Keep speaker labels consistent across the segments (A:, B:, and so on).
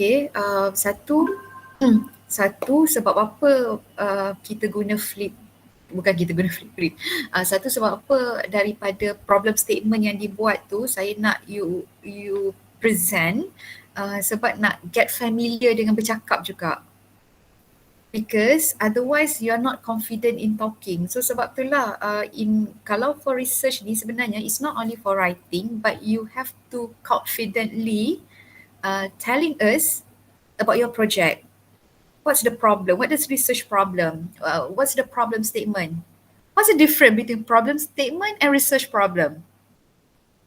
A: Okay, satu sebab apa kita guna flip, bukan kita guna flip. Satu sebab apa daripada problem statement yang dibuat tu saya nak you present sebab nak get familiar dengan bercakap juga. Because otherwise you are not confident in talking. So sebab itulah kalau for research ni sebenarnya it's not only for writing but you have to confidently telling us about your project. What's the problem? What is research problem? What's the problem statement? What's the difference between problem statement and research problem?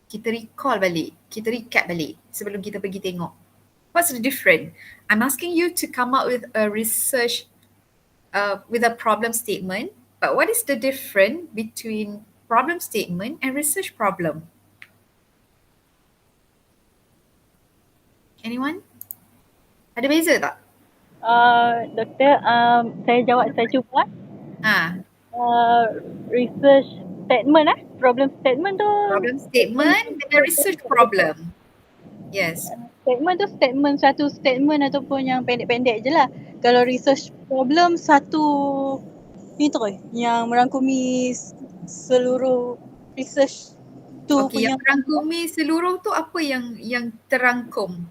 A: Kita recall balik, kita recap balik sebelum kita pergi tengok. What's the difference? I'm asking you to come up with a research with a problem statement, but what is the difference between problem statement and research problem? Anyone? Ada beza tak?
B: Doktor, saya jawab, saya cuba. Research statement problem statement tu.
A: Problem statement dengan research problem. Yes.
B: Statement tu satu statement ataupun yang pendek-pendek je lah. Kalau research problem satu yang merangkumi seluruh research tu
A: punya. Yang merangkumi seluruh tu apa yang terangkum?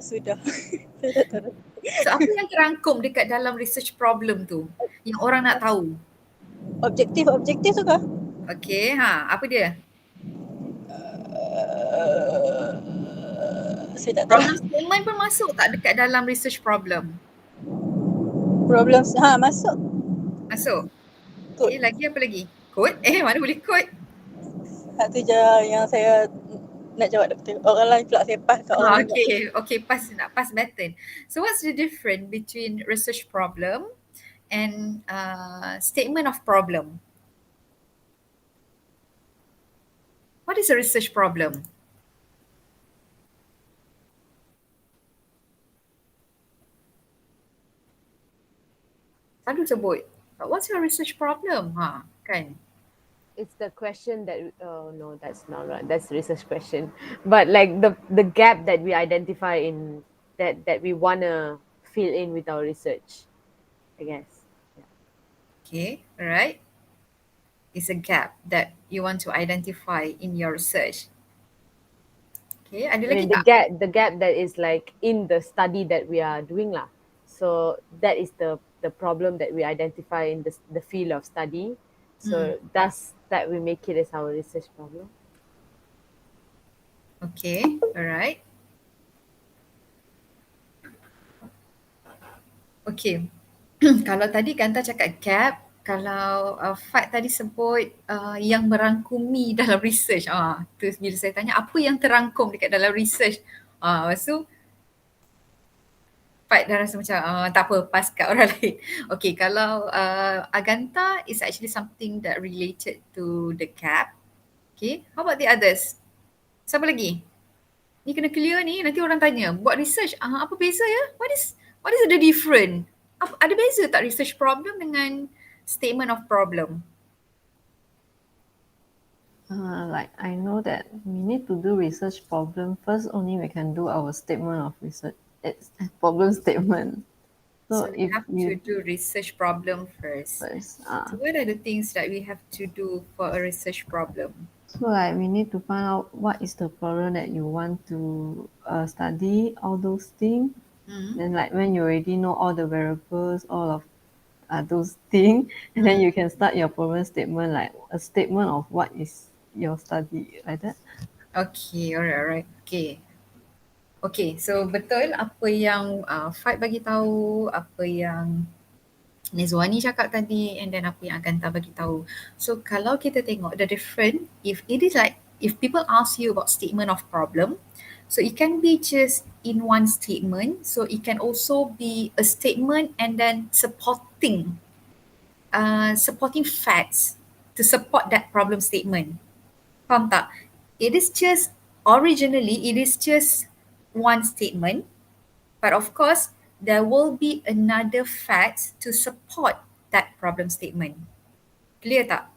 B: Sudah.
A: So apa yang terangkum dekat dalam research problem tu yang orang nak tahu?
B: Objektif tu kah?
A: Okay, apa dia?
B: Saya tak tahu.
A: Problem statement pun masuk tak dekat dalam research problem?
B: Problem, masuk.
A: Masuk? Okay, lagi apa lagi? Kod? Mana boleh kod?
B: Satu je yang saya nak jawab doktor. Orang lain pula saya pass kat orang lain.
A: Okay, nak pass baton. So what's the difference between research problem and statement of problem? What is a research problem? Selalu sebut, but what's your research problem? Kan?
C: It's the question that, no, that's not right. That's research question. But like the gap that we identify in that we want to fill in with our research, I guess. Yeah.
A: Okay, all right. It's a gap that you want to identify in your research. Okay, ada lagi tak?
C: The gap that is like in the study that we are doing lah. So that is the problem that we identify in the field of study. So thus that we make it as our research problem.
A: Okay, alright. Okay, kalau tadi Ganta cakap gap, kalau Fad tadi sebut yang merangkumi dalam research. Tu bila saya tanya apa yang terangkum dekat dalam research. Lepas tu Fad dah rasa macam tak apa, pass kat orang lain. Okay, kalau Aganta is actually something that related to the gap. Okay, how about the others? Siapa lagi? Ni kena clear ni, nanti orang tanya, buat research, apa beza ya? What is the difference? Ada beza tak research problem dengan statement of problem?
D: Like I know that we need to do research problem first, only we can do our statement of research. It's a problem statement.
A: So we have to do research problem first. So what are the things that we have to do for a research problem?
D: So like we need to find out what is the problem that you want to study, all those things. Then like when you already know all the variables, all of those things, and then you can start your problem statement, like a statement of what is your study, like that.
A: Okay, alright. Okay, so betul apa yang Fad bagi tahu, apa yang Nezwani cakap tadi, and then apa yang Aganta bagi tahu. So kalau kita tengok the different, if people ask you about statement of problem, so it can be just in one statement. So it can also be a statement and then supporting facts to support that problem statement. Faham tak? Originally it is just one statement, but of course there will be another fact to support that problem statement. Clear tak?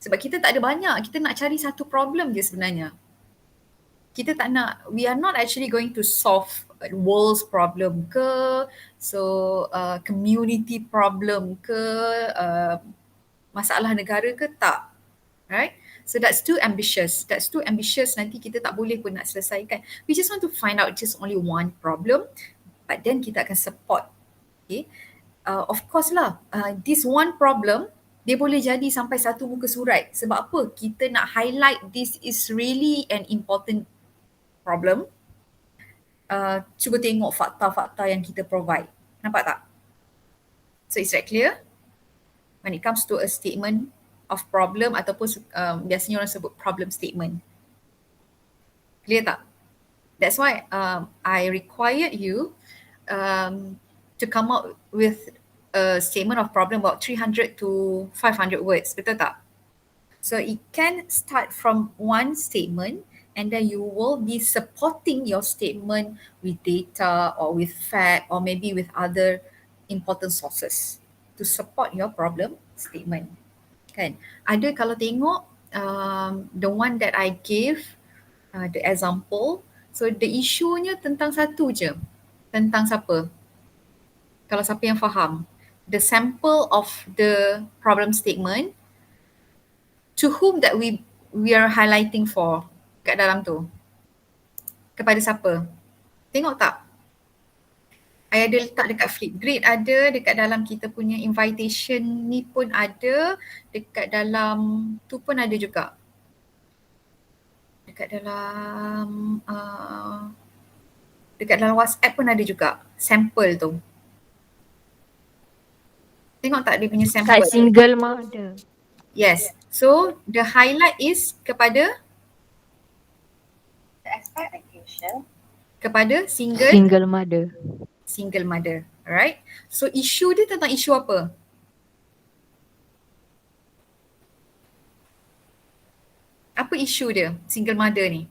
A: Sebab kita tak ada banyak, kita nak cari satu problem je sebenarnya. Kita tak nak, we are not actually going to solve world's problem ke, so community problem ke, masalah negara ke, tak. Right? So that's too ambitious. That's too ambitious, nanti kita tak boleh pun nak selesaikan. We just want to find out just only one problem, but then kita akan support. Okay. Of course lah, this one problem, dia boleh jadi sampai satu muka surat. Sebab apa? Kita nak highlight this is really an important problem. Cuba tengok fakta-fakta yang kita provide. Nampak tak? So is that clear? When it comes to a statement of problem ataupun biasanya orang sebut problem statement. Clear tak? That's why I required you to come up with a statement of problem about 300 to 500 words. Betul tak? So it can start from one statement and then you will be supporting your statement with data or with fact or maybe with other important sources to support your problem statement. Kan? Ada kalau tengok the one that I gave, the example, so the issue-nya tentang satu je. Tentang siapa? Kalau siapa yang faham. The sample of the problem statement, to whom that we are highlighting for kat dalam tu? Kepada siapa? Tengok tak? I ada letak dekat Flipgrid ada, dekat dalam kita punya invitation ni pun ada, dekat dalam tu pun ada juga. Dekat dalam WhatsApp pun ada juga sampel tu. Tengok tak dia punya sampel?
E: Kat single mother.
A: Yes. So the highlight is kepada kepada
E: Single mother.
A: single mother. Alright. So isu dia tentang isu apa? Apa isu dia single mother ni?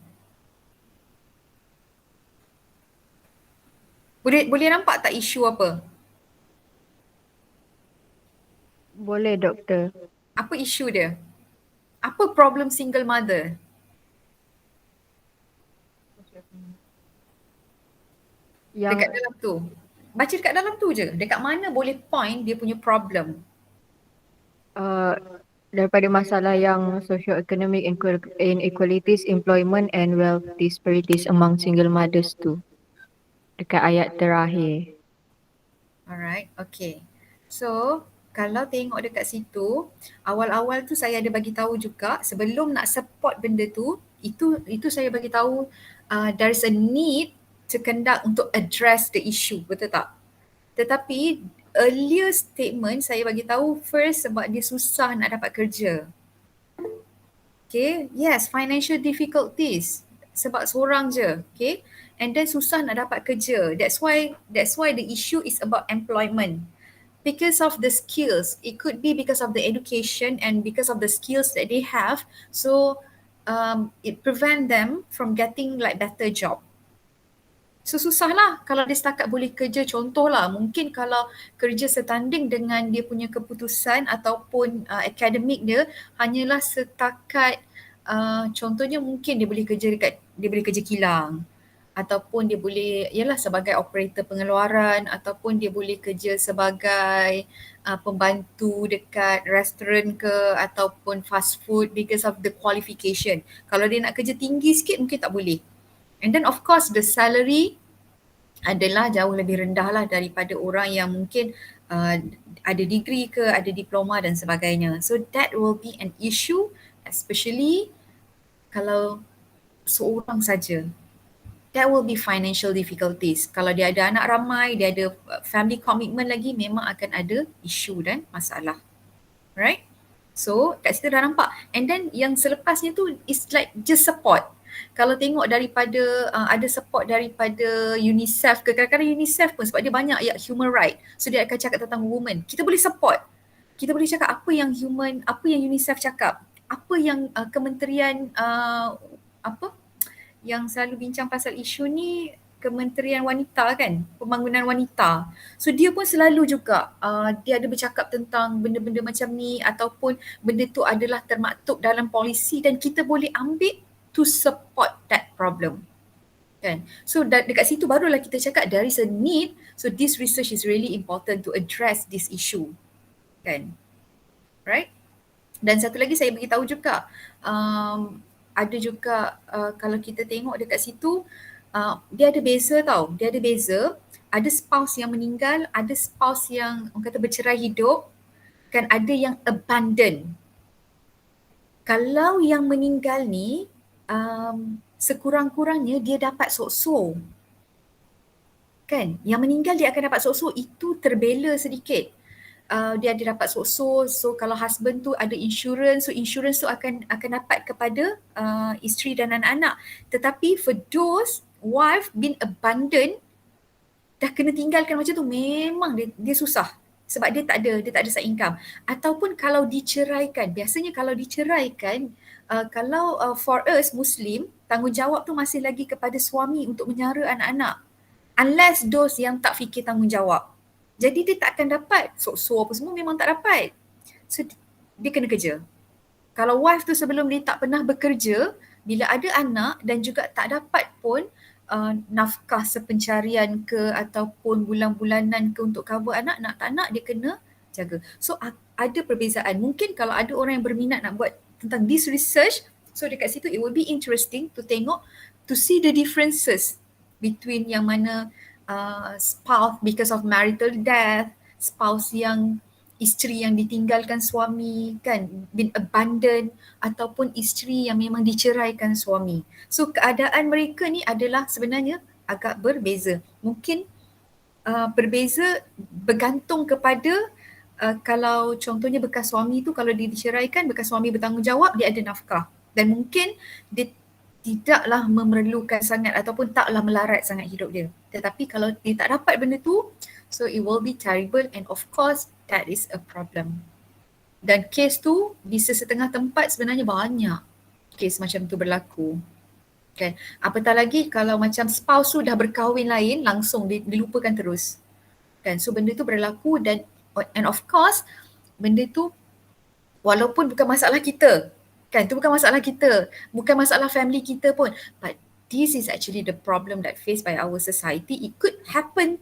A: Boleh nampak tak isu apa?
E: Boleh doktor.
A: Apa isu dia? Apa problem single mother? Dekat
E: Yang
A: dalam tu. Baca dekat dalam tu je. Dekat mana boleh point dia punya problem.
E: daripada masalah yang socio-economic inequalities, employment and wealth disparities among single mothers tu. Dekat ayat terakhir.
A: Alright, okay. So, kalau tengok dekat situ, awal-awal tu saya ada bagi tahu juga sebelum nak support benda tu, itu saya bagi tahu there is a need to conduct untuk address the issue, betul tak? Tetapi earlier statement saya bagi tahu first sebab dia susah nak dapat kerja. Okay, yes, financial difficulties sebab seorang je, okay? And then susah nak dapat kerja. That's why the issue is about employment. Because of the skills, it could be because of the education and because of the skills that they have. So it prevent them from getting like better job. So susahlah kalau dia setakat boleh kerja, contohlah mungkin kalau kerja setanding dengan dia punya keputusan ataupun akademik dia hanyalah setakat contohnya mungkin dia boleh kerja kilang ataupun dia boleh sebagai operator pengeluaran ataupun dia boleh kerja sebagai pembantu dekat restoran ke ataupun fast food because of the qualification. Kalau dia nak kerja tinggi sikit mungkin tak boleh. And then of course the salary adalah jauh lebih rendah lah daripada orang yang mungkin ada degree ke, ada diploma dan sebagainya. So that will be an issue, especially kalau seorang saja. That will be financial difficulties. Kalau dia ada anak ramai, dia ada family commitment lagi, memang akan ada isu dan masalah. Right? So kat situ dah nampak. And then yang selepasnya tu is like just support. Kalau tengok daripada ada support daripada UNICEF ke, kadang-kadang UNICEF pun sebab dia banyak human right. So dia akan cakap tentang women. Kita boleh support. Kita boleh cakap apa yang UNICEF cakap. Apa yang kementerian yang selalu bincang pasal isu ni, Kementerian Wanita kan, Pembangunan Wanita. So dia pun selalu juga dia ada bercakap tentang benda-benda macam ni ataupun benda tu adalah termaktub dalam polisi dan kita boleh ambil to support that problem. Kan? So dekat situ barulah kita cakap there is a need, so this research is really important to address this issue. Kan? Right? Dan satu lagi saya beritahu juga, ada juga kalau kita tengok dekat situ, dia ada beza tau, dia ada beza, ada spouse yang meninggal, ada spouse yang orang kata bercerai hidup, kan ada yang abandon. Kalau yang meninggal ni, sekurang-kurangnya dia dapat sok-sok. Kan? Yang meninggal dia akan dapat sok-sok, itu terbela sedikit. Dia ada dapat sok-sok, so kalau husband tu ada insurance, so insurance tu akan dapat kepada isteri dan anak-anak. Tetapi for those wife been abandoned, dah kena tinggalkan macam tu, memang dia susah. Sebab dia tak ada side income. Ataupun kalau diceraikan, biasanya kalau diceraikan, kalau for us Muslim, tanggungjawab tu masih lagi kepada suami untuk menyara anak-anak. Unless those yang tak fikir tanggungjawab. Jadi dia tak akan dapat sok-sok apa semua, memang tak dapat. So dia kena kerja. Kalau wife tu sebelum dia tak pernah bekerja, bila ada anak dan juga tak dapat pun nafkah sepencarian ke ataupun bulan-bulanan ke untuk cover anak, nak tak nak dia kena jaga. So ada perbezaan. Mungkin kalau ada orang yang berminat nak buat tentang this research, so dekat situ it will be interesting to tengok, to see the differences between yang mana spouse because of marital death, spouse yang isteri yang ditinggalkan suami kan, been abandoned, ataupun isteri yang memang diceraikan suami. So keadaan mereka ni adalah sebenarnya agak berbeza. Mungkin berbeza bergantung kepada kalau contohnya bekas suami tu kalau dia diceraikan, bekas suami bertanggungjawab, dia ada nafkah. Dan mungkin dia tidaklah memerlukan sangat ataupun taklah melarat sangat hidup dia. Tetapi kalau dia tak dapat benda tu, so it will be terrible, and of course that is a problem. Dan kes tu di setengah tempat sebenarnya banyak kes macam tu berlaku. Kan? Apatah lagi kalau macam spouse tu dah berkahwin lain, langsung dilupakan terus. Kan? So benda tu berlaku, dan and of course benda tu walaupun bukan masalah kita, kan, tu bukan masalah kita, bukan masalah family kita pun, but this is actually the problem that faced by our society. It could happen,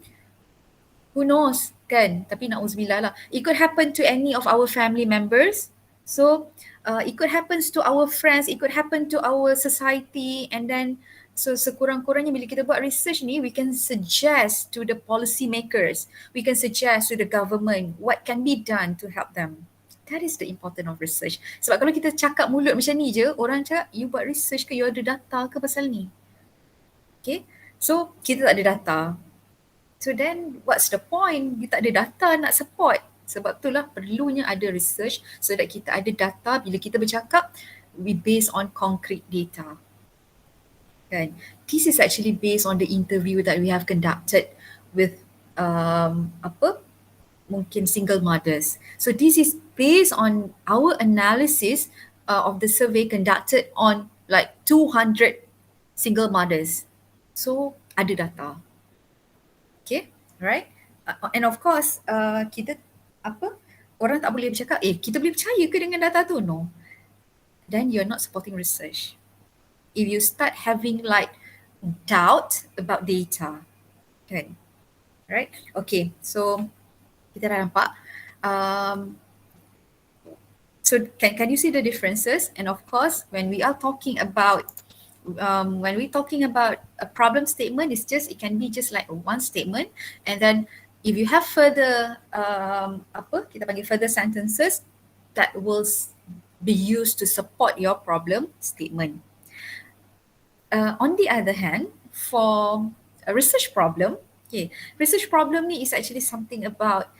A: who knows, kan, tapi na'udzubillah lah, it could happen to any of our family members. So it could happen to our friends, it could happen to our society, and then so sekurang-kurangnya bila kita buat research ni, we can suggest to the policy makers, we can suggest to the government what can be done to help them. That is the important of research. Sebab kalau kita cakap mulut macam ni je, orang cakap, you buat research ke, you ada data ke pasal ni? Okay, so kita tak ada data. So then what's the point? You tak ada data nak support. Sebab itulah perlunya ada research so that kita ada data. Bila kita bercakap, we based on concrete data. Kan? This is actually based on the interview that we have conducted with mungkin single mothers. So this is based on our analysis of the survey conducted on like 200 single mothers. So ada data. Okay, right? And of course kita orang tak boleh bercakap, kita boleh percaya ke dengan data tu? No. Then you're not supporting research. If you start having like doubt about data, kan? Right? Okay, so kita dah nampak. So can you see the differences? And of course, when we are talking about a problem statement, it can be just like one statement, and then if you have further kita panggil further sentences that will be used to support your problem statement. On the other hand, for a research problem, research problem ni is actually something about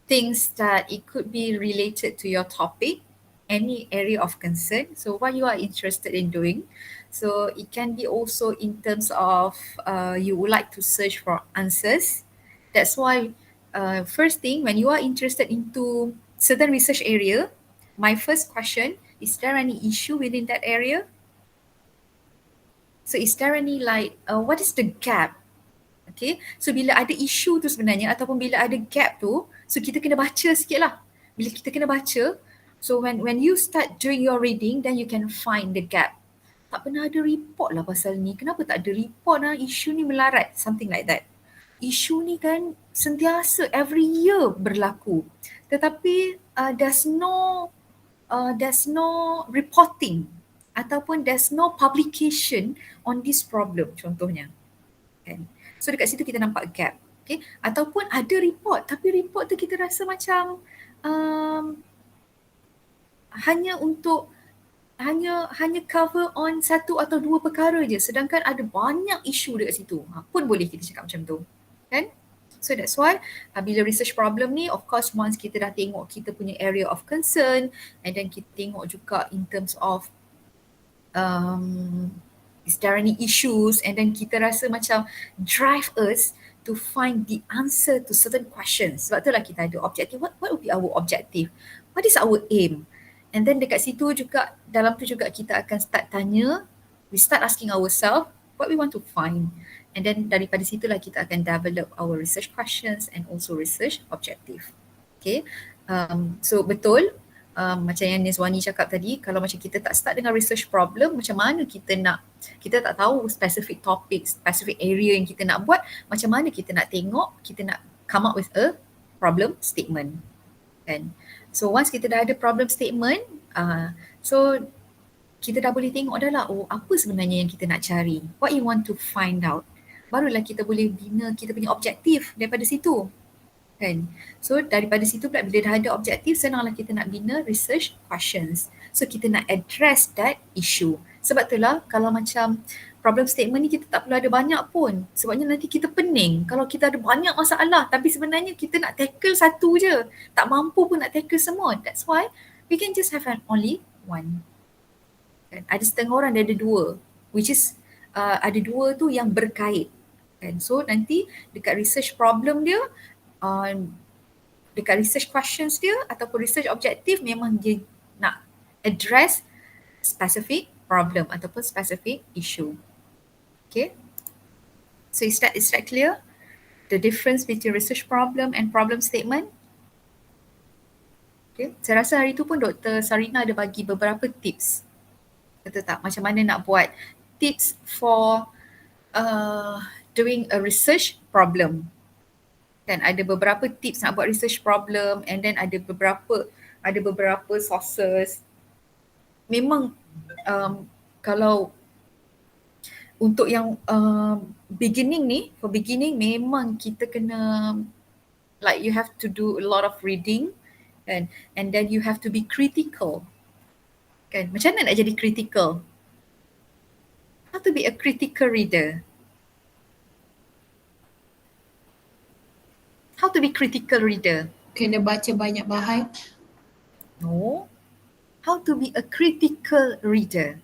A: things that it could be related to your topic, any area of concern. So what you are interested in doing. So it can be also in terms of you would like to search for answers. That's why first thing, when you are interested into certain research area, my first question, is there any issue within that area? So is there any what is the gap? Okay, so bila ada isu tu sebenarnya ataupun bila ada gap tu, so kita kena baca sikit lah. Bila kita kena baca, So when you start doing your reading, then you can find the gap. Tak pernah ada report lah pasal ni. Kenapa tak ada report lah? Isu ni melarat. Something like that. Isu ni kan sentiasa every year berlaku. Tetapi there's no reporting ataupun there's no publication on this problem contohnya. Kan? So dekat situ kita nampak gap. Okay? Ataupun ada report tapi report tu kita rasa macam hanya cover on satu atau dua perkara je, sedangkan ada banyak isu dekat situ. Pun boleh kita cakap macam tu. Kan? So that's why bila research problem ni, of course once kita dah tengok kita punya area of concern, and then kita tengok juga in terms of is there any issues, and then kita rasa macam drive us to find the answer to certain questions. Sebab itulah kita ada objective. What would be our objective? What is our aim? And then dekat situ juga, dalam tu juga kita akan start tanya, we start asking ourselves what we want to find. And then daripada situlah kita akan develop our research questions and also research objective. Okay, so betul macam yang Nizwani cakap tadi, kalau macam kita tak start dengan research problem, macam mana kita tak tahu specific topic, specific area yang kita nak buat, macam mana kita nak tengok, kita nak come up with a problem statement. Kan? So once kita dah ada problem statement, so kita dah boleh tengok dah lah, apa sebenarnya yang kita nak cari, what you want to find out. Barulah kita boleh bina kita punya objektif daripada situ. Kan? So daripada situ pula bila dah ada objektif, senanglah kita nak bina research questions. So kita nak address that issue. Sebab itulah kalau macam problem statement ni kita tak perlu ada banyak pun. Sebabnya nanti kita pening kalau kita ada banyak masalah tapi sebenarnya kita nak tackle satu je. Tak mampu pun nak tackle semua. That's why we can just have only one. Kan? Ada setengah orang dia ada dua. Which is ada dua tu yang berkait. Kan? So nanti dekat research problem dia, dekat research questions dia ataupun research objective memang dia nak address specific problem ataupun specific issue. Okay, so is that clear? The difference between research problem and problem statement? Okay, saya rasa hari tu pun Dr. Sarina ada bagi beberapa tips. Betul tak? Macam mana nak buat tips for doing a research problem. Kan ada beberapa tips nak buat research problem, and then ada beberapa sources. Memang kalau untuk yang beginning ni, for beginning memang kita kena, like you have to do a lot of reading, and then you have to be critical. Kan? Macam mana nak jadi critical? How to be a critical reader? How to be critical reader?
F: Kena baca banyak bahan.
A: No. How to be a critical reader?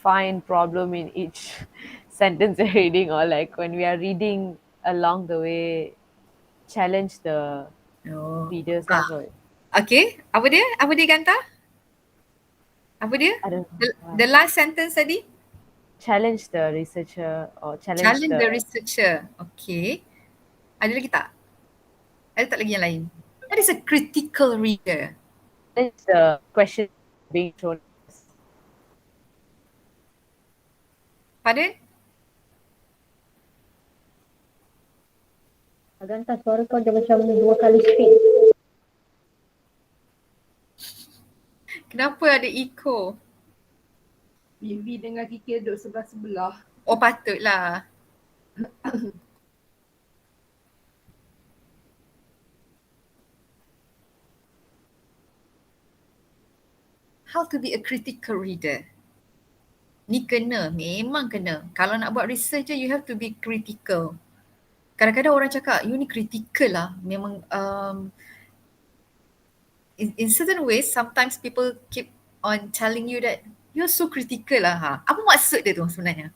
C: Find problem in each sentence we're reading, or like when we are reading along the way, challenge the readers as well.
A: Okay, apa dia Ganta? Apa dia?
C: I don't know.
A: The last sentence tadi?
C: Challenge the researcher or challenge
A: the researcher. Okay. Ada lagi tak? Ada tak lagi yang lain? What is a critical reader?
C: Challenge the question being thrown.
A: Pardon?
E: Ganta, suara kau dia macam 2 kali speed.
A: Kenapa ada echo?
F: Bibi dengan Kiki duduk sebelah-sebelah.
A: Oh, patutlah. How to be a critical reader? Ni memang kena. Kalau nak buat research je, you have to be critical. Kadang-kadang orang cakap, you ni critical lah. Memang in certain ways, sometimes people keep on telling you that you're so critical lah. Apa maksud dia tu sebenarnya?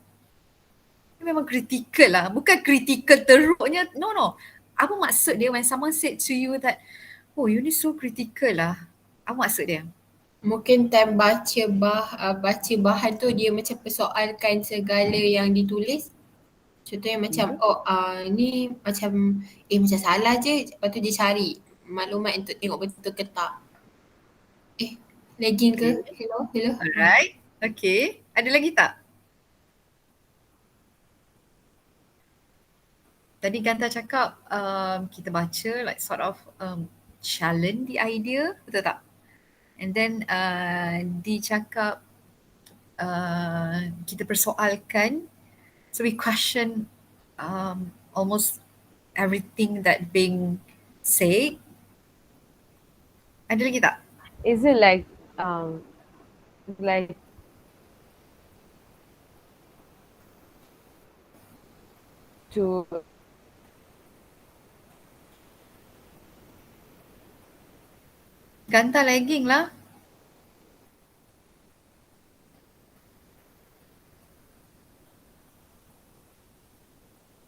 A: Dia memang critical lah. Bukan critical teruknya. No. Apa maksud dia when someone said to you that, oh, you ni so critical lah. Apa maksud dia?
F: Mungkin time baca bahan tu dia macam persoalkan segala yang ditulis. Contohnya macam ni macam macam salah je, lepas tu dia cari. maklumat untuk tengok betul ke tak. Lagging ke? Hello?
A: Alright. Okay. Ada lagi tak? Tadi Ganta cakap kita baca like sort of challenge the idea, betul tak? And then dicakap kita persoalkan, so we question almost everything that being said. Ada lagi tak?
C: Is it like to
A: Ganta lagging lah.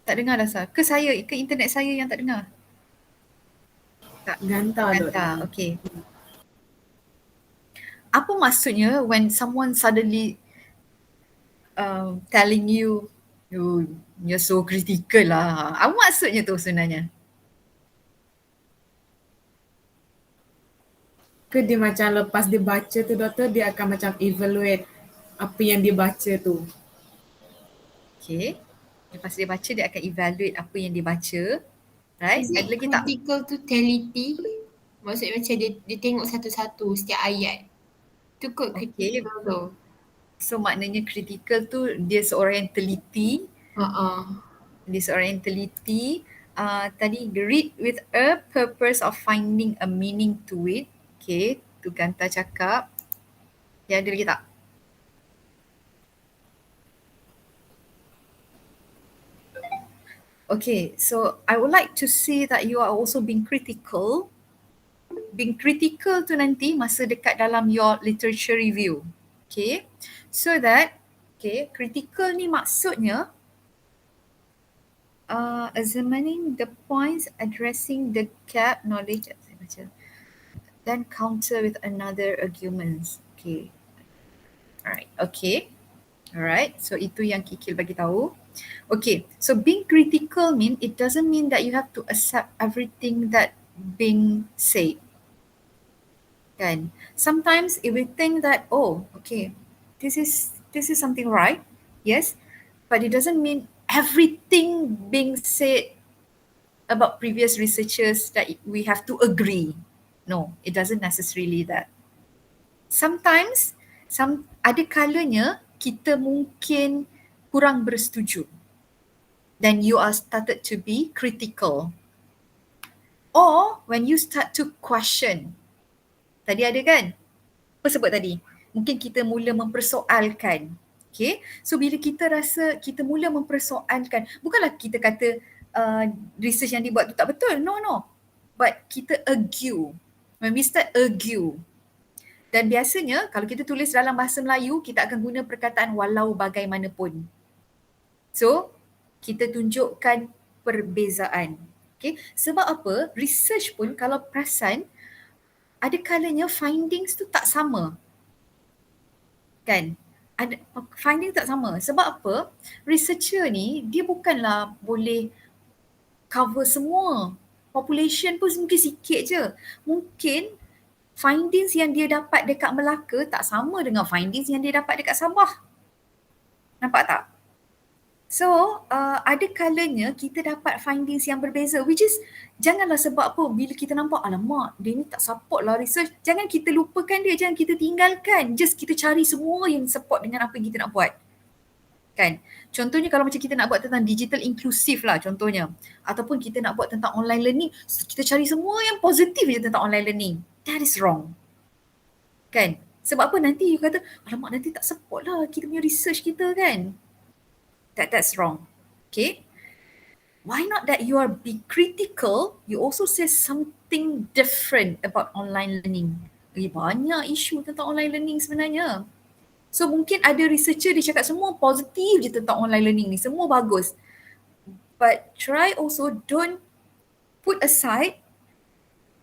A: Tak dengar dah Sar. Ke saya, ke internet saya yang tak dengar? Tak.
G: Ganta.
A: Okay. Apa maksudnya when someone suddenly telling you you're so critical lah. Apa maksudnya tu sebenarnya?
G: Ke dia macam lepas dia baca tu doktor, dia akan macam evaluate apa yang dia baca tu.
A: Okay. Lepas dia baca, dia akan evaluate apa yang dia baca. Right?
F: Is it
A: Ada lagi tak?
F: critical to teliti? Maksudnya macam dia tengok satu-satu setiap ayat. Tu kot critical tu.
A: So maknanya critical tu dia seorang yang teliti. Dia seorang yang teliti. Tadi read with a purpose of finding a meaning to it. Okay, tu Ganta cakap. Ya, ada lagi tak? Okay, so I would like to see that you are also being critical. Being critical tu nanti masa dekat dalam your literature review. Okay, so that, okay, critical ni maksudnya examining the points, addressing the gap knowledge, saya baca, then counter with another arguments. Okay, alright, okay, alright, so itu yang Kikil bagi tahu. Okay, so being critical it doesn't mean that you have to accept everything that being said. Kan? Sometimes if we think that, oh, okay, this is something right, yes, but it doesn't mean everything being said about previous researchers that we have to agree. No, it doesn't necessarily that. Sometimes, ada kalanya kita mungkin kurang bersetuju. Then you are started to be critical. Or when you start to question. Tadi ada kan? Apa sebut tadi? Mungkin kita mula mempersoalkan. Okay? So bila kita rasa kita mula mempersoalkan, bukanlah kita kata research yang dibuat tu tak betul. No. But kita argue. When we start argue. Dan biasanya kalau kita tulis dalam bahasa Melayu, kita akan guna perkataan walau bagaimanapun. So, kita tunjukkan perbezaan. Okay? Sebab apa? Research pun kalau perasan, ada kalanya findings tu tak sama. Kan? Ada finding tak sama. Sebab apa? Researcher ni dia bukanlah boleh cover semua. Population pun mungkin sikit je. Mungkin findings yang dia dapat dekat Melaka tak sama dengan findings yang dia dapat dekat Sabah. Nampak tak? So, ada kalanya kita dapat findings yang berbeza, which is janganlah sebab apa bila kita nampak alamak dia ni tak support lah research, jangan kita lupakan dia, jangan kita tinggalkan, just kita cari semua yang support dengan apa yang kita nak buat. Kan? Contohnya kalau macam kita nak buat tentang digital inclusive lah contohnya, ataupun kita nak buat tentang online learning, kita cari semua yang positif je tentang online learning. That is wrong. Kan? Sebab apa nanti you kata alamak nanti tak support lah kita punya research kita kan. That's wrong. Okay? Why not that you are being critical, you also say something different about online learning. Banyak isu tentang online learning sebenarnya. So mungkin ada researcher dia cakap semua positif je tentang online learning ni, semua bagus. But try also don't put aside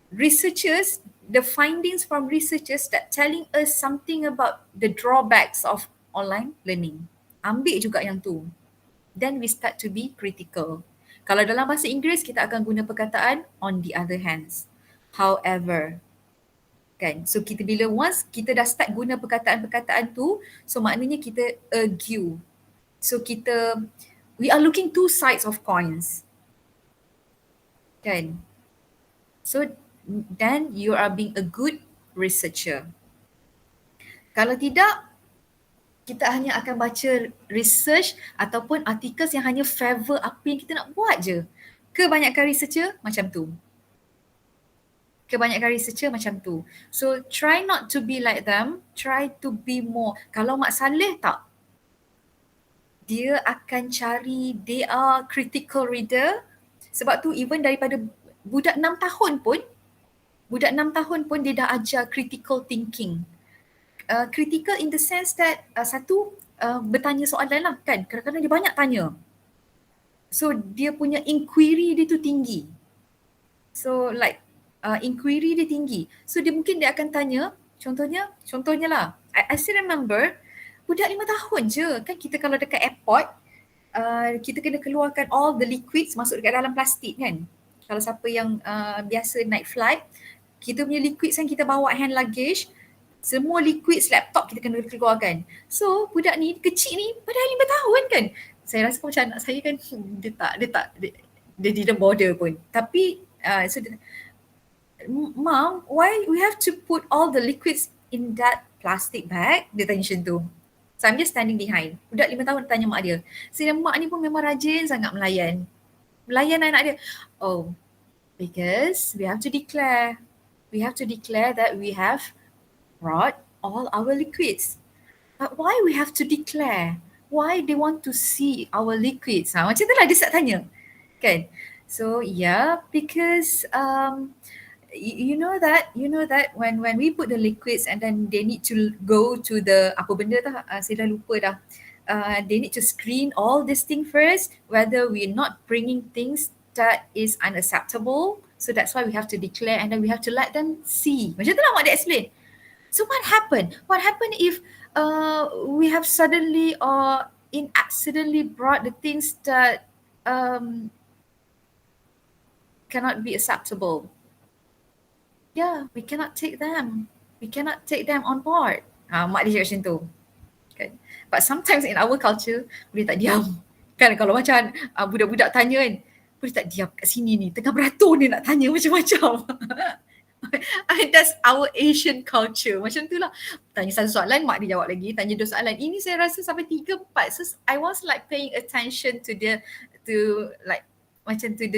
A: researchers, the findings from researchers that telling us something about the drawbacks of online learning. Ambil juga yang tu. Then we start to be critical. Kalau dalam bahasa Inggeris, kita akan guna perkataan on the other hands. However, kan. So kita bila once kita dah start guna perkataan-perkataan tu, so maknanya kita argue. So we are looking two sides of coins. Kan. So then you are being a good researcher. Kalau tidak, kita hanya akan baca research ataupun artikel yang hanya favor apa yang kita nak buat je. Kebanyakan researcher macam tu. So try not to be like them, try to be more. Kalau Mak Saleh tak, dia akan cari, they are critical reader. Sebab tu even daripada budak 6 tahun pun dia dah ajar critical thinking. Critical in the sense that bertanya soalan lah kan. Kadang-kadang dia banyak tanya. So dia punya inquiry dia tu tinggi. So like inquiry dia tinggi. So dia akan tanya, contohnya lah, I still remember budak 5 tahun je kan, kita kalau dekat airport, kita kena keluarkan all the liquids masuk dekat dalam plastik kan. Kalau siapa yang biasa naik flight, kita punya liquids kan kita bawa hand luggage, semua liquids laptop kita kena keluarkan. So budak ni kecil ni padahal 5 tahun kan. Saya rasa macam anak saya kan, dia didn't bother pun. Tapi so Mom, why we have to put all the liquids in that plastic bag? Dia tanya macam tu. So I'm just standing behind. Budak 5 tahun tanya mak dia. Saya mak ni pun memang rajin sangat melayan. Melayan anak dia. Oh, because we have to declare. We have to declare that we have brought all our liquids. But why we have to declare? Why they want to see our liquids? Macam tu lah dia start tanya. Kan? So yeah, because you know that when we put the liquids and then they need to go to the apa benda tu, saya dah lupa dah. They need to screen all this thing first, whether we're not bringing things that is unacceptable. So that's why we have to declare and then we have to let them see. Macam tu lah mak dia explain. So what happened? What happened if we have suddenly or accidentally brought the things that cannot be acceptable? Yeah, we cannot take them. We cannot take them on board. Mak dia cakap macam tu. Kan? But sometimes in our culture, boleh tak diam. Kan kalau macam budak-budak tanya kan, boleh tak diam kat sini ni, tengah beratur ni nak tanya macam-macam. That's our Asian culture. Macam tu lah. Tanya satu soalan, mak dia jawab lagi. Tanya dua soalan. Ini saya rasa sampai 3, 4. So I was like paying attention to the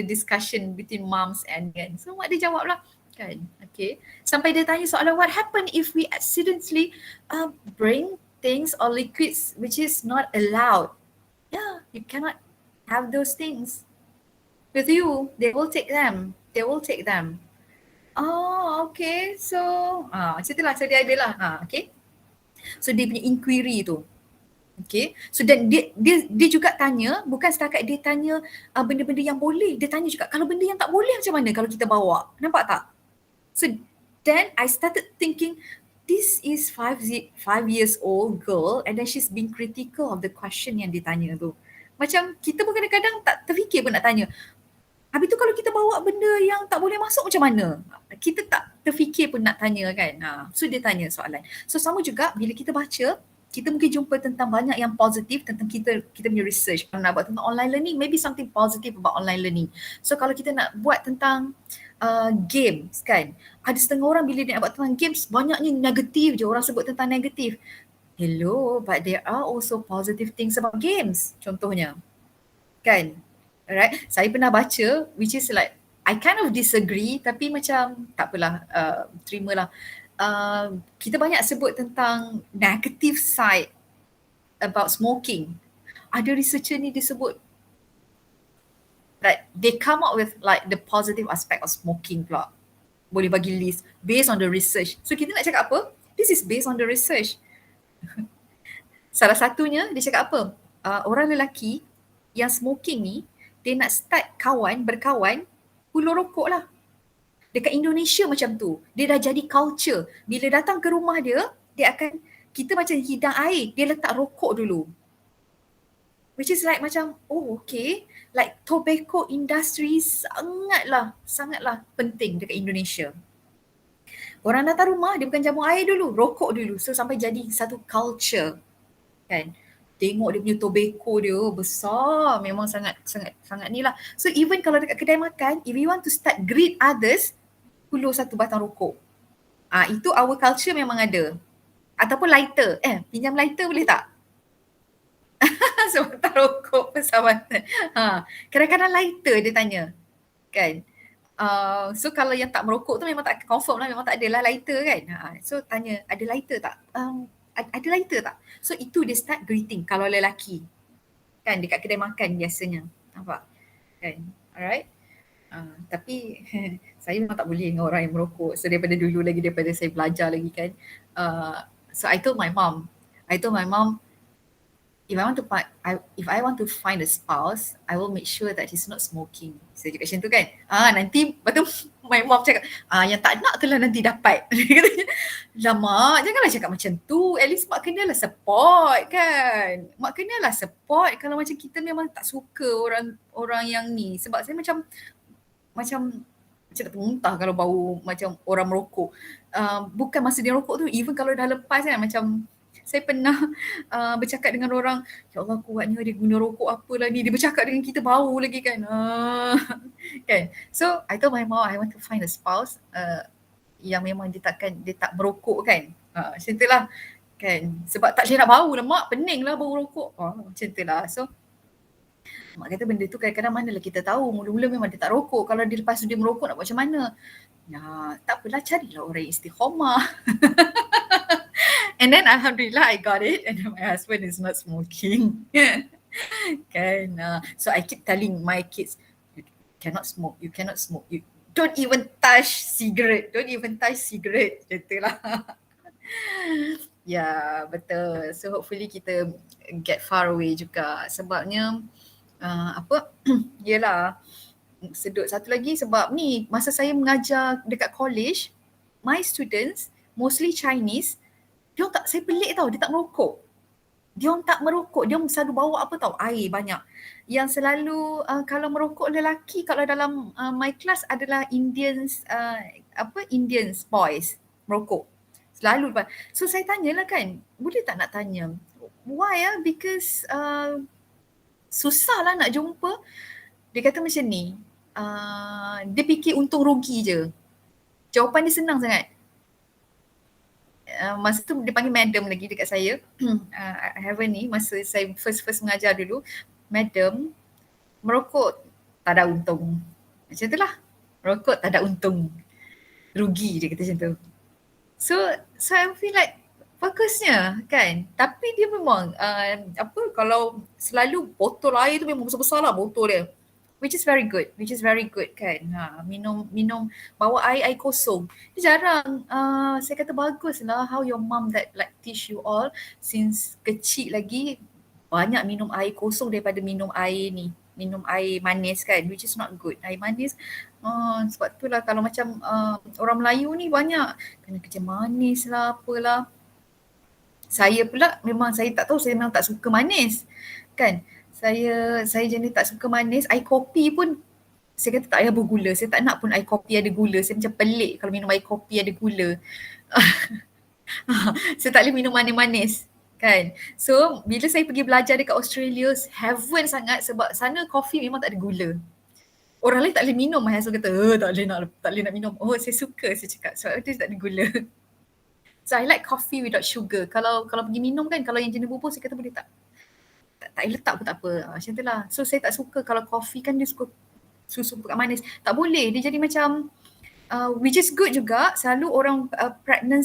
A: discussion between moms and kan. So mak dia jawab lah. Kan? Okay. Sampai dia tanya soalan, what happen if we accidentally bring things or liquids which is not allowed? Yeah, you cannot have those things with you. They will take them. Oh, okay. So, macam tu lah. So dia ada lah. Okay. So dia punya inquiry tu. Okay. So dan dia juga tanya, bukan setakat dia tanya benda-benda yang boleh. Dia tanya juga kalau benda yang tak boleh macam mana kalau kita bawa. Nampak tak? So then I started thinking, this is 5 years old girl and then she's being critical of the question yang dia tanya tu. Macam kita pun kadang-kadang tak terfikir pun nak tanya. Habis tu kalau kita bawa benda yang tak boleh masuk macam mana? Kita tak terfikir pun nak tanya kan. So dia tanya soalan. So sama juga bila kita baca, kita mungkin jumpa tentang banyak yang positif tentang kita punya research. Kalau nak buat tentang online learning, maybe something positive about online learning. So kalau kita nak buat tentang games kan, ada setengah orang bila dia nak buat tentang games, banyaknya negatif je, orang sebut tentang negatif. Hello, but there are also positive things about games, contohnya. Kan? Alright, saya pernah baca, which is like, I kind of disagree, tapi macam tak apalah, terimalah. Kita banyak sebut tentang negative side about smoking. Ada researcher ni disebut that they come up with like the positive aspect of smoking pula. Boleh bagi list based on the research. So kita nak cakap apa? This is based on the research. Salah satunya dia cakap apa? Orang lelaki yang smoking ni, dia nak start berkawan, hulu rokok lah. Dekat Indonesia macam tu. Dia dah jadi culture. Bila datang ke rumah dia, kita macam hidang air, dia letak rokok dulu. which is like macam, oh okay, like tobacco industry sangatlah penting dekat Indonesia. Orang datang rumah, dia bukan jamu air dulu, rokok dulu. So sampai jadi satu culture kan. Tengok dia punya tobacco dia besar, memang sangat ni lah. So even kalau dekat kedai makan, if you want to start greet others, hulur satu batang rokok. Itu our culture memang ada. Ataupun lighter, pinjam lighter boleh tak? Sebatang rokok persahabatan. Kadang-kadang lighter dia tanya kan. So kalau yang tak merokok tu memang tak confirm lah, memang tak adalah lighter kan. So tanya, ada lighter tak? Ada lighter tak? So itu dia start greeting kalau lelaki. Kan dekat kedai makan biasanya. Nampak? Kan? Alright? Tapi saya memang tak boleh dengan orang yang merokok. So daripada dulu lagi, daripada saya belajar lagi kan. So I told my mom, if I want to find a spouse, I will make sure that he's not smoking. Saya cakap macam tu kan. Nanti lepas tu my mom cakap, yang tak nak tu lah nanti dapat. Dia katanya, lah mak, janganlah cakap macam tu. At least mak kenalah support kan. Mak kenalah support kalau macam kita memang tak suka orang yang ni. Sebab saya macam tak muntah kalau bau macam orang merokok. Bukan masa dia rokok tu, even kalau dah lepas kan, macam saya pernah bercakap dengan orang, ya Allah kuatnya dia guna rokok apalah ni, dia bercakap dengan kita bau lagi kan. Kan. So I told my mom I want to find a spouse yang memang dia tak merokok kan. Macam tu lah kan. Sebab tak boleh nak bau lah mak, pening lah bau rokok. Macam tu lah. So mak kata benda tu kadang-kadang manalah kita tahu, mula-mula memang dia tak rokok, kalau dia lepas tu dia merokok nak buat macam mana? Tak apalah, carilah orang yang istiqamah. And then alhamdulillah I got it, and my husband is not smoking. Kan. So I keep telling my kids, you cannot smoke, you don't even touch cigarette. Macam lah. Ya, betul. So hopefully kita get far away juga. Sebabnya yelah, sedut satu lagi sebab ni masa saya mengajar dekat college, my students mostly Chinese, saya pelik tau, dia tak merokok. Dia selalu bawa apa tau, air banyak. Yang selalu kalau merokok lelaki, kalau dalam my class adalah Indians boys merokok. Selalu. So saya tanyalah kan, boleh tak nak tanya, why because susah lah nak jumpa. Dia kata macam ni, dia fikir untung rugi je. Jawapan dia senang sangat. Masa tu dia panggil madam lagi dekat saya. Heaven ni, masa saya first mengajar dulu, madam, merokok tak ada untung. Macam tu lah. Merokok tak ada untung. Rugi, dia kata macam tu. So I feel like bagusnya kan. Tapi dia memang kalau selalu botol air tu memang besar-besar lah botol dia. Which is very good kan. Minum bawa air kosong. Dia jarang. Saya kata baguslah how your mom that like teach you all since kecil lagi banyak minum air kosong daripada minum air manis kan, which is not good. Air manis sebab itulah kalau macam orang Melayu ni banyak kena kerja manis lah apalah. Saya pula saya tak tahu, saya memang tak suka manis kan. Saya jenis tak suka manis. Air kopi pun saya kata tak payah bergula. Saya tak nak pun air kopi ada gula. Saya macam pelik kalau minum air kopi ada gula. Saya tak boleh minum manis-manis kan. So bila saya pergi belajar dekat Australia, heaven sangat sebab sana kopi memang tak ada gula. Orang lain tak boleh minum. My husband kata, tak boleh nak minum. Oh saya suka, saya cakap. Sebab dia tak ada gula. So I like coffee without sugar. Kalau pergi minum kan, kalau yang jenis bubur saya kata boleh tak letak pun tak apa. Macam tu lah. So saya tak suka kalau kopi kan dia suka susu bukan manis. Tak boleh. Dia jadi macam which is good juga. Selalu orang pregnant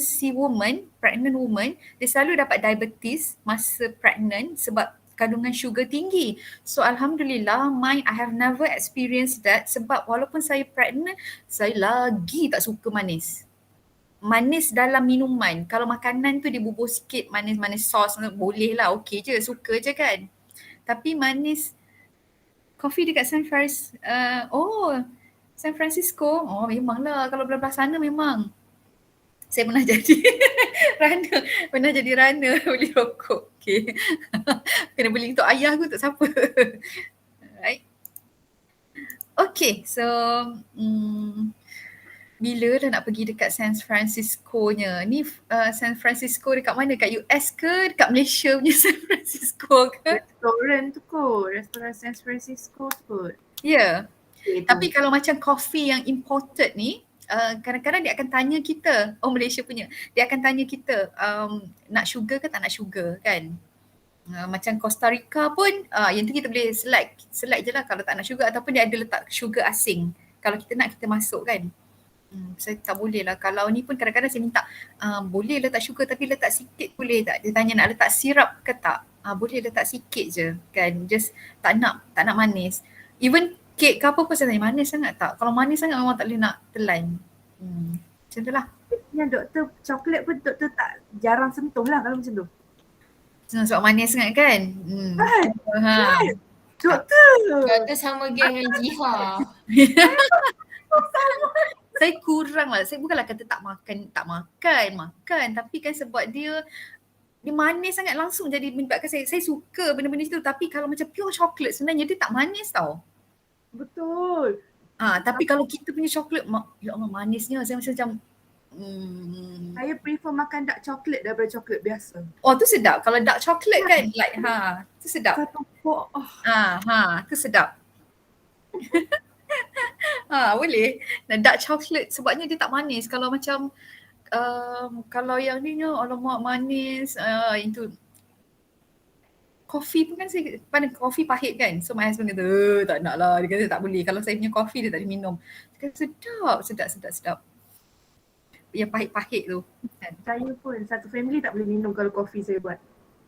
A: woman, dia selalu dapat diabetes masa pregnant sebab kandungan sugar tinggi. So alhamdulillah I have never experienced that sebab walaupun saya pregnant, saya lagi tak suka manis. Manis dalam minuman. Kalau makanan tu dia bubur sikit manis-manis sos, boleh lah, okey je, suka je kan. Tapi manis, kopi dekat San Francisco, memanglah kalau belah-belah sana memang. Saya pernah jadi runner, beli rokok. Okay. Kena beli untuk ayah ke untuk siapa? Alright. Okay, so bila dah nak pergi dekat San Francisco-nya? Ni San Francisco dekat mana? Dekat US ke? Dekat Malaysia punya San Francisco ke?
G: Restoran San Francisco tu kot.
A: Ya. Yeah. Tapi kalau macam coffee yang imported ni, kadang-kadang dia akan tanya kita, Malaysia punya, dia akan tanya kita nak sugar ke tak nak sugar kan. Macam Costa Rica pun yang tu kita boleh select je lah kalau tak nak sugar, ataupun dia ada letak sugar asing. Kalau kita nak, kita masuk kan. Saya tak boleh lah. Kalau ni pun kadang-kadang saya minta boleh letak sugar tapi letak sikit boleh tak? Dia tanya nak letak sirap ke tak? Boleh letak sikit je kan. Just tak nak manis. Even kek ke apa pun saya tanya manis sangat tak? Kalau manis sangat memang tak boleh nak telan. Macam tu lah.
H: Yang doktor coklat pun doktor tak jarang sentuh lah kalau macam tu.
A: Sebab manis sangat kan?
H: Kan? Doktor
F: sama geng dengan Jiha.
A: Saya kurang lah. Saya bukanlah kata tak makan. Tapi kan sebab dia manis sangat langsung jadi menyebabkan saya suka benda-benda itu. Tapi kalau macam pure chocolate sebenarnya dia tak manis tau.
H: Betul.
A: Tapi kalau kita punya coklat, ya Allah manisnya. Saya macam
H: saya prefer makan dark chocolate daripada coklat biasa.
A: Oh tu sedap. Kalau dark chocolate kan like tu sedap. Tu sedap. Boleh. Dan dark chocolate sebabnya dia tak manis. Kalau macam kalau yang ni alamak manis, itu kopi pun kan saya pandang kopi pahit kan. So my husband kata tak nak lah. Dia kata tak boleh. Kalau saya punya kopi dia tak boleh minum. Dia kata sedap. Yang pahit-pahit tu.
H: Saya pun satu family tak boleh minum kalau kopi saya buat.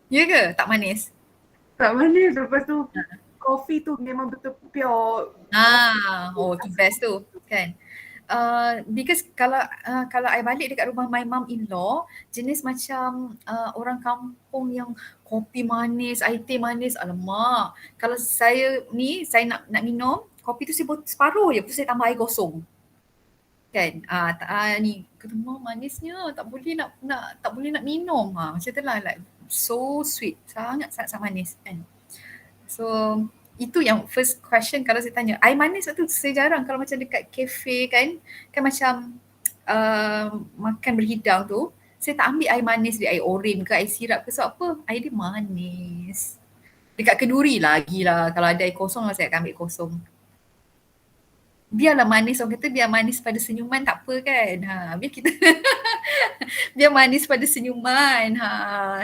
A: Ya ke? Tak manis?
H: Tak manis. Lepas tu kopi tu memang betul pure.
A: Tu best tu kan. Because kalau I balik dekat rumah my mum-in-law, jenis macam orang kampung yang kopi manis, air teh manis, alamak. Kalau saya nak minum, kopi tu saya buat separuh je, lepas tu saya tambah air kosong. Kan? Ni kata manisnya, tak boleh nak minum. Macam tu lah, like so sweet, sangat manis kan. So itu yang first question kalau saya tanya. Air manis tu saya jarang kalau macam dekat kafe kan macam makan berhidang tu, saya tak ambil air manis dia, air oren ke air sirap ke, sebab apa? Air dia manis. Dekat kenduri lagi lah, kalau ada air kosong lah saya akan ambil kosong. Biarlah manis, orang kata biar manis pada senyuman tak apa kan. Biar kita biar manis pada senyuman.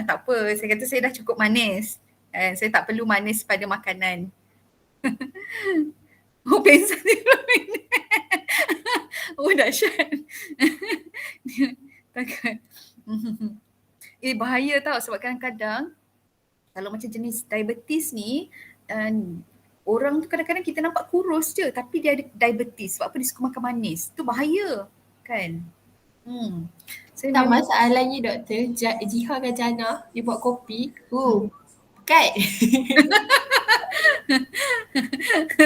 A: Tak apa, saya kata saya dah cukup manis. Saya tak perlu manis pada makanan. Pensan dia dahsyat. Takkan. Bahaya tau sebab kadang-kadang kalau macam jenis diabetes ni, orang tu kadang-kadang kita nampak kurus je tapi dia ada diabetes. Sebab apa? Dia suka makan manis. Tu bahaya kan.
F: Tak masalahnya doktor, Jiha dan Jana dia buat kopi. Pekat.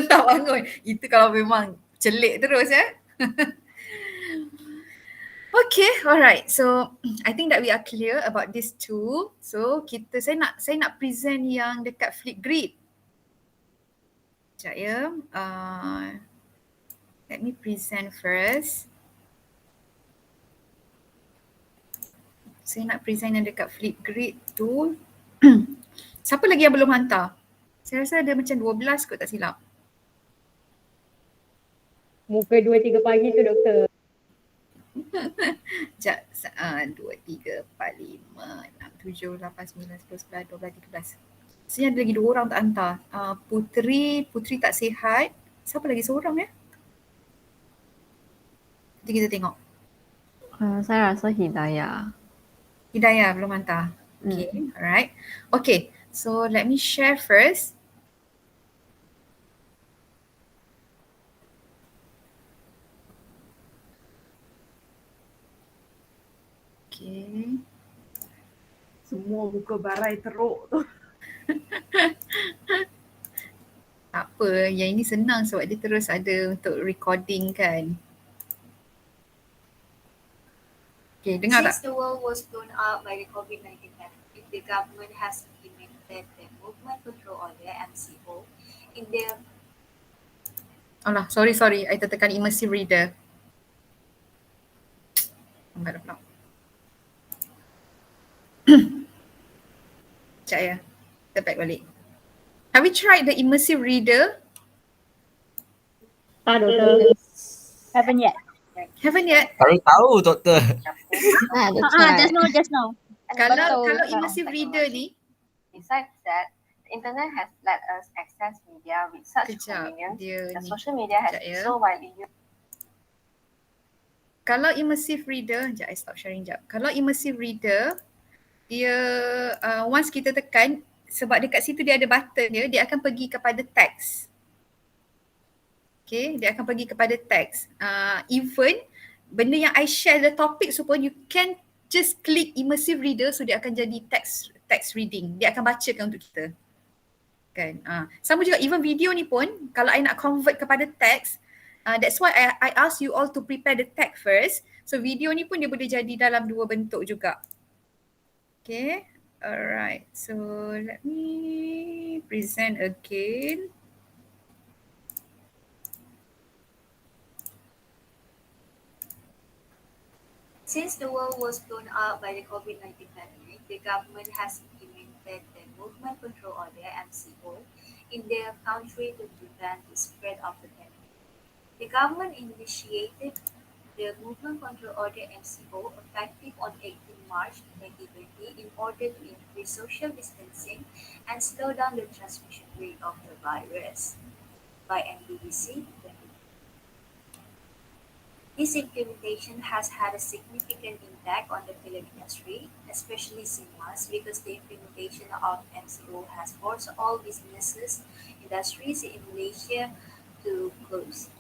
A: Tak bangun. Itu kalau memang celik terus Okay, alright. So I think that we are clear about these two. So saya nak present yang dekat Flipgrid. Sekejap ya. Let me present first. Saya nak present yang dekat Flipgrid tu. Siapa lagi yang belum hantar? Saya rasa ada macam 12 kot tak silap.
E: Muka 2-3 pagi tu doktor.
A: Sekejap. 2, 3, 4, 5, 6, 7, 8, 9, 10, 11, 12, 13. Sebenarnya ada lagi 2 orang tak hantar. Putri tak sihat. Siapa lagi seorang ya? Nanti kita tengok.
D: Saya rasa Hidayah.
A: Hidayah belum hantar. Okay, alright. Okay, so let me share first. Okay.
H: Semua muka barai teruk tu.
A: Tak apa, yang ini senang sebab dia terus ada untuk recording kan. Okay, dengar tak?
I: Since the world was blown up by the COVID-19 pandemic, the government has implemented the Movement Control Order (MCO) in the
A: Alah, sorry. I tertekan immersive reader. Lambat pula. Sekejap ya. Kita back balik. Have you tried the immersive reader?
B: Haven't yet.
A: Haven't yet?
J: Baru tahu doktor.
B: Just now.
A: Kalau immersive reader ni,
K: Besides that, the internet has let us access media with such
A: Kejap,
K: convenience.
A: dia
K: The
A: ni.
K: social media has
A: Kejap
K: been
A: ya.
K: so widely used.
A: kalau immersive reader, sekejap I stop sharing sekejap. Kalau immersive reader, dia once kita tekan, sebab dekat situ dia ada button dia akan pergi kepada teks. Okay, dia akan pergi kepada teks. Even benda yang I share the topic pun, you can just click immersive reader, so dia akan jadi text reading. Dia akan bacakan untuk kita. Kan? Sama juga even video ni pun, kalau I nak convert kepada teks, that's why I ask you all to prepare the text first. So video ni pun dia boleh jadi dalam dua bentuk juga. Okay, alright. So let me present again.
I: Since the world was blown out by the COVID-19 pandemic, the government has implemented the Movement Control Order (MCO) in their country to prevent the spread of the pandemic. The government initiated the Movement Control Order (MCO) effective on 18 March 2020 in order to increase social distancing and slow down the transmission rate of the virus. By NBBC 2020. This implementation has had a significant impact on the film industry, especially cinemas, because the implementation of MCO has forced all businesses, industries in Malaysia to close.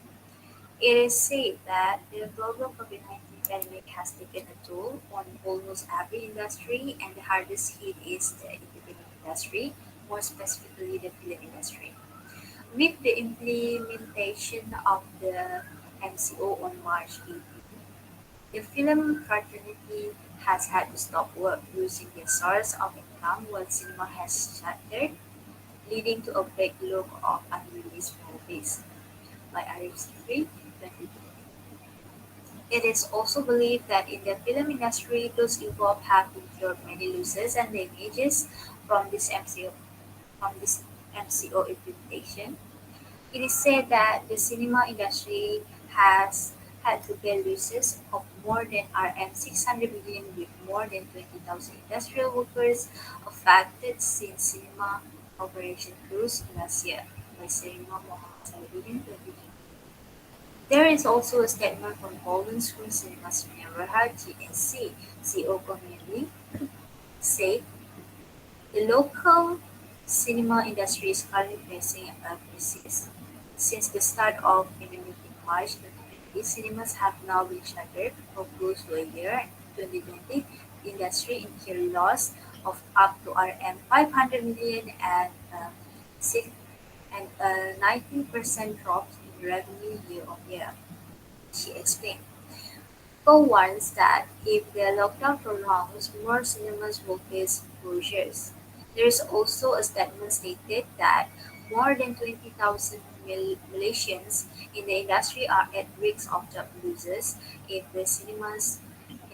I: It is said that the global COVID-19 pandemic has taken a toll on almost every industry, and the hardest hit is the entertainment industry, more specifically the film industry. With the implementation of the MCO on March 18, the film fraternity has had to stop work, losing their source of income while cinema has shuttered, leading to a backlog of unreleased movies. By RFC3 2020. It is also believed that in the film industry, those involved have incurred many losses and damages from this MCO implementation. It is said that the cinema industry has had to bear losses of more than RM 600 million, with more than 20,000 industrial workers affected since cinema operation closed last year. By Serima Muhammad Salahuddin 2020. There is also a statement from Golden Screen Cinemas Berhad GNC CEO Community said the local cinema industry is currently facing a crisis. Since the start of pandemic in March 2020, cinemas have now been shuttered for close to a year. In 2020, the industry incurred loss of up to RM 500 million and a 19% drop in revenue year on year. She explained. Co warns that if the lockdown prolongs, more cinemas will face closures. There is also a statement stated that more than 20,000 Malaysians in the industry are at risk of job losses if the cinemas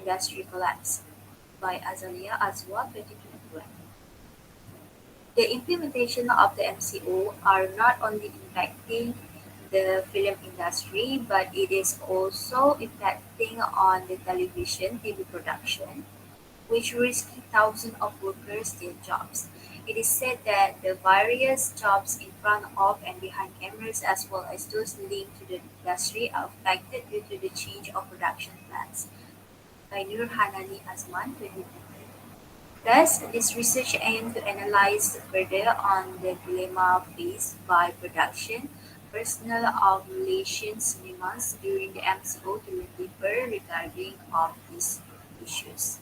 I: industry collapses. By Azalia Azwa 2021. The implementation of the MCO are not only impacting the film industry, but it is also impacting on the television TV production, which risks thousands of workers their jobs. It is said that the various jobs in front of and behind cameras, as well as those linked to the industry, are affected due to the change of production plans. By Nur Hanani Azman 2020. Thus, this research aims to analyze further on the dilemma faced by production personnel of Malaysian cinemas during the MCO to learn deeper regarding of these issues.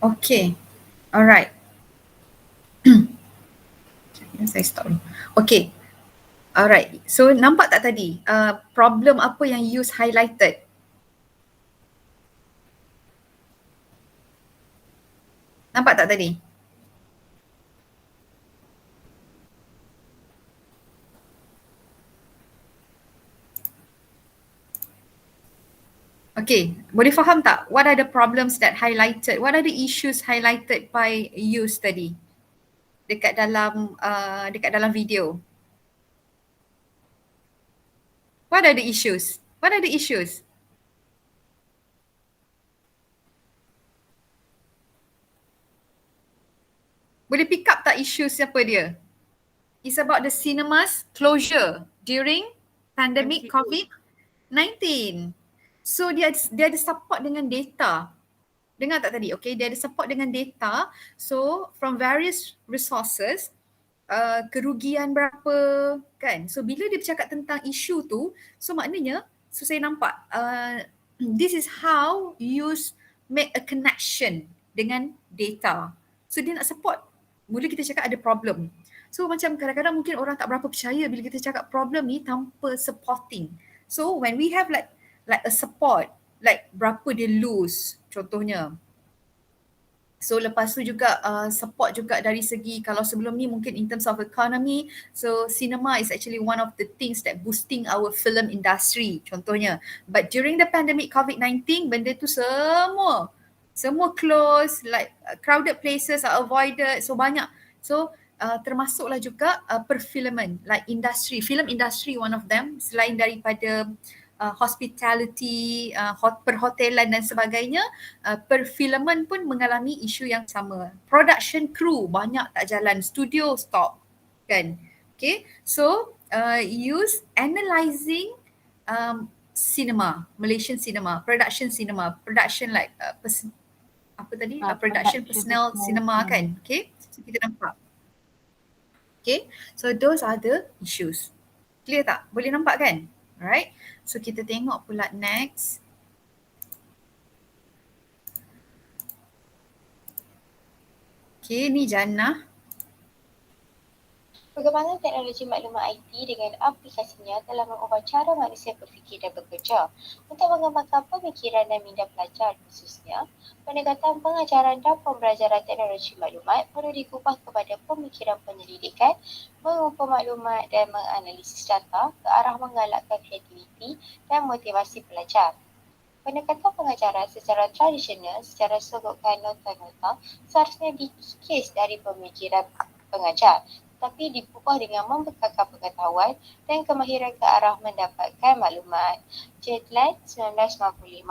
A: Okay, alright. Saya stop. Okay, alright. So nampak tak tadi problem apa yang Yus highlighted? Nampak tak tadi? Okay, boleh faham tak? What are the problems that highlighted? What are the issues highlighted by you tadi? Dekat dalam video. What are the issues? What are the issues? Boleh pick up tak issues apa dia? It's about the cinemas closure during pandemic COVID-19. So dia ada support dengan data. Dengar tak tadi? Okay, dia ada support dengan data. So from various resources, kerugian berapa kan. So bila dia bercakap tentang isu tu, so maknanya, so saya nampak this is how you make a connection dengan data. So dia nak support. Mula kita cakap ada problem. So macam kadang-kadang mungkin orang tak berapa percaya bila kita cakap problem ni tanpa supporting. So when we have like a support, like berapa dia lose contohnya. So lepas tu juga support juga dari segi kalau sebelum ni mungkin in terms of economy, so cinema is actually one of the things that boosting our film industry contohnya. But during the pandemic COVID-19 benda tu semua close, like crowded places are avoided, so banyak. So termasuklah juga perfilman, like industry, film industry one of them selain daripada hospitality, perhotelan dan sebagainya, perfilman pun mengalami isu yang sama. Production crew banyak tak jalan, studio stop kan. Okay, so use analysing cinema, Malaysian cinema, production like production personnel cinema kan. Okay, so kita nampak. Okay, so those are the issues. Clear tak? Boleh nampak kan? Alright, so kita tengok pula next. Okay, ni Jannah.
J: Perkembangan teknologi maklumat IT dengan aplikasinya telah mengubah cara manusia berfikir dan bekerja. Untuk mengembangkan pemikiran dan minda pelajar khususnya, pendekatan pengajaran dan pembelajaran teknologi maklumat perlu diubah kepada pemikiran penyelidikan, mengumpul maklumat dan menganalisis data ke arah menggalakkan kreativiti dan motivasi pelajar. Pendekatan pengajaran secara tradisional, secara sogok nota-nota seharusnya dikikis dari pemikiran pengajar, tapi diubah dengan membekalkan pengetahuan dan kemahiran ke arah mendapatkan maklumat. Jetland 1995.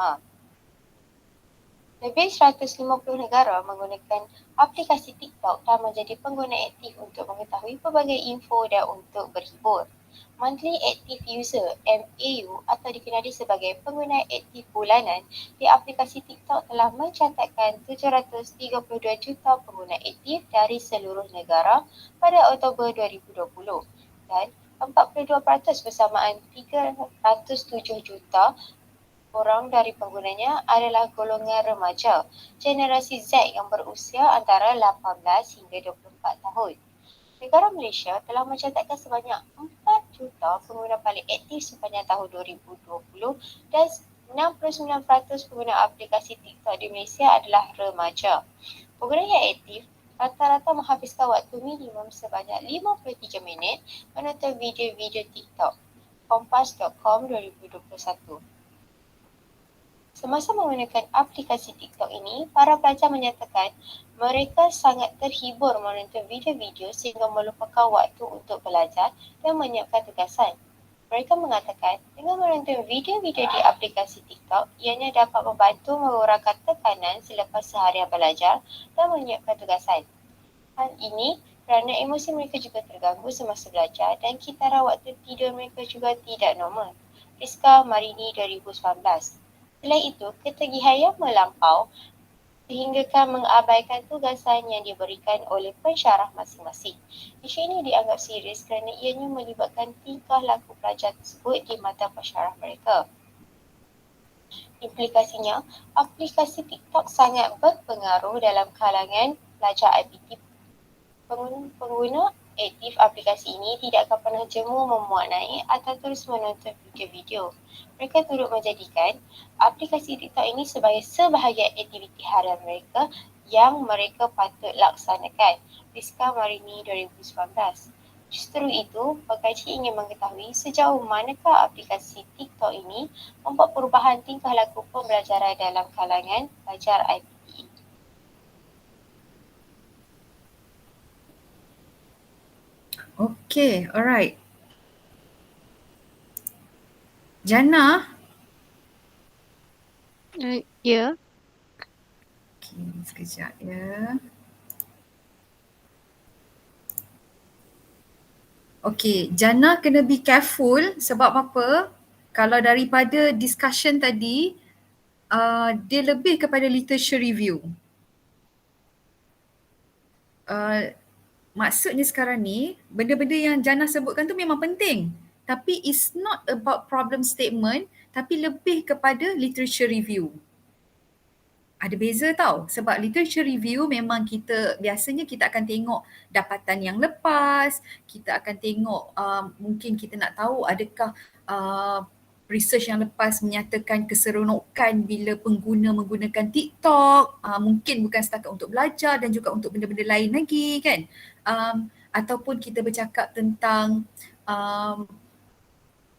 J: Lebih 150 negara menggunakan aplikasi TikTok dan menjadi pengguna aktif untuk mengetahui pelbagai info dan untuk berhibur. Monthly Active User MAU atau dikenali sebagai pengguna aktif bulanan di aplikasi TikTok telah mencatatkan 732 juta pengguna aktif dari seluruh negara pada Oktober 2020 dan 42% bersamaan 307 juta orang dari penggunanya adalah golongan remaja, generasi Z yang berusia antara 18 hingga 24 tahun. Negara Malaysia telah mencatatkan sebanyak 4 juta pengguna paling aktif sepanjang tahun 2020 dan 69% pengguna aplikasi TikTok di Malaysia adalah remaja. Pengguna yang aktif rata-rata menghabiskan waktu minimum sebanyak 53 minit menonton video-video TikTok. Kompas.com 2021. Semasa menggunakan aplikasi TikTok ini, para pelajar menyatakan mereka sangat terhibur menonton video-video sehingga melupakan waktu untuk belajar dan menyiapkan tugasan. Mereka mengatakan dengan menonton video-video di aplikasi TikTok, ianya dapat membantu mengurangkan tekanan selepas seharian belajar dan menyiapkan tugasan. Hal ini kerana emosi mereka juga terganggu semasa belajar dan kitaran waktu tidur mereka juga tidak normal. Rizka Marini 2019. Selain itu, ketagihan yang melampau sehinggakan mengabaikan tugasan yang diberikan oleh pensyarah masing-masing. Isu ini dianggap serius kerana ianya melibatkan tingkah laku pelajar tersebut di mata pensyarah mereka. Implikasinya, aplikasi TikTok sangat berpengaruh dalam kalangan pelajar IPT. Pengguna aktif aplikasi ini tidak akan pernah jemu memuat atau terus menonton video-video. Mereka turut menjadikan aplikasi TikTok ini sebagai sebahagian aktiviti harian mereka yang mereka patut laksanakan. Rizka Marini 2019. Justru itu, pengkaji ingin mengetahui sejauh manakah aplikasi TikTok ini membuat perubahan tingkah laku pembelajaran dalam kalangan pelajar IPTE.
A: Okay, alright. Jana?
E: Ya.
A: Okay, sekejap ya. Okay, Jana kena be careful sebab apa? Kalau daripada discussion tadi, dia lebih kepada literature review. Maksudnya sekarang ni, benda-benda yang Jana sebutkan tu memang penting. Tapi it's not about problem statement, tapi lebih kepada literature review. Ada beza tau, sebab literature review memang biasanya kita akan tengok dapatan yang lepas, kita akan tengok mungkin kita nak tahu adakah research yang lepas menyatakan keseronokan bila pengguna menggunakan TikTok, mungkin bukan setakat untuk belajar dan juga untuk benda-benda lain lagi kan. Ataupun kita bercakap tentang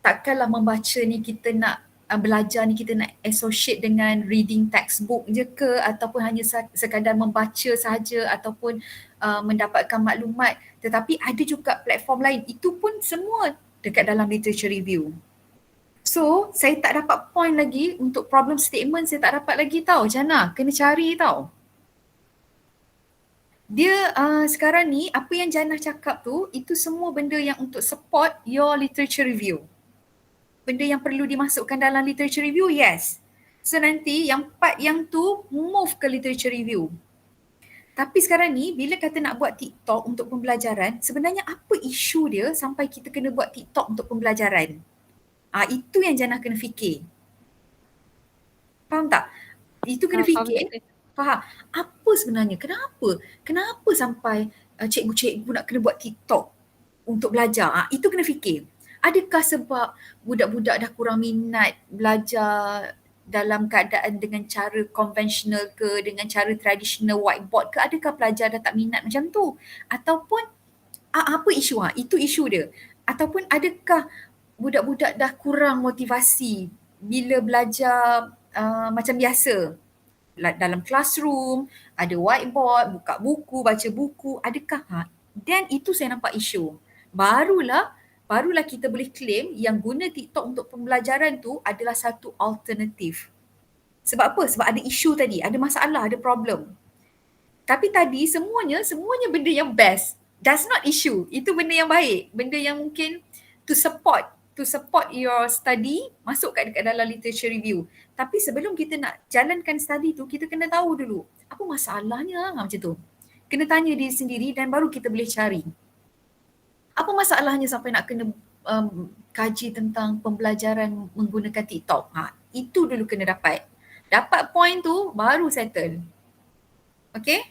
A: takkanlah membaca ni kita nak belajar ni kita nak associate dengan reading textbook je ke ataupun hanya sekadar membaca sahaja ataupun mendapatkan maklumat, tetapi ada juga platform lain, itu pun semua dekat dalam literature review. So saya tak dapat point lagi untuk problem statement, saya tak dapat lagi tau Jana, kena cari tau. Dia sekarang ni apa yang Jana cakap tu itu semua benda yang untuk support your literature review. Benda yang perlu dimasukkan dalam literature review, yes. So nanti yang part yang tu move ke literature review. Tapi sekarang ni bila kata nak buat TikTok untuk pembelajaran, sebenarnya apa isu dia sampai kita kena buat TikTok untuk pembelajaran? Itu yang Jana kena fikir. Faham tak? Itu kena fikir. Faham? Apa sebenarnya? Kenapa sampai cikgu-cikgu nak kena buat TikTok untuk belajar? Itu kena fikir. Adakah sebab budak-budak dah kurang minat belajar dalam keadaan dengan cara konvensional ke, dengan cara tradisional whiteboard ke? Adakah pelajar dah tak minat macam tu? Ataupun apa isu? Itu isu dia. Ataupun adakah budak-budak dah kurang motivasi bila belajar macam biasa? Dalam classroom, ada whiteboard, buka buku, baca buku. Adakah? Dan itu saya nampak isu. Barulah kita boleh claim yang guna TikTok untuk pembelajaran tu adalah satu alternatif. Sebab apa? Sebab ada isu tadi, ada masalah, ada problem. Tapi tadi semuanya benda yang best. That's not issue. Itu benda yang baik. Benda yang mungkin to support your study, masuk kat dalam literature review. Tapi sebelum kita nak jalankan study tu, kita kena tahu dulu apa masalahnya macam tu. Kena tanya diri sendiri dan baru kita boleh cari. Apa masalahnya sampai nak kena kaji tentang pembelajaran menggunakan TikTok? Itu dulu kena dapat. Dapat point tu baru settle. Okay?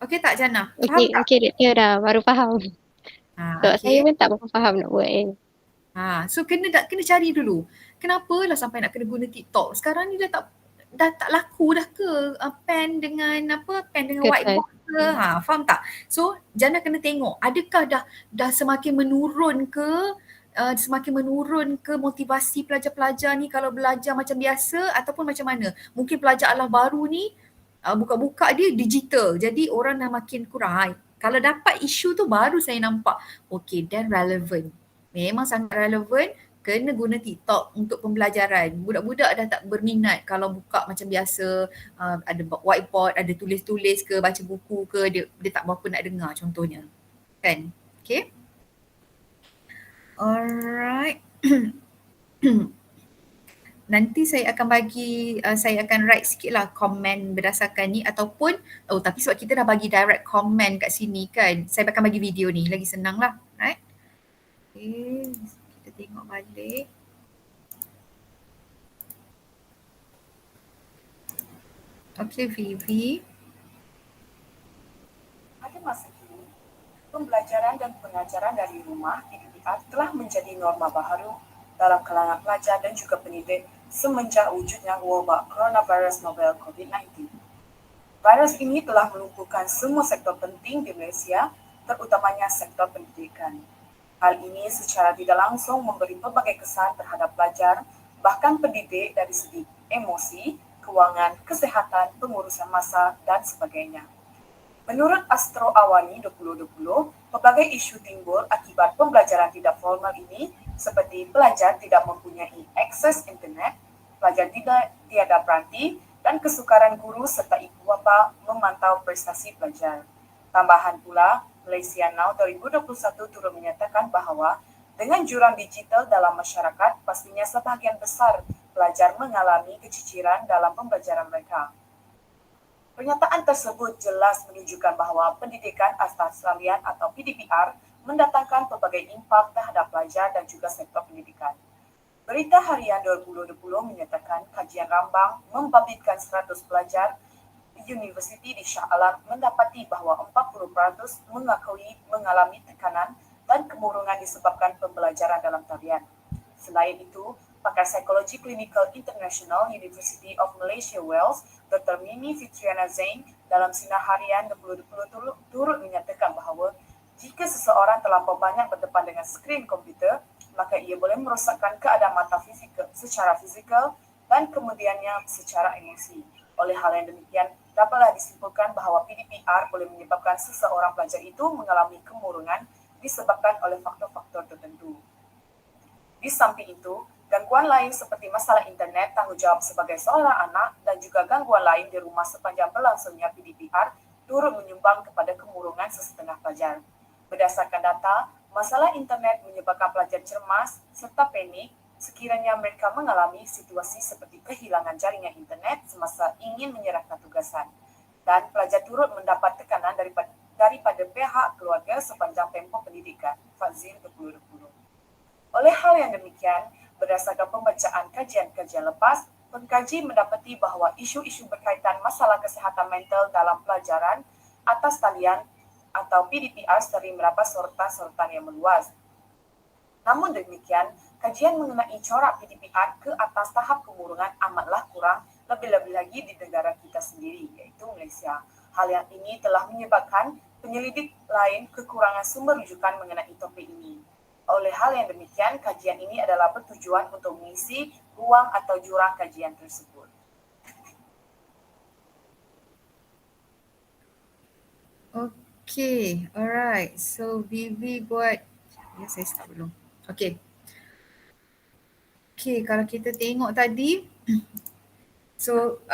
A: Okay tak Jana? Faham tak?
E: Okay, dia dah baru faham.
A: Okay.
E: Saya pun tak faham nak buat
A: So kena cari dulu. Kenapa lah sampai nak kena guna TikTok? Sekarang ni dah tak laku dah ke pen dengan whiteboard ke? Faham tak? So Jana kena tengok adakah dah semakin menurun ke motivasi pelajar-pelajar ni kalau belajar macam biasa ataupun macam mana? Mungkin pelajar ala baru ni buka-buka dia digital, jadi orang dah makin kurang. Kalau dapat isu tu baru saya nampak okay, dan relevant. Memang sangat relevan, kena guna TikTok untuk pembelajaran. Budak-budak dah tak berminat kalau buka macam biasa, ada whiteboard, ada tulis-tulis ke, baca buku ke, dia tak berapa nak dengar contohnya. Kan? Okay? Alright. Nanti saya akan write sikit lah komen berdasarkan ni ataupun, tapi sebab kita dah bagi direct comment kat sini kan, saya akan bagi video ni, lagi senang lah. Right? Okay, kita tengok balik. Okay, Vivi.
L: Pada masa kini, pembelajaran dan pengajaran dari rumah (PDPR) telah menjadi norma baharu dalam kalangan pelajar dan juga pendidik semenjak wujudnya wabak coronavirus novel COVID-19. Virus ini telah melumpuhkan semua sektor penting di Malaysia, terutamanya sektor pendidikan. Hal ini secara tidak langsung memberi pelbagai kesan terhadap pelajar, bahkan pendidik dari segi emosi, kewangan, kesihatan, pengurusan masa, dan sebagainya. Menurut Astro Awani 2020, pelbagai isu timbul akibat pembelajaran tidak formal ini seperti pelajar tidak mempunyai akses internet, pelajar tiada peranti, dan kesukaran guru serta ibu bapa memantau prestasi pelajar. Tambahan pula, Malaysia Now 2021 turut menyatakan bahawa dengan jurang digital dalam masyarakat, pastinya sebahagian besar pelajar mengalami keciciran dalam pembelajaran mereka. Pernyataan tersebut jelas menunjukkan bahawa pendidikan atas talian atau PDPR mendatangkan pelbagai impak terhadap pelajar dan juga sektor pendidikan. Berita Harian 2020 menyatakan kajian rambang membabitkan 100 pelajar universiti di Shah Alam mendapati bahawa 40% mengakui mengalami tekanan dan kemurungan disebabkan pembelajaran dalam talian. Selain itu, pakar psikologi klinikal internasional University of Malaysia Wales, Dr. Mimi Fitriana Zain dalam Sinar Harian 2020 turut menyatakan bahawa jika seseorang terlampau banyak berdepan dengan skrin komputer, maka ia boleh merosakkan keadaan mata secara fizikal dan kemudiannya secara emosi. Oleh hal yang demikian, dapatlah disimpulkan bahawa PDPR boleh menyebabkan seseorang pelajar itu mengalami kemurungan disebabkan oleh faktor-faktor tertentu. Di samping itu, gangguan lain seperti masalah internet, tanggungjawab sebagai seorang anak dan juga gangguan lain di rumah sepanjang berlangsungnya PDPR turut menyumbang kepada kemurungan sesetengah pelajar. Berdasarkan data, masalah internet menyebabkan pelajar cemas serta panik sekiranya mereka mengalami situasi seperti kehilangan jaringan internet semasa ingin menyerahkan tugasan. Dan pelajar turut mendapat tekanan daripada pihak keluarga sepanjang tempoh pendidikan. Fazil 2020. Oleh hal yang demikian, berdasarkan pembacaan kajian-kajian lepas, pengkaji mendapati bahawa isu-isu berkaitan masalah kesihatan mental dalam pelajaran atas talian atau PDPR sering mendapat sorotan-sorotan yang meluas. Namun demikian, kajian mengenai corak PDPR ke atas tahap kemurungan amatlah kurang, lebih-lebih lagi di negara kita sendiri, iaitu Malaysia. Hal yang ini telah menyebabkan penyelidik lain kekurangan sumber rujukan mengenai topik ini. Oleh hal yang demikian, kajian ini adalah bertujuan untuk mengisi ruang atau jurang kajian tersebut.
A: Okay, alright. So Vivi buat, saya start dulu. Okay. Okay, kalau kita tengok tadi, so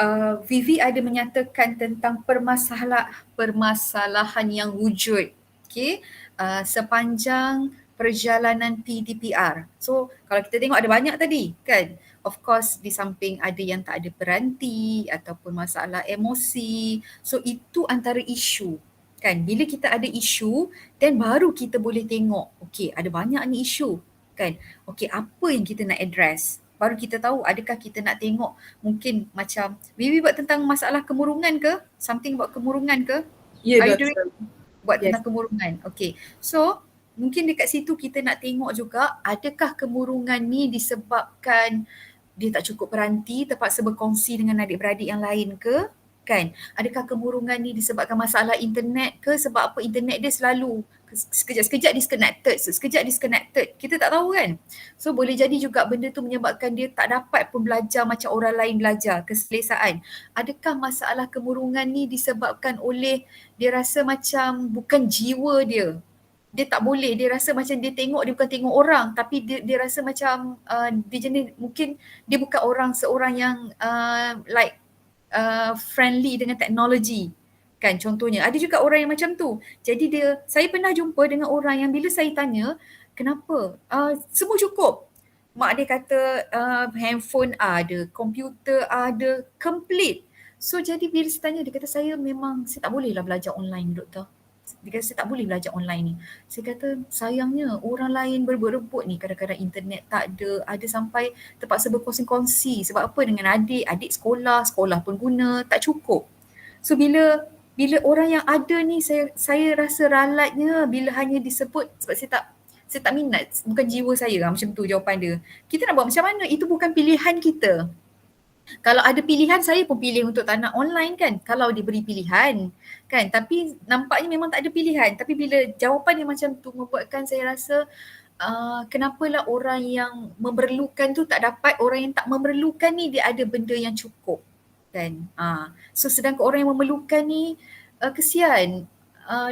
A: Vivi ada menyatakan tentang permasalahan yang wujud, okay, sepanjang perjalanan PDPR. So kalau kita tengok ada banyak tadi kan. Of course di samping ada yang tak ada peranti ataupun masalah emosi. So itu antara isu kan. Bila kita ada isu dan baru kita boleh tengok okey ada banyak ni isu kan. Okey apa yang kita nak address. Baru kita tahu adakah kita nak tengok mungkin macam Vivi buat tentang masalah kemurungan ke? Something about kemurungan ke?
G: Ya,
A: Are you
G: betul.
A: doing buat tentang kemurungan? Okay. So mungkin dekat situ kita nak tengok juga adakah kemurungan ni disebabkan dia tak cukup peranti, terpaksa berkongsi dengan adik-beradik yang lain ke? Kan? Adakah kemurungan ni disebabkan masalah internet ke? Sebab apa internet dia selalu sekejap-sekejap disconnected. Kita tak tahu kan? So boleh jadi juga benda tu menyebabkan dia tak dapat pun belajar macam orang lain belajar, keselesaan. Adakah masalah kemurungan ni disebabkan oleh dia rasa macam bukan jiwa dia. Dia tak boleh, dia rasa macam dia bukan tengok orang tapi dia rasa macam dia jenis mungkin dia bukan seorang yang friendly dengan teknologi kan contohnya. Ada juga orang yang macam tu. Jadi saya pernah jumpa dengan orang yang bila saya tanya kenapa semua cukup. Mak dia kata handphone ada, komputer ada, complete. So jadi bila saya tanya dia kata saya tak bolehlah belajar online doktor. Dia kata saya tak boleh belajar online ni. Saya kata sayangnya orang lain berebut-rebut ni kadang-kadang internet tak ada sampai terpaksa berkongsi-kongsi. Sebab apa dengan adik sekolah pun guna, tak cukup. So bila orang yang ada ni saya rasa ralatnya bila hanya disebut sebab saya tak minat, bukan jiwa saya macam tu jawapan dia. Kita nak buat macam mana? Itu bukan pilihan kita. Kalau ada pilihan, saya pun pilih untuk tak nak online kan, kalau diberi pilihan kan. Tapi nampaknya memang tak ada pilihan. Tapi bila jawapan yang macam tu membuatkan saya rasa kenapalah orang yang memerlukan tu tak dapat, orang yang tak memerlukan ni dia ada benda yang cukup kan. So sedangkan orang yang memerlukan ni kesian.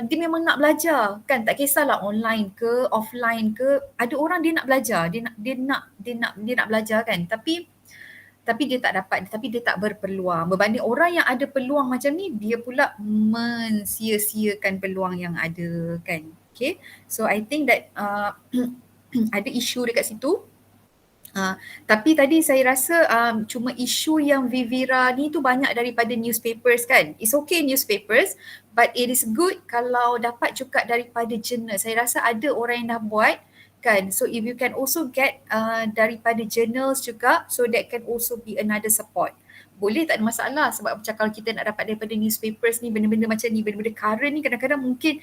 A: Dia memang nak belajar kan, tak kisahlah online ke offline ke, ada orang dia nak belajar, dia nak belajar kan, tapi dia tak dapat, tapi dia tak berpeluang. Berbanding orang yang ada peluang macam ni, dia pula mensia-siakan peluang yang ada kan. Okay, so I think that ada isu dekat situ. Tapi tadi saya rasa cuma isu yang Vivira ni tu banyak daripada newspapers kan. It's okay newspapers, but it is good kalau dapat juga daripada jurnal. Saya rasa ada orang yang dah buat kan. So if you can also get daripada journals juga, so that can also be another support. Boleh, tak ada masalah, sebab macam kalau kita nak dapat daripada newspapers ni, benda-benda macam ni, benda-benda current ni, kadang-kadang mungkin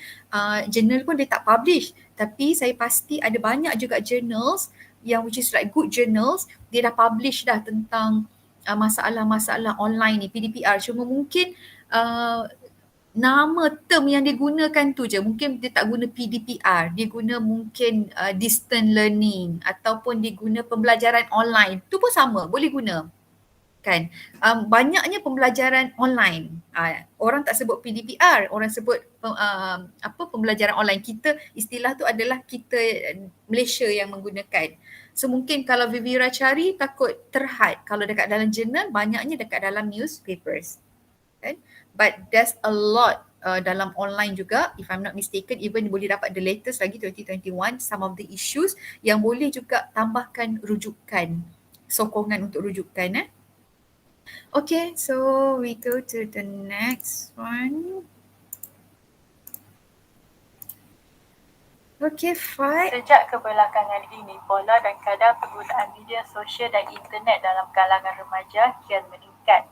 A: journal pun dia tak publish. Tapi saya pasti ada banyak juga journals yang which is like good journals, dia dah publish dah tentang masalah-masalah online ni, PDPR. Cuma mungkin nama term yang dia gunakan tu je, mungkin dia tak guna PDPR, dia guna mungkin distant learning ataupun dia guna pembelajaran online, tu pun sama, boleh guna kan. Banyaknya pembelajaran online, orang tak sebut PDPR, orang sebut pembelajaran online. Kita istilah tu adalah kita Malaysia yang menggunakan. So mungkin kalau Vivira cari takut terhad, kalau dekat dalam jurnal banyaknya dekat dalam newspapers kan. But there's a lot dalam online juga, if I'm not mistaken, even boleh dapat the latest lagi 2021, some of the issues yang boleh juga tambahkan rujukan, sokongan untuk rujukan. Okay, so we go to the next one. Okay, fine.
M: Sejak kebelakangan ini, pola dan kadar penggunaan media sosial dan internet dalam kalangan remaja kian meningkat.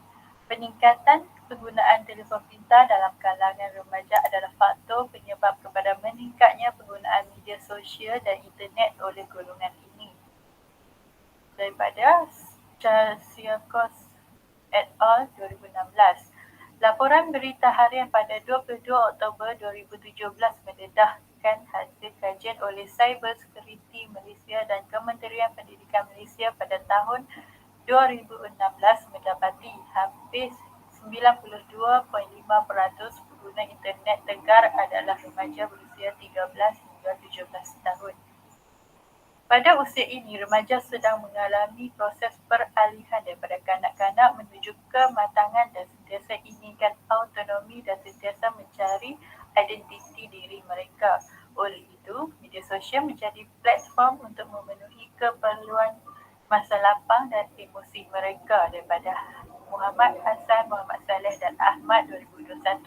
M: Peningkatan penggunaan telefon pintar dalam kalangan remaja adalah faktor penyebab kepada meningkatnya penggunaan media sosial dan internet oleh golongan ini. Daripada Charsiakos et al. 2016. Laporan berita harian pada 22 Oktober 2017 mendedahkan hasil kajian oleh Cyber Security Malaysia dan Kementerian Pendidikan Malaysia pada tahun 2016 mendapati hampir 92.5% pengguna internet Tegar adalah remaja berusia 13 hingga 17 tahun. Pada usia ini, remaja sedang mengalami proses peralihan daripada kanak-kanak menuju kematangan dan sentiasa inginkan autonomi dan sentiasa mencari identiti diri mereka. Oleh itu, media sosial menjadi platform untuk memenuhi keperluan masa lapang dan emosi mereka. Daripada Muhammad Hassan, Muhammad Saleh dan Ahmad 2021.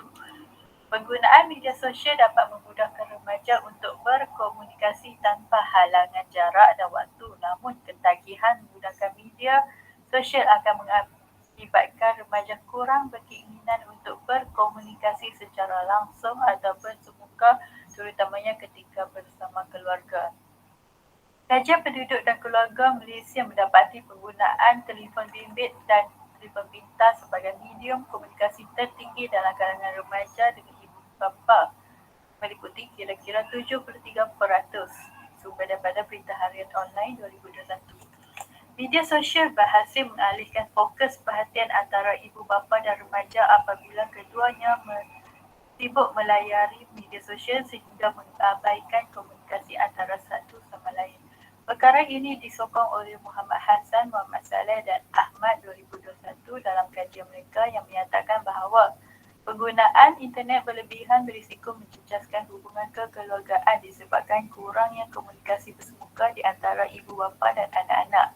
M: Penggunaan media sosial dapat memudahkan remaja untuk berkomunikasi tanpa halangan jarak dan waktu. Namun, ketagihan menggunakan media sosial akan mengakibatkan remaja kurang berkeinginan untuk berkomunikasi secara langsung atau bersemuka, terutamanya ketika bersama keluarga. Kajian Penduduk dan Keluarga Malaysia mendapati penggunaan telefon bimbit dan telefon pintar sebagai medium komunikasi tertinggi dalam kalangan remaja dengan ibu bapa, meliputi kira-kira 73%. Sumber daripada Berita Harian Online 2021. Media sosial berhasil mengalihkan fokus perhatian antara ibu bapa dan remaja apabila keduanya sibuk melayari media sosial sehingga mengabaikan komunikasi antara satu sama lain. Perkara ini disokong oleh Muhammad Hassan, Muhammad Saleh dan Ahmad 2021 dalam kajian mereka yang menyatakan bahawa penggunaan internet berlebihan berisiko mencecaskan hubungan kekeluargaan disebabkan kurangnya komunikasi bersemuka di antara ibu bapa dan anak-anak.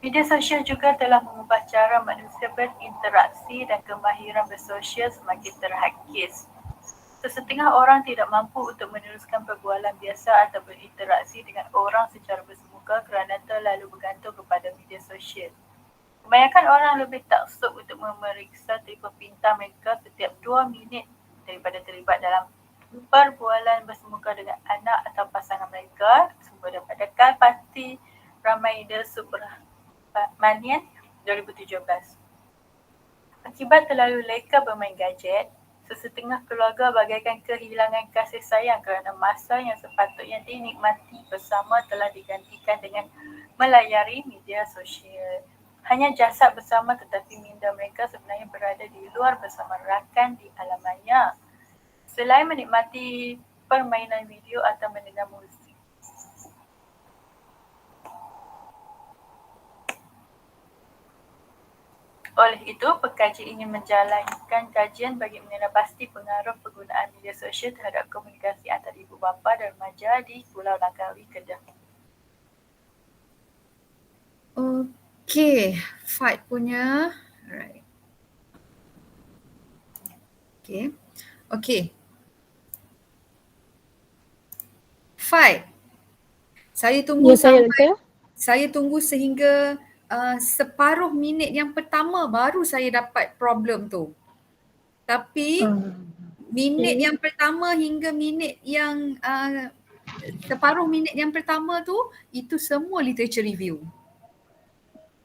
M: Media sosial juga telah mengubah cara manusia berinteraksi dan kemahiran bersosial semakin terhakis. Sesetengah orang tidak mampu untuk meneruskan perbualan biasa atau berinteraksi dengan orang secara bersemuka kerana terlalu bergantung kepada media sosial. Kebanyakan orang lebih taksub untuk memeriksa telefon pintar mereka setiap 2 minit daripada terlibat dalam perbualan bersemuka dengan anak atau pasangan mereka. Sumber daripada Kalpati Ramaida Subramanian 2017. Akibat terlalu leka bermain gadget, sesetengah keluarga bagaikan kehilangan kasih sayang kerana masa yang sepatutnya dinikmati bersama telah digantikan dengan melayari media sosial. Hanya jasad bersama tetapi minda mereka sebenarnya berada di luar bersama rakan di alam maya. Selain menikmati permainan video atau mendengar muzik. Oleh itu, pekaji ingin menjalankan kajian bagi mengenal pasti pengaruh penggunaan media sosial terhadap komunikasi antara ibu bapa dan remaja di Pulau Langkawi, Kedah.
A: Okay, Fad punya. Alright. Okay. Fad, saya tunggu saya tunggu sehingga separuh minit yang pertama baru saya dapat problem tu. Tapi minit yang pertama hingga minit yang separuh minit yang pertama tu itu semua literature review.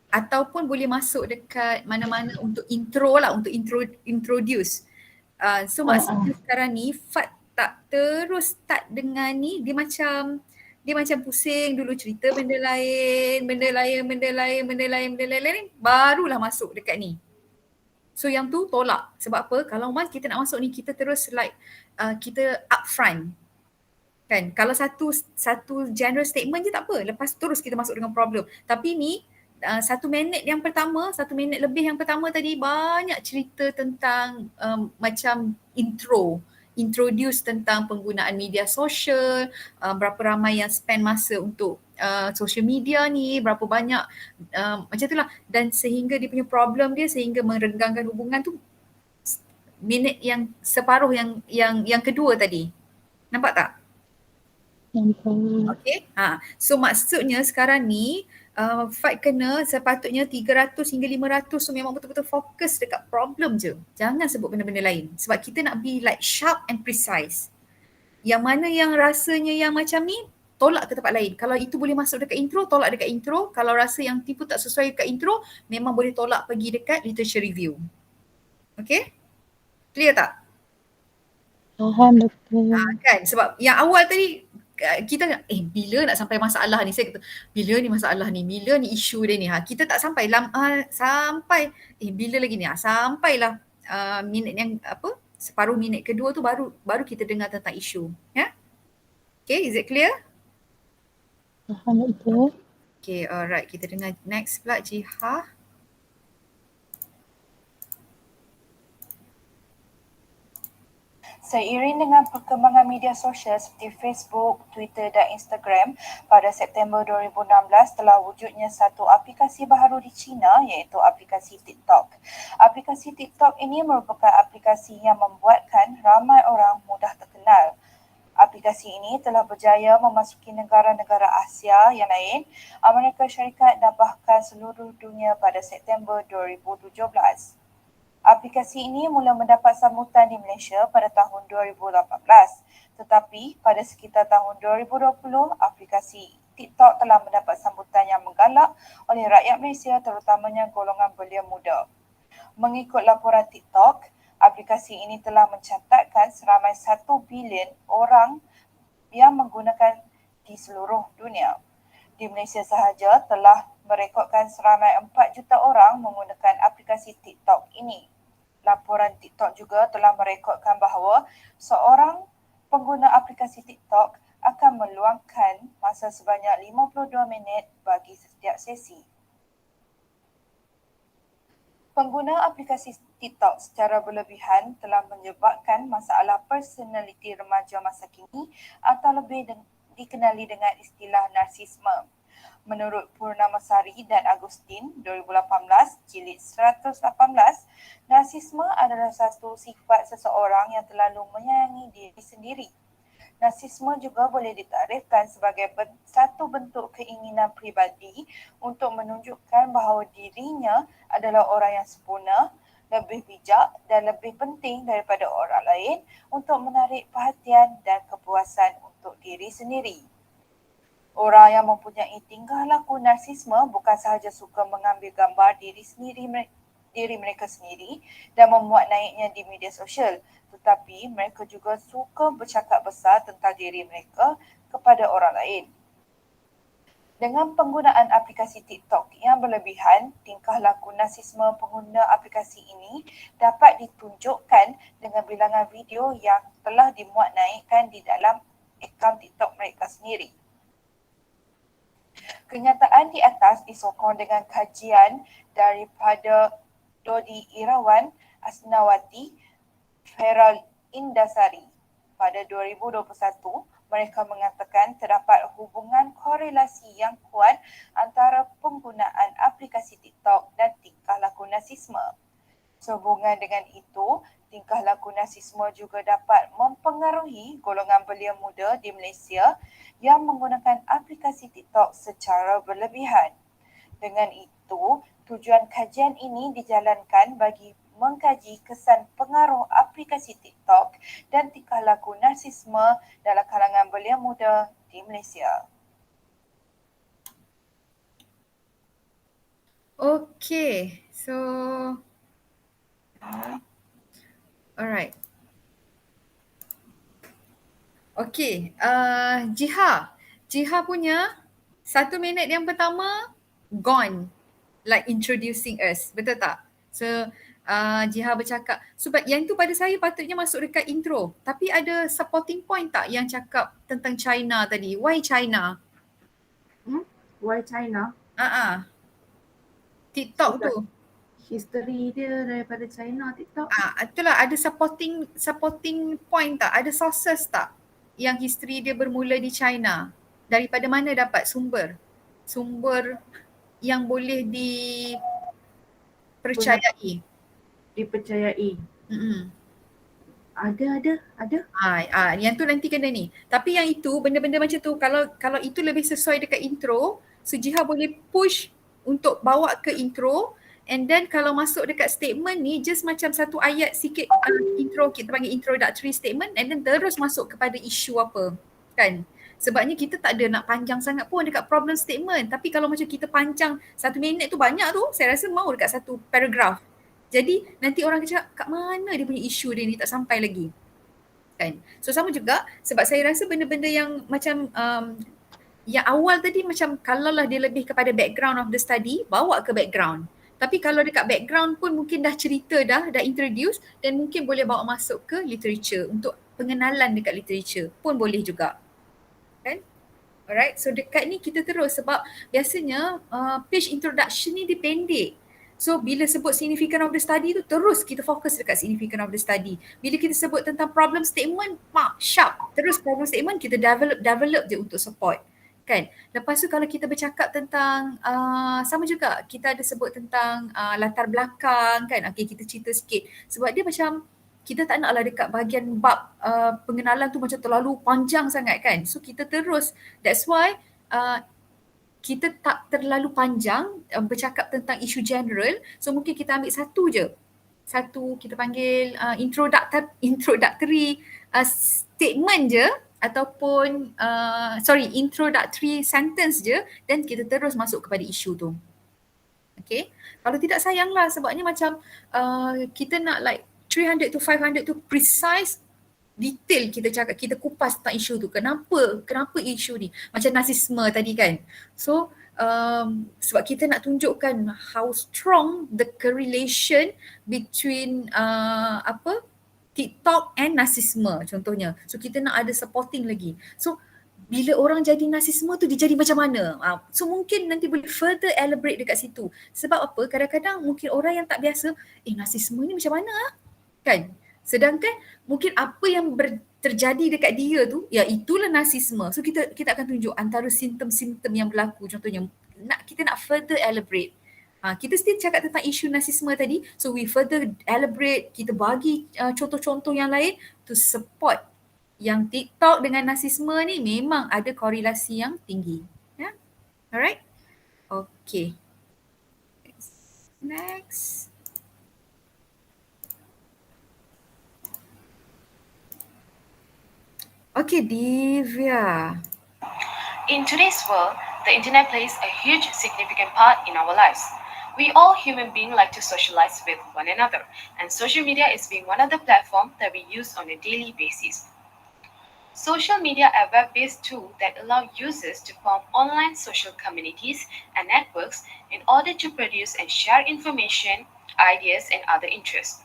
A: Ataupun boleh masuk dekat mana-mana untuk intro lah, untuk introduce. So maksudnya sekarang ni Fad tak terus start dengan ni, dia macam pusing dulu cerita benda lain, barulah masuk dekat ni. So yang tu tolak. Sebab apa? Kalau once kita nak masuk ni, kita terus like kita upfront. Kan? Kalau satu general statement je tak apa. Lepas terus kita masuk dengan problem. Tapi ni 1 minit yang pertama, 1 minit lebih yang pertama tadi banyak cerita tentang macam introduce tentang penggunaan media sosial, berapa ramai yang spend masa untuk social media ni, berapa banyak macam itulah, dan sehingga dia punya problem dia sehingga merenggangkan hubungan tu minit yang separuh yang kedua tadi. Nampak tak? Okay. So maksudnya sekarang ni Fad kena sepatutnya 300 hingga 500 tu memang betul-betul fokus dekat problem je. Jangan sebut benda-benda lain. Sebab kita nak be like sharp and precise. Yang mana yang rasanya yang macam ni, tolak ke tempat lain. Kalau itu boleh masuk dekat intro, tolak dekat intro. Kalau rasa yang tipu tak sesuai dekat intro, memang boleh tolak pergi dekat literature review. Okay? Clear tak?
B: Faham betul.
A: Kan? Sebab yang awal tadi, kita bila nak sampai masalah ni, saya kata bila ni masalah ni, bila ni isu dia ni, kita tak sampai sampai bila lagi ni, sampailah minit yang separuh minit kedua tu baru kita dengar tentang isu, ya. Okay, is it clear?
B: Faham betul.
A: Okay, alright, kita dengar next pula Jiha.
N: Seiring dengan perkembangan media sosial seperti Facebook, Twitter dan Instagram, pada September 2016 telah wujudnya satu aplikasi baru di China iaitu aplikasi TikTok. Aplikasi TikTok ini merupakan aplikasi yang membuatkan ramai orang mudah terkenal. Aplikasi ini telah berjaya memasuki negara-negara Asia yang lain, Amerika Syarikat dan bahkan seluruh dunia pada September 2017. Aplikasi ini mula mendapat sambutan di Malaysia pada tahun 2018, tetapi pada sekitar tahun 2020, aplikasi TikTok telah mendapat sambutan yang menggalak oleh rakyat Malaysia, terutamanya golongan belia muda. Mengikut laporan TikTok, aplikasi ini telah mencatatkan seramai 1 bilion orang yang menggunakan di seluruh dunia. Di Malaysia sahaja telah merekodkan seramai 4 juta orang menggunakan aplikasi TikTok ini. Laporan TikTok juga telah merekodkan bahawa seorang pengguna aplikasi TikTok akan meluangkan masa sebanyak 52 minit bagi setiap sesi. Pengguna aplikasi TikTok secara berlebihan telah menyebabkan masalah personaliti remaja masa kini atau lebih dikenali dengan istilah narsisme. Menurut Purnamasari dan Agustin 2018 jilid 118, narsisme adalah satu sifat seseorang yang terlalu menyayangi diri sendiri. Narsisme juga boleh ditarifkan sebagai satu bentuk keinginan pribadi untuk menunjukkan bahawa dirinya adalah orang yang sempurna, lebih bijak dan lebih penting daripada orang lain untuk menarik perhatian dan kepuasan untuk diri sendiri. Orang yang mempunyai tingkah laku narsisme bukan sahaja suka mengambil gambar diri mereka sendiri dan memuat naiknya di media sosial, tetapi mereka juga suka bercakap besar tentang diri mereka kepada orang lain. Dengan penggunaan aplikasi TikTok yang berlebihan, tingkah laku narsisme pengguna aplikasi ini dapat ditunjukkan dengan bilangan video yang telah dimuat naikkan di dalam akaun TikTok mereka sendiri. Kenyataan di atas disokong dengan kajian daripada Dodi Irawan, Asnawati, Feral Indasari. Pada 2021, mereka mengatakan terdapat hubungan korelasi yang kuat antara penggunaan aplikasi TikTok dan tingkah laku narsisme. Sehubungan dengan itu, tingkah laku narsisme juga dapat mempengaruhi golongan belia muda di Malaysia yang menggunakan aplikasi TikTok secara berlebihan. Dengan itu, tujuan kajian ini dijalankan bagi mengkaji kesan pengaruh aplikasi TikTok dan tingkah laku narsisme dalam kalangan belia muda di Malaysia.
A: Okay, so alright. Okay, Jiha punya 1 minit yang pertama gone, like introducing us, betul tak? So Jiha bercakap, sebab yang tu pada saya patutnya masuk dekat intro, tapi ada supporting point tak yang cakap tentang China tadi? Why China?
H: Why China?
A: TikTok tu.
H: History dia daripada China TikTok.
A: Itulah, ada supporting point tak? Ada sources tak yang history dia bermula di China? Daripada mana dapat sumber yang boleh dipercayai? Ada. Yang tu nanti kena ni. Tapi yang itu, benda-benda macam tu, kalau itu lebih sesuai dekat intro, so Jiha boleh push untuk bawa ke intro, and then kalau masuk dekat statement ni, just macam satu ayat sikit intro, kita panggil introductory statement, and then terus masuk kepada isu apa, kan? Sebabnya kita tak ada nak panjang sangat pun dekat problem statement, tapi kalau macam kita panjang 1 minit tu banyak tu, saya rasa mau dekat satu paragraph. Jadi nanti orang cakap, kat mana dia punya isu dia ni tak sampai lagi, kan? So sama juga, sebab saya rasa benda-benda yang macam yang awal tadi macam kalau lah dia lebih kepada background of the study, bawa ke background. Tapi kalau dekat background pun mungkin dah cerita dah introduce, dan mungkin boleh bawa masuk ke literature untuk pengenalan dekat literature pun boleh juga, kan? Alright, so dekat ni kita terus, sebab biasanya page introduction ni dia pendek. So bila sebut significant of the study tu, terus kita fokus dekat significant of the study. Bila kita sebut tentang problem statement, sharp, terus problem statement kita develop je untuk support, kan? Lepas tu kalau kita bercakap tentang sama juga, kita ada sebut tentang latar belakang, kan? Okay, kita cerita sikit, sebab dia macam kita tak naklah dekat bahagian bab pengenalan tu macam terlalu panjang sangat, kan? So kita terus, that's why kita tak terlalu panjang bercakap tentang isu general. So mungkin kita ambil satu je. Satu kita panggil introductory statement je, ataupun introductory sentence je, dan kita terus masuk kepada isu tu. Okay. Kalau tidak sayanglah, sebabnya macam kita nak like 300 to 500 tu precise, detail kita cakap, kita kupas tentang isu tu. Kenapa isu ni? Macam narsisme tadi, kan? So sebab kita nak tunjukkan how strong the correlation between TikTok and narsisme contohnya. So kita nak ada supporting lagi. So bila orang jadi narsisme tu dia jadi macam mana? So mungkin nanti boleh further elaborate dekat situ. Sebab apa? Kadang-kadang mungkin orang yang tak biasa, narsisme ni macam mana? Kan? Sedangkan mungkin apa yang terjadi dekat dia tu, ya itulah narsisme. So kita akan tunjuk antara simptom-simptom yang berlaku. Contohnya kita nak further elaborate. Kita still cakap tentang isu narsisme tadi, so we further elaborate, kita bagi contoh-contoh yang lain to support yang TikTok dengan narsisme ni memang ada korelasi yang tinggi. Ya? Alright? Okay. Next. Okay, Divya.
O: In today's world, the internet plays a huge significant part in our lives. We all human beings like to socialize with one another, and social media is being one of the platforms that we use on a daily basis. Social media are web-based tools that allow users to form online social communities and networks in order to produce and share information, ideas, and other interests.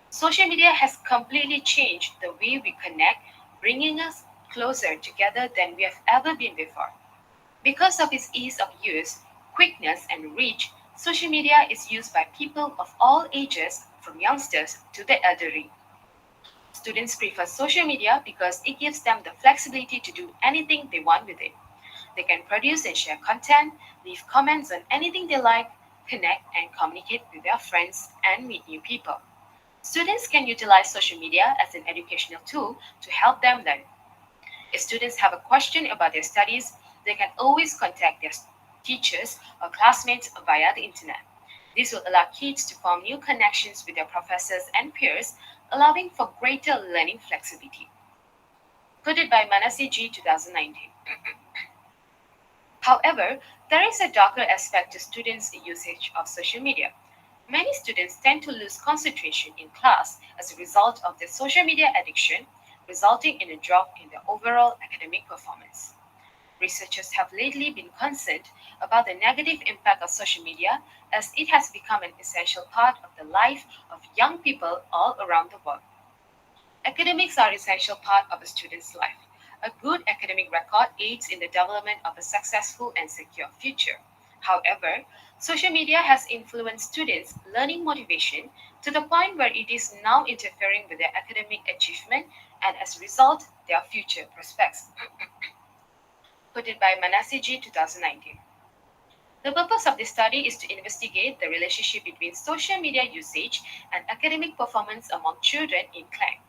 O: Social media has completely changed the way we connect, bringing us closer together than we have ever been before. Because of its ease of use, quickness, and reach, social media is used by people of all ages, from youngsters to the elderly. Students prefer social media because it gives them the flexibility to do anything they want with it. They can produce and share content, leave comments on anything they like, connect and communicate with their friends, and meet new people. Students can utilize social media as an educational tool to help them learn. If students have a question about their studies, they can always contact their teachers or classmates via the internet. This will allow kids to form new connections with their professors and peers, allowing for greater learning flexibility. Quoted by Manasi G, 2019. However, there is a darker aspect to students' usage of social media. Many students tend to lose concentration in class as a result of their social media addiction, resulting in a drop in their overall academic performance. Researchers have lately been concerned about the negative impact of social media as it has become an essential part of the life of young people all around the world. Academics are an essential part of a student's life. A good academic record aids in the development of a successful and secure future. However, social media has influenced students' learning motivation to the point where it is now interfering with their academic achievement and as a result, their future prospects. Quoted by Manasi G, 2019. The purpose of this study is to investigate the relationship between social media usage and academic performance among children in Klang.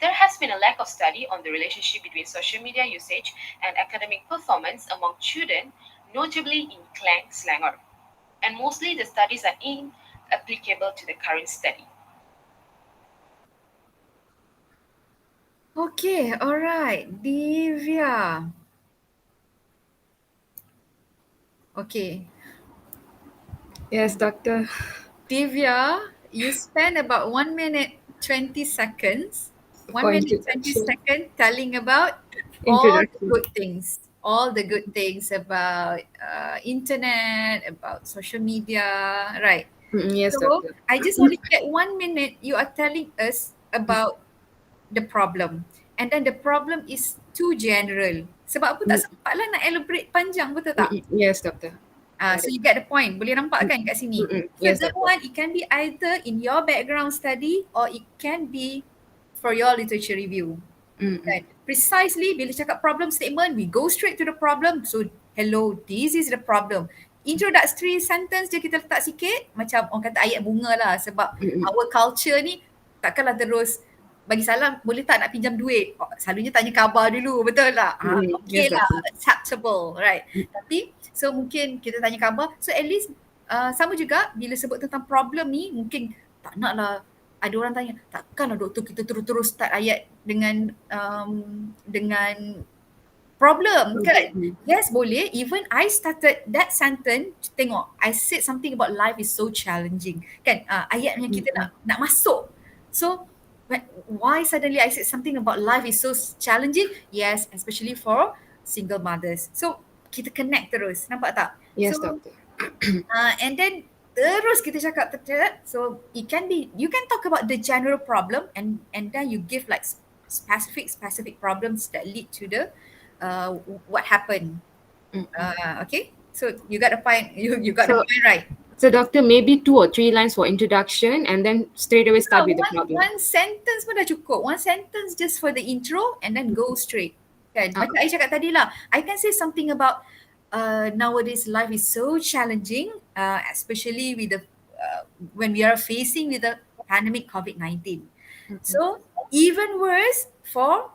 O: There has been a lack of study on the relationship between social media usage and academic performance among children, notably in Klang, Selangor. And mostly the studies are inapplicable to the current study.
A: Okay, alright. Divya. Okay.
G: Yes, doctor.
A: Divya, you spent about 1 minute 20 seconds. 1
G: For
A: minute 20
G: introduction.
A: seconds telling about all the
G: Introduction.
A: good things. All the good things about internet, about social media, right?
G: Yes,
A: So
G: doctor.
A: I just only get 1 minute. You are telling us about the problem, and then the problem is too general. Sebab aku tak sempat lah nak elaborate panjang, betul tak?
G: Yes, doctor.
A: So you get the point. Boleh nampak kan kat sini?
G: Yes,
A: Third
G: doctor.
A: one, it can be either in your background study or it can be for your literature review. Kan? Precisely bila cakap problem statement, we go straight to the problem. So, hello, this is the problem. Introductory sentence je kita letak sikit, macam orang kata ayat bunga lah, sebab our culture ni takkanlah terus bagi salam, boleh tak nak pinjam duit? Selalunya tanya khabar dulu, betul tak? Okay
G: Yes,
A: lah,
G: doctor.
A: acceptable, right? Tapi, so mungkin kita tanya khabar, so at least sama juga bila sebut tentang problem ni, mungkin tak nak lah ada orang tanya, takkanlah doktor kita terus-terus start ayat dengan problem kan? Yes, boleh. Even I started that sentence, tengok, I said something about life is so challenging. Kan? Ayat yang kita nak masuk. So, why suddenly I said something about life is so challenging? Yes, especially for single mothers. So, kita connect terus. Nampak tak?
G: Yes,
A: so,
G: doctor.
A: And then terus kita cakap so it can be, you can talk about the general problem and then you give like specific problems that lead to the what happened. Okay, so you got the point. You got the point right.
G: So doctor, maybe 2 or 3 lines for introduction and then straight away start with the problem.
A: One sentence pun dah cukup. One sentence just for the intro and then go straight. Kan? Macam I cakap tadi lah, I can say something about nowadays life is so challenging, especially with the when we are facing with the pandemic COVID-19. So even worse for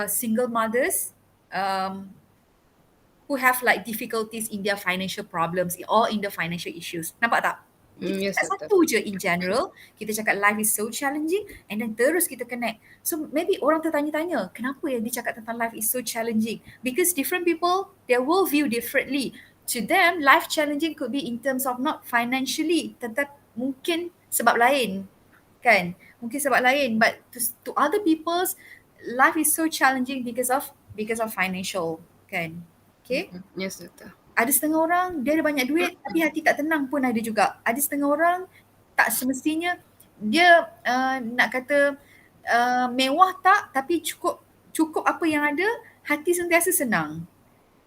A: single mothers who have like difficulties in their financial problems or in the financial issues. Nampak tak? Kita cakap satu je in general, kita cakap life is so challenging and then terus kita connect. So maybe orang tertanya-tanya, kenapa yang dia cakap tentang life is so challenging? Because different people, their worldview differently. To them, life challenging could be in terms of not financially, tetapi mungkin sebab lain, kan? Mungkin sebab lain, but to other people's, life is so challenging because of financial, kan? Okay?
P: Yes, doktor.
A: Ada setengah orang dia ada banyak duit tapi hati tak tenang pun ada juga. Ada setengah orang tak semestinya dia nak kata mewah tak, tapi cukup apa yang ada, hati sentiasa senang.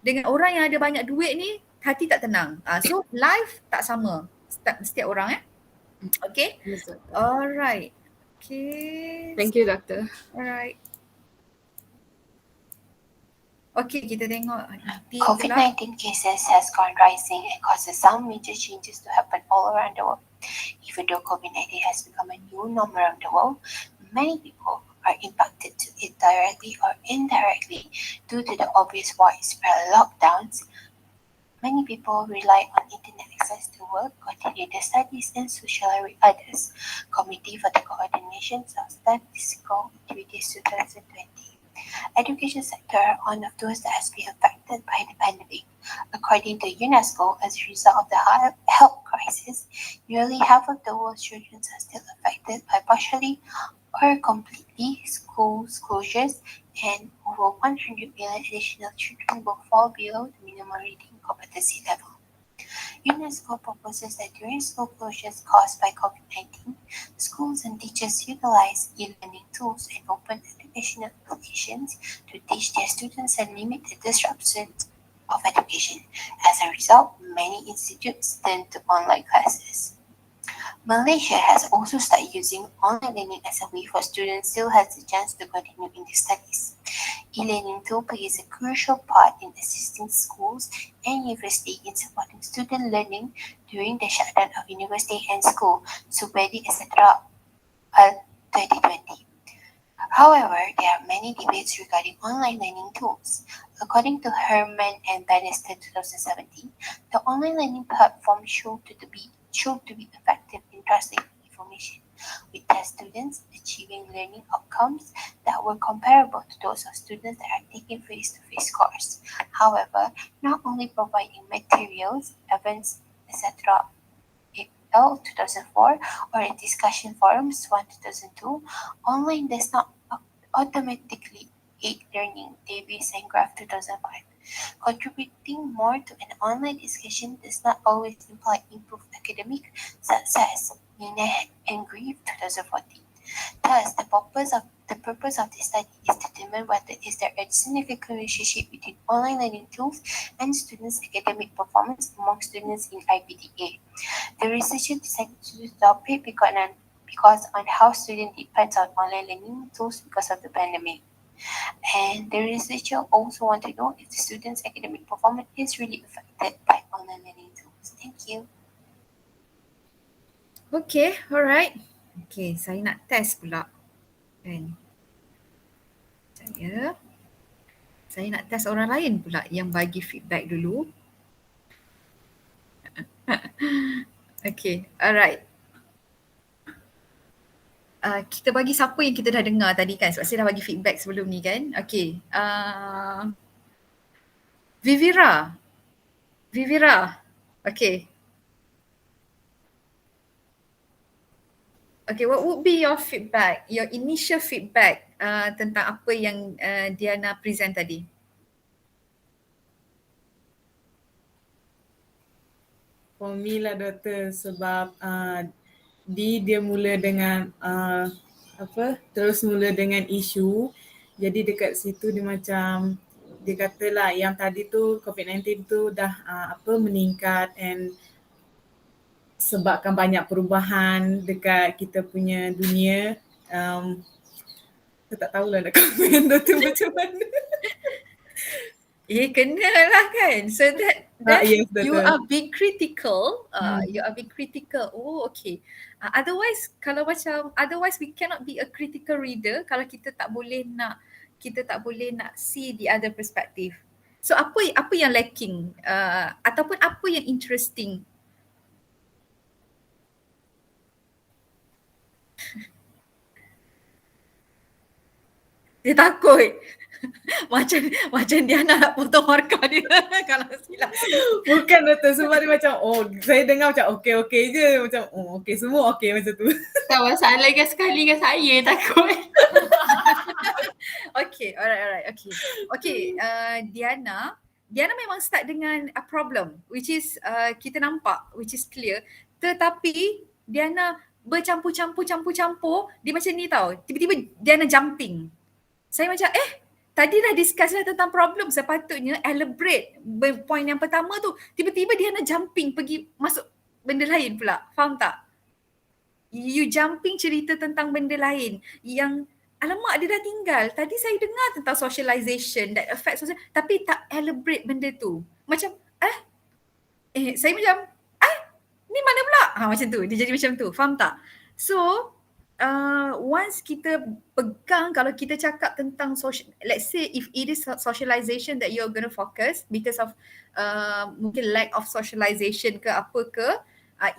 A: Dengan orang yang ada banyak duit ni hati tak tenang. So life tak sama setiap orang Okay.
P: Yes, doktor.
A: Alright. Okay.
P: Thank you, doktor.
A: Alright. Okay, kita tengok.
J: COVID-19 cases has gone rising and causes some major changes to happen all around the world. Even though COVID-19 has become a new norm around the world, many people are impacted to it directly or indirectly due to the obvious widespread lockdowns. Many people rely on internet access to work, continue their studies, and socialize with others. Committee for the Coordination of Statistical Activities 2020. Education sector are one of those that has been affected by the pandemic. According to UNESCO, as a result of the health crisis, nearly half of the world's children are still affected by partially or completely school closures, and over 100 million additional children will fall below the minimum reading competency level. UNESCO proposes that during school closures caused by COVID-19, schools and teachers utilize e-learning tools and open educational applications to teach their students and limit the disruptions of education. As a result, many institutes turn to online classes. Malaysia has also started using online learning as a way for students still has the chance to continue in their studies. E-learning tool plays a crucial part in assisting schools and university in supporting student learning during the shutdown of university and school, Subedi etc. 2020. However, there are many debates regarding online learning tools. According to Herman and Bannister 2017, the online learning platform showed to be effective in translating information, with test students achieving learning outcomes that were comparable to those of students that are taking face-to-face course. However, not only providing materials, events, etc. L 2004 or in discussion forums 1 2002, online does not automatically aid learning, Davies and Graf 2005. Contributing more to an online discussion does not always imply improved academic success, Nina and Grieve 2014. Thus, the purpose of this study is to determine whether is there a significant relationship between online learning tools and students' academic performance among students in IPDA. The researchers decided to do the topic because on how students depend on online learning tools because of the pandemic. And the researcher also want to know if the students' academic performance is really affected by online learning tools. Thank you.
A: Okay, alright. Okay, saya nak test pula. Kan? Saya nak test orang lain pula yang bagi feedback dulu. Okay, alright. Kita bagi siapa yang kita dah dengar tadi kan, sebab saya dah bagi feedback sebelum ni kan. Okay, Vivira, okay. Okay, what would be your feedback, your initial feedback tentang apa yang Diana present tadi?
G: For me lah doktor, sebab dia mula dengan terus mula dengan isu, jadi dekat situ dia macam dia katalah yang tadi tu COVID-19 tu dah meningkat and sebabkan banyak perubahan dekat kita punya dunia. Saya tak tahulah nak komen doktor macam mana.
A: Kenalah kan. So that
G: yes,
A: you are being critical. You are being critical. Oh, okay. Otherwise we cannot be a critical reader kalau kita tak boleh nak see the other perspective. So apa yang lacking ataupun apa yang interesting? Dia takut. macam dia nak potong markah dia kalau silap.
G: Bukan doktor, sebab dia macam saya dengar macam okey je, macam okey semua okey macam tu.
F: Tak masalah kan sekali dengan saya takut.
A: Okay, alright. Okay, Diana memang start dengan a problem which is kita nampak, which is clear. Tetapi Diana bercampur-campur, dia macam ni tau. Tiba-tiba Diana jumping. Saya macam tadi dah discuss lah tentang problem, sepatutnya elaborate point yang pertama tu. Tiba-tiba Diana jumping pergi masuk benda lain pula. Faham tak? You jumping cerita tentang benda lain yang alamak dia dah tinggal. Tadi saya dengar tentang socialization that affects social, tapi tak elaborate benda tu. Macam saya macam ni mana pula? Macam tu. Dia jadi macam tu. Faham tak? So once kita pegang, kalau kita cakap tentang social, let's say if it is socialization that you're going to focus because of mungkin lack of socialization ke apa ke,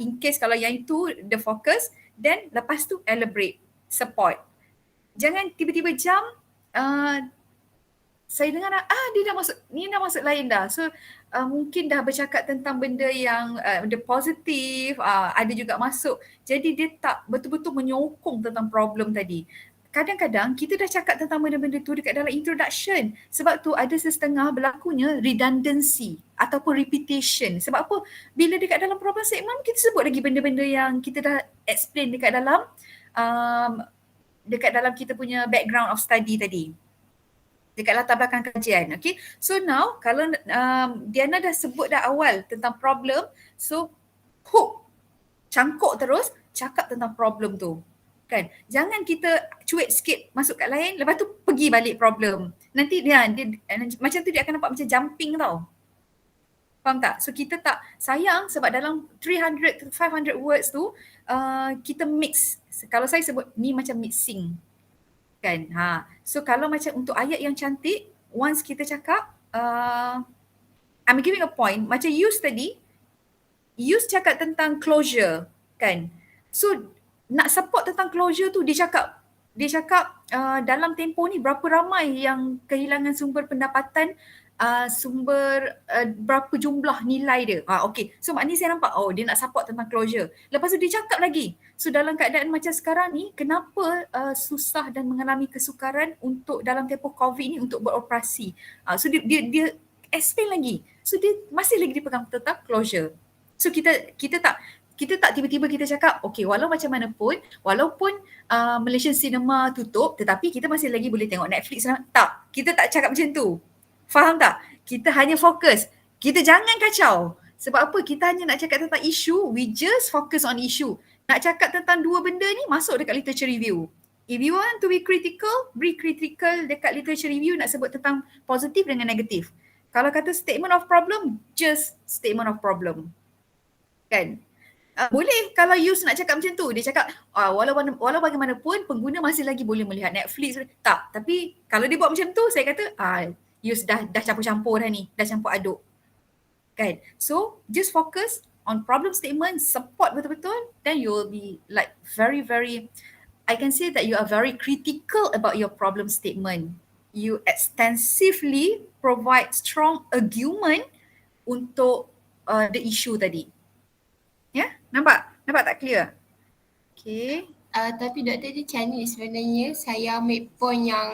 A: in case kalau yang itu the focus, then lepas tu elaborate, support. Jangan tiba-tiba jump, saya dengar dia dah masuk lain dah. So mungkin dah bercakap tentang benda yang benda positif, ada juga masuk. Jadi dia tak betul-betul menyokong tentang problem tadi. Kadang-kadang kita dah cakap tentang benda-benda tu dekat dalam introduction. Sebab tu ada setengah berlakunya redundancy ataupun repetition. Sebab apa? Bila dekat dalam problem segment kita sebut lagi benda-benda yang kita dah explain dekat dalam kita punya background of study tadi. Dekat latar belakang kajian. Okay. So now kalau Diana dah sebut dah awal tentang problem, so hook, cangkuk terus cakap tentang problem tu. Kan? Jangan kita cuit sikit masuk kat lain, lepas tu pergi balik problem. Nanti dia macam tu dia akan nampak macam jumping tau. Faham tak? So kita tak sayang sebab dalam 300 to 500 words tu kita mix. Kalau saya sebut ni macam mixing. Kan? So kalau macam untuk ayat yang cantik, once kita cakap I'm giving a point, macam Yus tadi, Yus cakap tentang closure, kan? So nak support tentang closure tu, dia cakap dalam tempoh ni berapa ramai yang kehilangan sumber pendapatan, berapa jumlah nilai dia. Okay. So maknanya saya nampak dia nak support tentang closure. Lepas tu dia cakap lagi. So dalam keadaan macam sekarang ni, kenapa susah dan mengalami kesukaran untuk dalam tempoh COVID ni untuk beroperasi. So dia explain lagi. So dia masih lagi dipegang tentang closure. So kita tak tiba-tiba kita cakap walau macam mana pun, walaupun Malaysian cinema tutup, tetapi kita masih lagi boleh tengok Netflix. Tak, kita tak cakap macam tu. Faham tak? Kita hanya fokus. Kita jangan kacau. Sebab apa? Kita hanya nak cakap tentang isu, we just focus on issue. Nak cakap tentang dua benda ni, masuk dekat literature review. If you want to be critical, dekat literature review nak sebut tentang positif dengan negatif. Kalau kata statement of problem, just statement of problem. Kan? Boleh kalau Yus nak cakap macam tu. Dia cakap walau bagaimanapun pengguna masih lagi boleh melihat Netflix. Tak. Tapi kalau dia buat macam tu, saya kata Yus dah campur-campur dah ni. Dah campur aduk. Kan? So just focus on problem statement, support betul-betul, then you will be like very, very, I can say that you are very critical about your problem statement. You extensively provide strong argument untuk the issue tadi. Ya? Nampak? Nampak tak clear? Okay.
F: Tapi doktor dia macam ni sebenarnya saya ambil point yang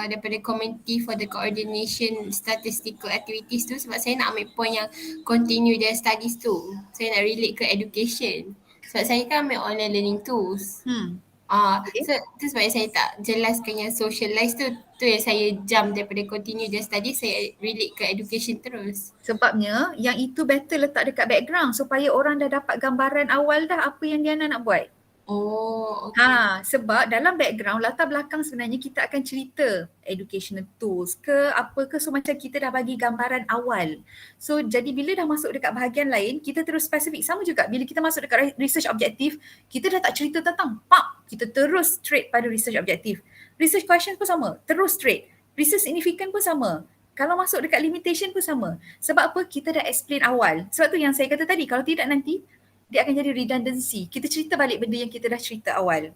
F: daripada committee for the coordination statistical activities tu, sebab saya nak ambil point yang continue their studies tu. Saya nak relate ke education. Sebab saya kan ambil online learning tools. So tu sebab saya tak jelaskan yang socialize tu yang saya jump daripada continue their studies, saya relate ke education terus.
A: Sebabnya yang itu better letak dekat background supaya orang dah dapat gambaran awal dah apa yang Diana nak buat.
F: Okay.
A: Sebab dalam background, latar belakang sebenarnya kita akan cerita educational tools ke apa ke, so macam kita dah bagi gambaran awal. So jadi bila dah masuk dekat bahagian lain, kita terus spesifik. Sama juga bila kita masuk dekat research objektif, kita dah tak cerita tentang kita terus straight pada research objektif. Research question pun sama, terus straight. Research significant pun sama. Kalau masuk dekat limitation pun sama. Sebab apa? Kita dah explain awal. Sebab tu yang saya kata tadi, kalau tidak nanti dia akan jadi redundancy. Kita cerita balik benda yang kita dah cerita awal.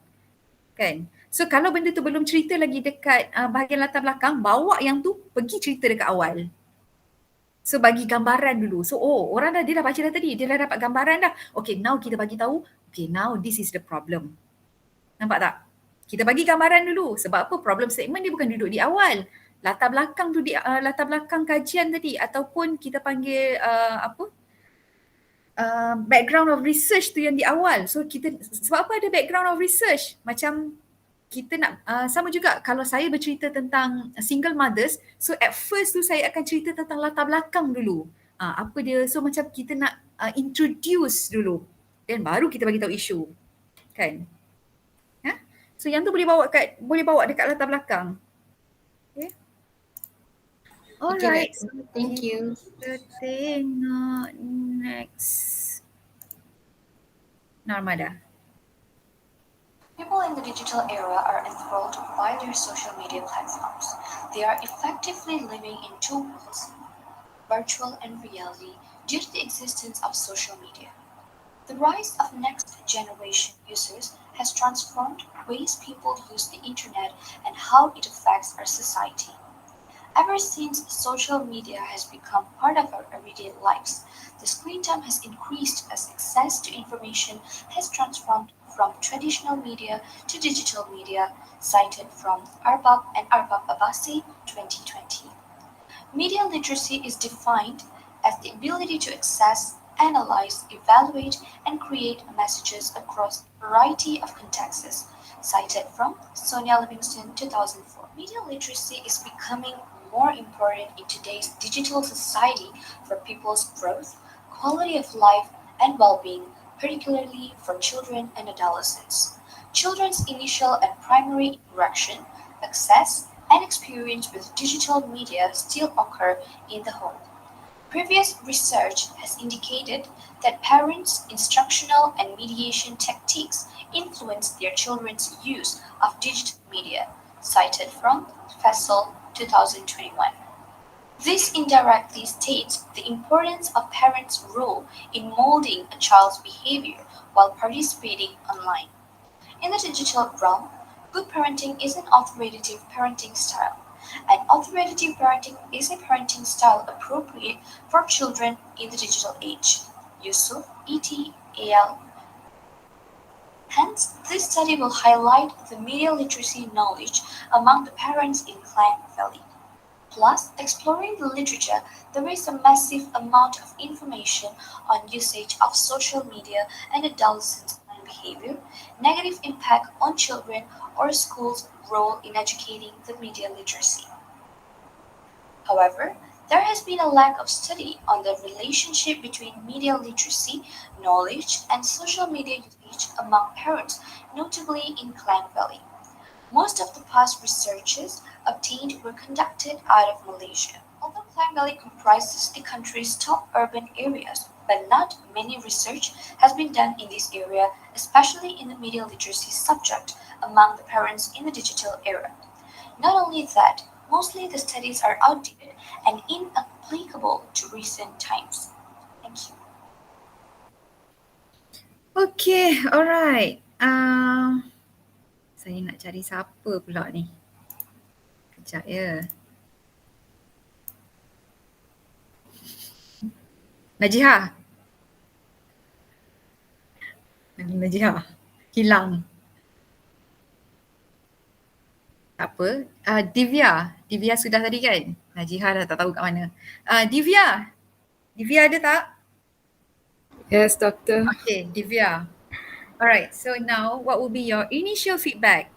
A: Kan? So kalau benda tu belum cerita lagi dekat bahagian latar belakang, bawa yang tu pergi cerita dekat awal. So bagi gambaran dulu. So orang dia dah baca dah tadi, dia dah dapat gambaran dah. Okay, now kita bagi tahu, okay, now this is the problem. Nampak tak? Kita bagi gambaran dulu. Sebab apa? Problem statement dia bukan duduk di awal. Latar belakang tu latar belakang kajian tadi ataupun kita panggil background of research tu yang di awal. So kita, sebab apa ada background of research? Macam kita nak sama juga kalau saya bercerita tentang single mothers, so at first tu saya akan cerita tentang latar belakang dulu. Apa dia, so macam kita nak introduce dulu, dan baru kita bagi tahu isu. Kan? So yang tu boleh bawa dekat latar belakang. Okay. Alright.
F: Okay, thank you.
A: Kita tengok next. Narmada.
O: People in the digital era are enthralled by their social media platforms. They are effectively living in two worlds, virtual and reality, due to the existence of social media. The rise of next generation users has transformed ways people use the internet and how it affects our society. Ever since social media has become part of our everyday lives, the screen time has increased as access to information has transformed from traditional media to digital media, cited from Arbab and Arbab Abbasi 2020. Media literacy is defined as the ability to access, analyze, evaluate, and create messages across a variety of contexts, cited from Sonia Livingston 2004. Media literacy is becoming more important in today's digital society for people's growth, quality of life, and well-being, particularly for children and adolescents. Children's initial and primary interaction, access, and experience with digital media still occur in the home. Previous research has indicated that parents' instructional and mediation techniques influence their children's use of digital media, cited from Fessel 2021. This indirectly states the importance of parents' role in molding a child's behavior while participating online. In the digital realm, good parenting is an authoritative parenting style. An authoritative parenting is a parenting style appropriate for children in the digital age. Yusuf, E.T., A.L. Hence, this study will highlight the media literacy knowledge among the parents in Klang Valley. Plus, exploring the literature, there is a massive amount of information on usage of social media and adolescent behavior, negative impact on children, or schools' role in educating the media literacy. However, there has been a lack of study on the relationship between media literacy, knowledge, and social media usage among parents, notably in Klang Valley. Most of the past researches obtained were conducted out of Malaysia. Although Klang Valley comprises the country's top urban areas, but not many research has been done in this area, especially in the media literacy subject among the parents in the digital era. Not only that, mostly the studies are outdated and inapplicable to recent times. Thank you.
A: Okay, alright. Saya nak cari siapa pula ni. Kejap ya. Najihah. Najihah. Hilang. Tak apa. Divya. Divya sudah tadi kan? Najihah dah tak tahu kat mana. Divya. Divya ada tak?
P: Yes, doctor.
A: Okay, Divya. Alright, so now what will be your initial feedback?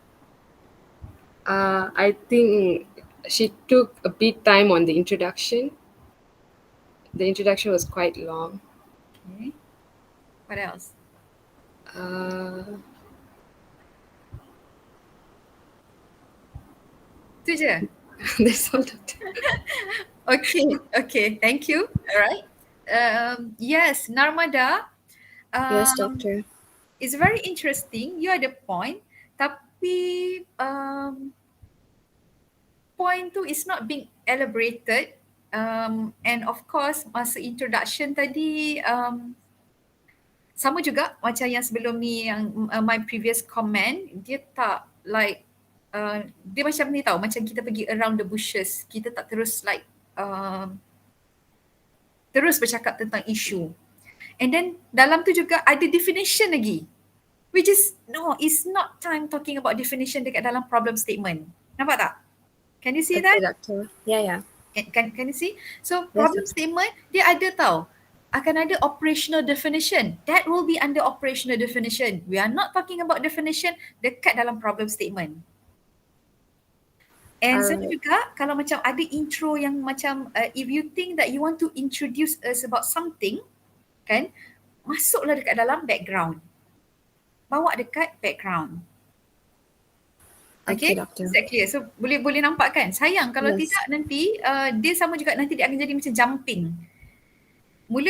P: I think she took a bit time on the introduction. The introduction was quite long.
A: Okay. What else? Itu je?
P: That's all, doctor.
A: Okay, thank you. Alright. Yes, Narmada.
P: Yes, doctor.
A: It's very interesting. You ada point, tapi point tu is not being elaborated. And of course, masa introduction tadi sama juga macam yang sebelum ni, yang my previous comment, dia tak like dia macam ni tau, macam kita pergi around the bushes, kita tak terus like terus bercakap tentang isu. And then dalam tu juga ada definition lagi, which is no, it's not time talking about definition dekat dalam problem statement. Nampak tak? Can you see that?
P: Okay, Doctor. Yeah.
A: Can you see? So problem statement dia ada tau. Akan ada operational definition. That will be under operational definition. We are not talking about definition dekat dalam problem statement. And satu juga kalau macam ada intro yang macam if you think that you want to introduce us about something, kan, masuklah dekat dalam background. Bawa dekat background. Okay,
P: Doctor.
A: is that clear? So boleh nampak kan? Sayang kalau tidak nanti dia sama juga, nanti dia akan jadi macam jumping. Mula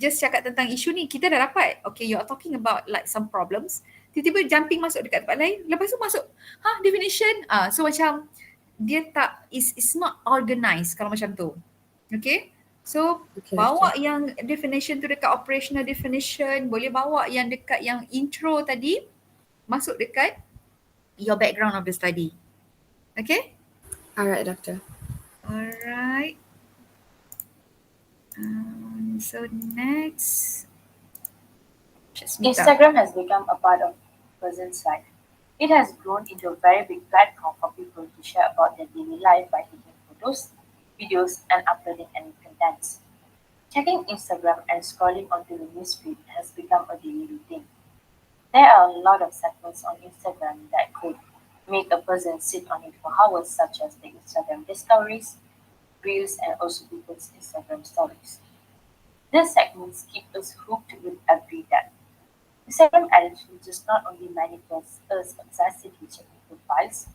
A: just cakap tentang isu ni, kita dah dapat. Okay, you are talking about like some problems. Tiba-tiba jumping masuk dekat tempat lain. Lepas tu masuk, definition. So macam dia tak, it's not organized kalau macam tu. Okay? So bawa yang definition tu dekat operational definition, boleh bawa yang dekat yang intro tadi, masuk dekat your background of the study. Okay?
P: Alright, Doctor.
A: Alright. So next,
K: Instagram has become a part of a person's life. It has grown into a very big platform for people to share about their daily life by taking photos, videos, and uploading any contents. Checking Instagram and scrolling onto the newsfeed has become a daily routine. There are a lot of segments on Instagram that could make a person sit on it for hours, such as the Instagram discoveries, Reels, and also people's Instagram stories. These segments keep us hooked with every day. Instagram addiction does not only manifest as obsessively checking profiles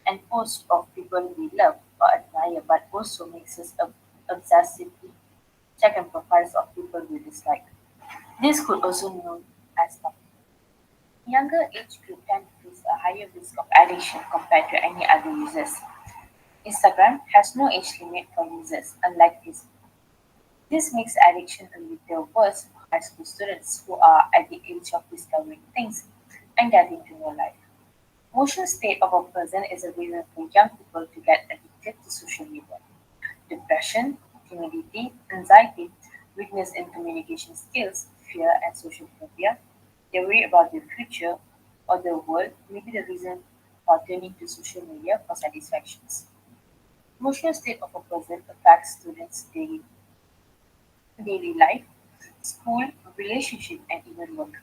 K: and posts of people we love or admire, but also makes us obsessively checking profiles of people we dislike. This could also be known as stalking. Younger age group tend to face a higher risk of addiction compared to any other users. Instagram has no age limit for users, unlike Facebook. This makes addiction a little worse for high school students who are at the age of discovering things and getting to know life. Emotional state of a person is a reason for young people to get addicted to social media. Depression, timidity, anxiety, weakness in communication skills, fear, and social phobia, they worry about their future or the world may be the reason for turning to social media for satisfactions. Emotional state of a person affects students' daily life, school, relationship, and even work.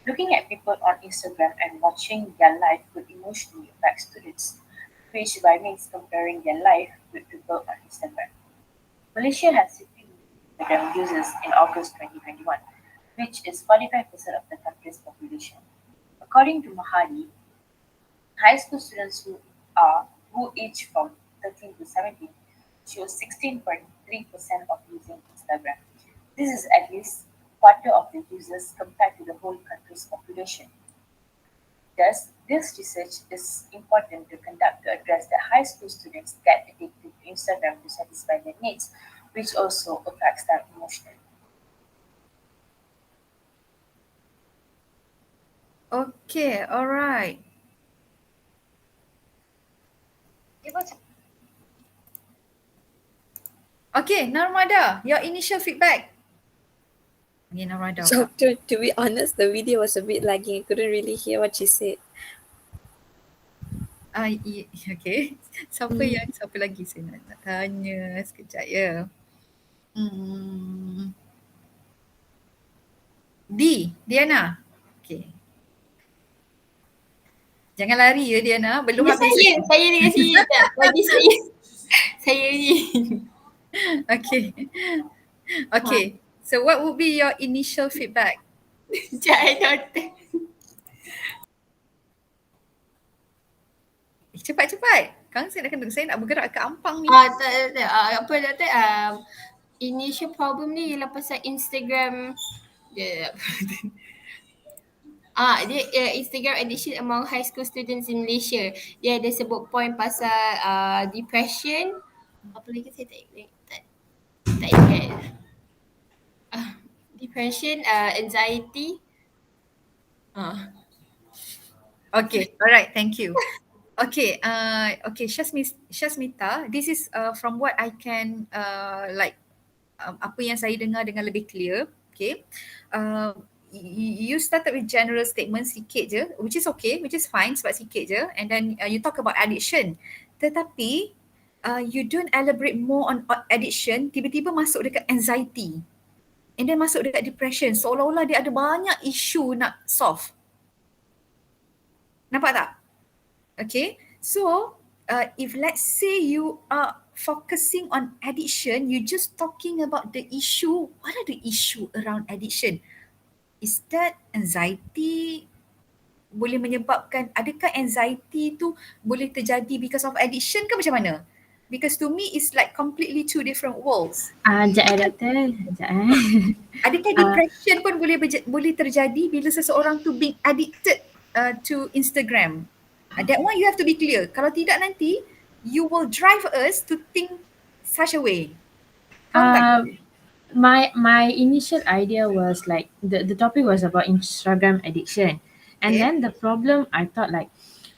K: Looking at people on Instagram and watching their life could emotionally affect students, which by means comparing their life with people on Instagram. Malaysia has 50 million Instagram users in August 2021, which is 45% of the country's population. According to Mahadi, high school students who age from 13 to 17 show 16.3% of using Instagram. This is at least quarter of the users compared to the whole country's population. Thus, this research is important to conduct to address the high school students get addicted to Instagram to satisfy their needs, which also affects them emotionally.
A: Okay, alright. Okay, Narmada, your initial feedback. Okay, Narmada.
Q: So to be honest, the video was a bit lagging. I couldn't really hear what she said.
A: Okay. Siapa lagi saya nak tanya sekejap ya. Diana. Okay. Jangan lari ya Diana, belum habis.
F: Saya dengan sini tak. Bagi saya. Saya ni.
A: Okay. So what would be your initial feedback? Cepat-cepat. Kan saya nak bergerak ke Ampang ni.
F: Apa doktor? Initial problem ni ialah pasal Instagram. Dia Instagram addiction among high school students in Malaysia. Dia ada sebut point pasal depression. Apa lagi saya tak ingat. Depression, anxiety.
A: Okay, alright, thank you. Okay, Shasmita, this is from what I can apa yang saya dengar dengan lebih clear. Okay, you started with general statement sikit je, which is okay, which is fine sebab sikit je, and then you talk about addiction. Tetapi you don't elaborate more on addiction, tiba-tiba masuk dekat anxiety. And then masuk dekat depression, seolah-olah dia ada banyak isu nak solve. Nampak tak? Okay, so if let's say you are focusing on addiction, you just talking about the issue. What are the issue around addiction? Is that anxiety boleh menyebabkan, adakah anxiety tu boleh terjadi because of addiction ke macam mana? Because to me it's like completely two different worlds.
R: Sekejap doktor, sekejap
A: Adakah depression pun boleh terjadi bila seseorang tu being addicted to Instagram? That one you have to be clear. Kalau tidak nanti, you will drive us to think such a way.
R: My initial idea was like the topic was about Instagram addiction, and then the problem I thought like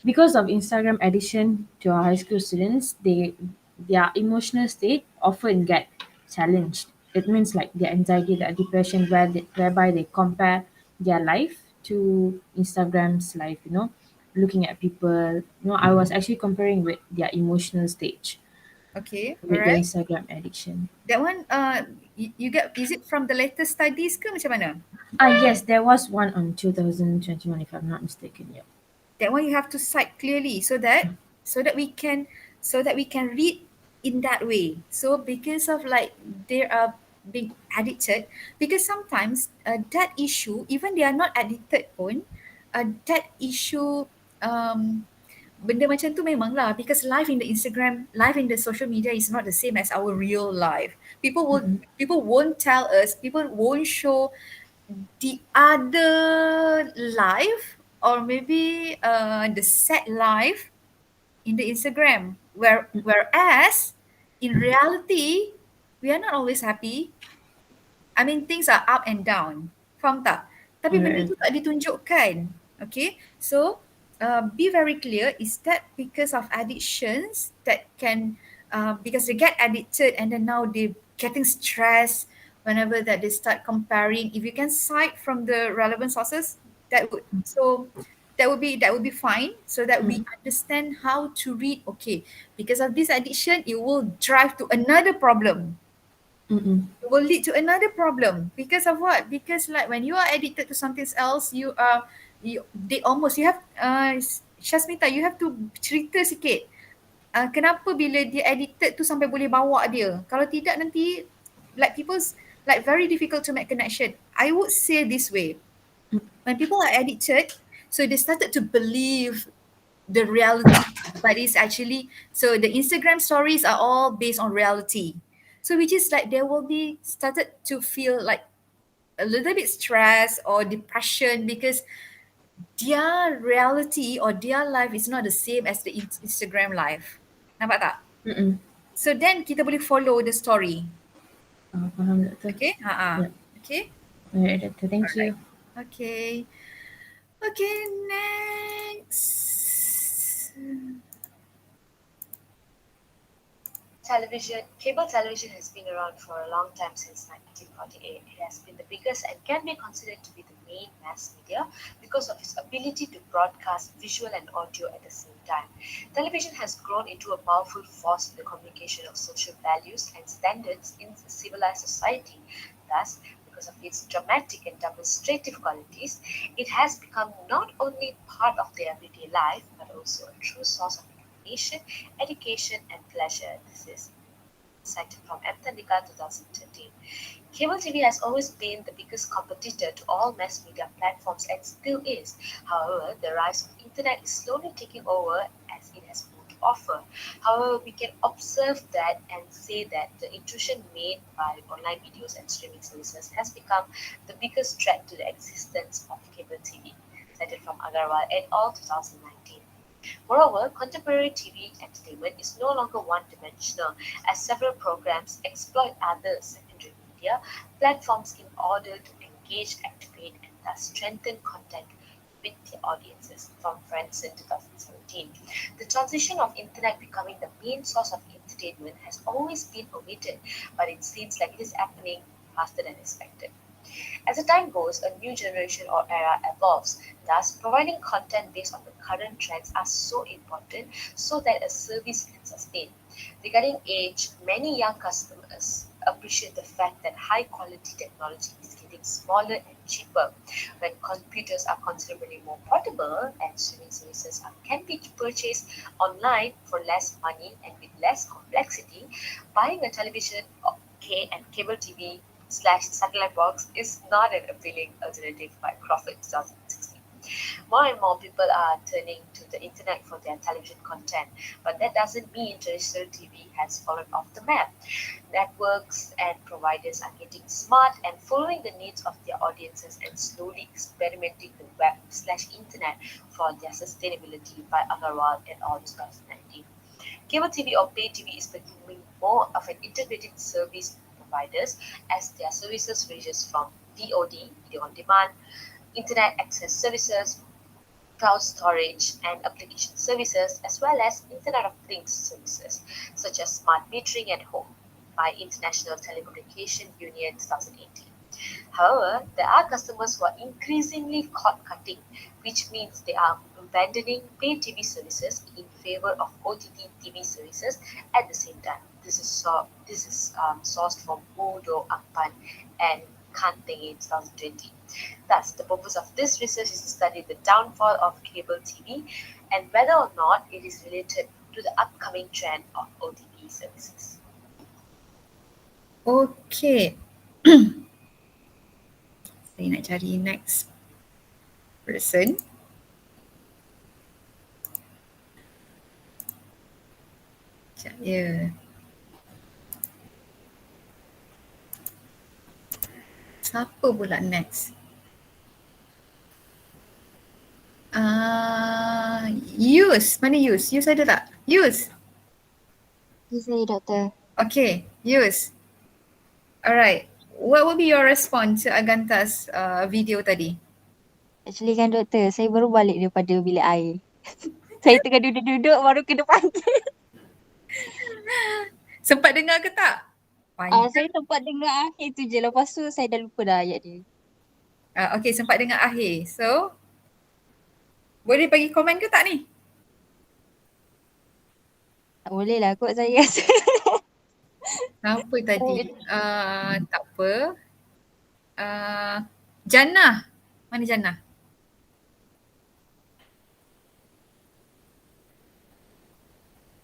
R: because of Instagram addiction to our high school students, their emotional state often get challenged. It means like their anxiety, their depression, whereby they compare their life to Instagram's life. Looking at people. I was actually comparing with their emotional stage.
A: Okay,
R: With the
A: alright.
R: Instagram addiction.
A: That one, you get, is it from the latest studies ke macam mana?
R: Yes, there was one on 2021 if I'm not mistaken. Yeah.
A: That one you have to cite clearly so that we can read in that way. So because of like they are being addicted, because sometimes that issue, even they are not addicted pun, that issue benda macam tu memang lah, because life in the Instagram, life in the social media is not the same as our real life. People won't tell us, people won't show the other life, or maybe the sad life in the Instagram, whereas in reality we are not always happy. I mean, things are up and down. Faham tak? Tapi benda tu tak ditunjukkan. Okay, so be very clear, is that because of addictions that can because they get addicted and then now they getting stressed whenever that they start comparing. If you can cite from the relevant sources, that would be fine, so that we understand how to read. Okay, because of this addiction, it will drive to another problem. It will lead to another problem because of what? Because like when you are addicted to something else, you have Shasmita, you have to cerita sikit. Kenapa bila dia addicted tu sampai boleh bawa dia? Kalau tidak nanti like people's like very difficult to make connection. I would say this way. When people are addicted, so they started to believe the reality, but it's actually, so the Instagram stories are all based on reality. So which is like they will be started to feel like a little bit stress or depression because their reality or their life is not the same as the Instagram life. Nampak tak? So then kita boleh follow the story.
R: Faham doktor.
A: Okay?
R: Yeah.
A: Okay?
R: Alright doktor, thank you.
A: Okay. Okay, next.
I: Cable television has been around for a long time, since 1948. It has been the biggest and can be considered to be the main mass media because of its ability to broadcast visual and audio at the same time. Television has grown into a powerful force in the communication of social values and standards in a civilized society. Thus, because of its dramatic and demonstrative qualities, it has become not only part of their everyday life, but also a true source of information, education, and pleasure. This is cited from Anthronica 2013. Cable TV has always been the biggest competitor to all mass media platforms and still is. However, the rise of internet is slowly taking over as it has more to offer. However, we can observe that and say that the intrusion made by online videos and streaming services has become the biggest threat to the existence of cable TV, cited from Agarwal et al. 2019. Moreover, contemporary TV entertainment is no longer one-dimensional, as several programs exploit other secondary media platforms in order to engage, activate, and thus strengthen content
O: with their audiences from Friends in 2017. The transition of internet becoming the main source of entertainment has always been awaited, but it seems like it is happening faster than expected. As the time goes, a new generation or era evolves. Thus, providing content based on the current trends are so important so that a service can sustain. Regarding age, many young customers appreciate the fact that high quality technology is getting smaller and cheaper. When computers are considerably more portable and streaming services can be purchased online for less money and with less complexity, buying a television and cable TV/satellite box is not an appealing alternative by Crawford 2016. More and more people are turning to the internet for their television content, but that doesn't mean traditional TV has fallen off the map. Networks and providers are getting smart and following the needs of their audiences and slowly experimenting the web/internet for their sustainability by Agarwal et al. 2019. Cable TV or pay TV is becoming more of an integrated service providers as their services ranges from VOD, video on demand, internet access services, cloud storage and application services, as well as Internet of Things services, such as smart metering at home by International Telecommunication Union 2018. However, there are customers who are increasingly cord-cutting, which means they are abandoning pay TV services in favor of OTT TV services at the same time. This is sourced from Udo Akpan and Kanteng in 2020. Thus, the purpose of this research is to study the downfall of cable TV and whether or not it is related to the upcoming trend of OTT services.
A: Okay. Saya nak cari next person. Sekejap ya. Siapa pula next? Yus. Mana Yus? Yus ada tak? Yus.
S: Saya doktor.
A: Okay, Yus. Alright. What will be your response to Aganta's video tadi?
S: Actually kan doktor, saya baru balik daripada bilik air. Saya tengah duduk-duduk baru kena panggil.
A: Sempat dengar ke tak?
S: Saya sempat dengar akhir tu je. Lepas tu saya dah lupa dah ayat dia.
A: Okay, sempat dengar akhir. So, boleh bagi komen ke tak ni?
S: Tak boleh lah kot saya rasa.
A: Apa tadi? Tak apa. Jannah. Mana Jannah?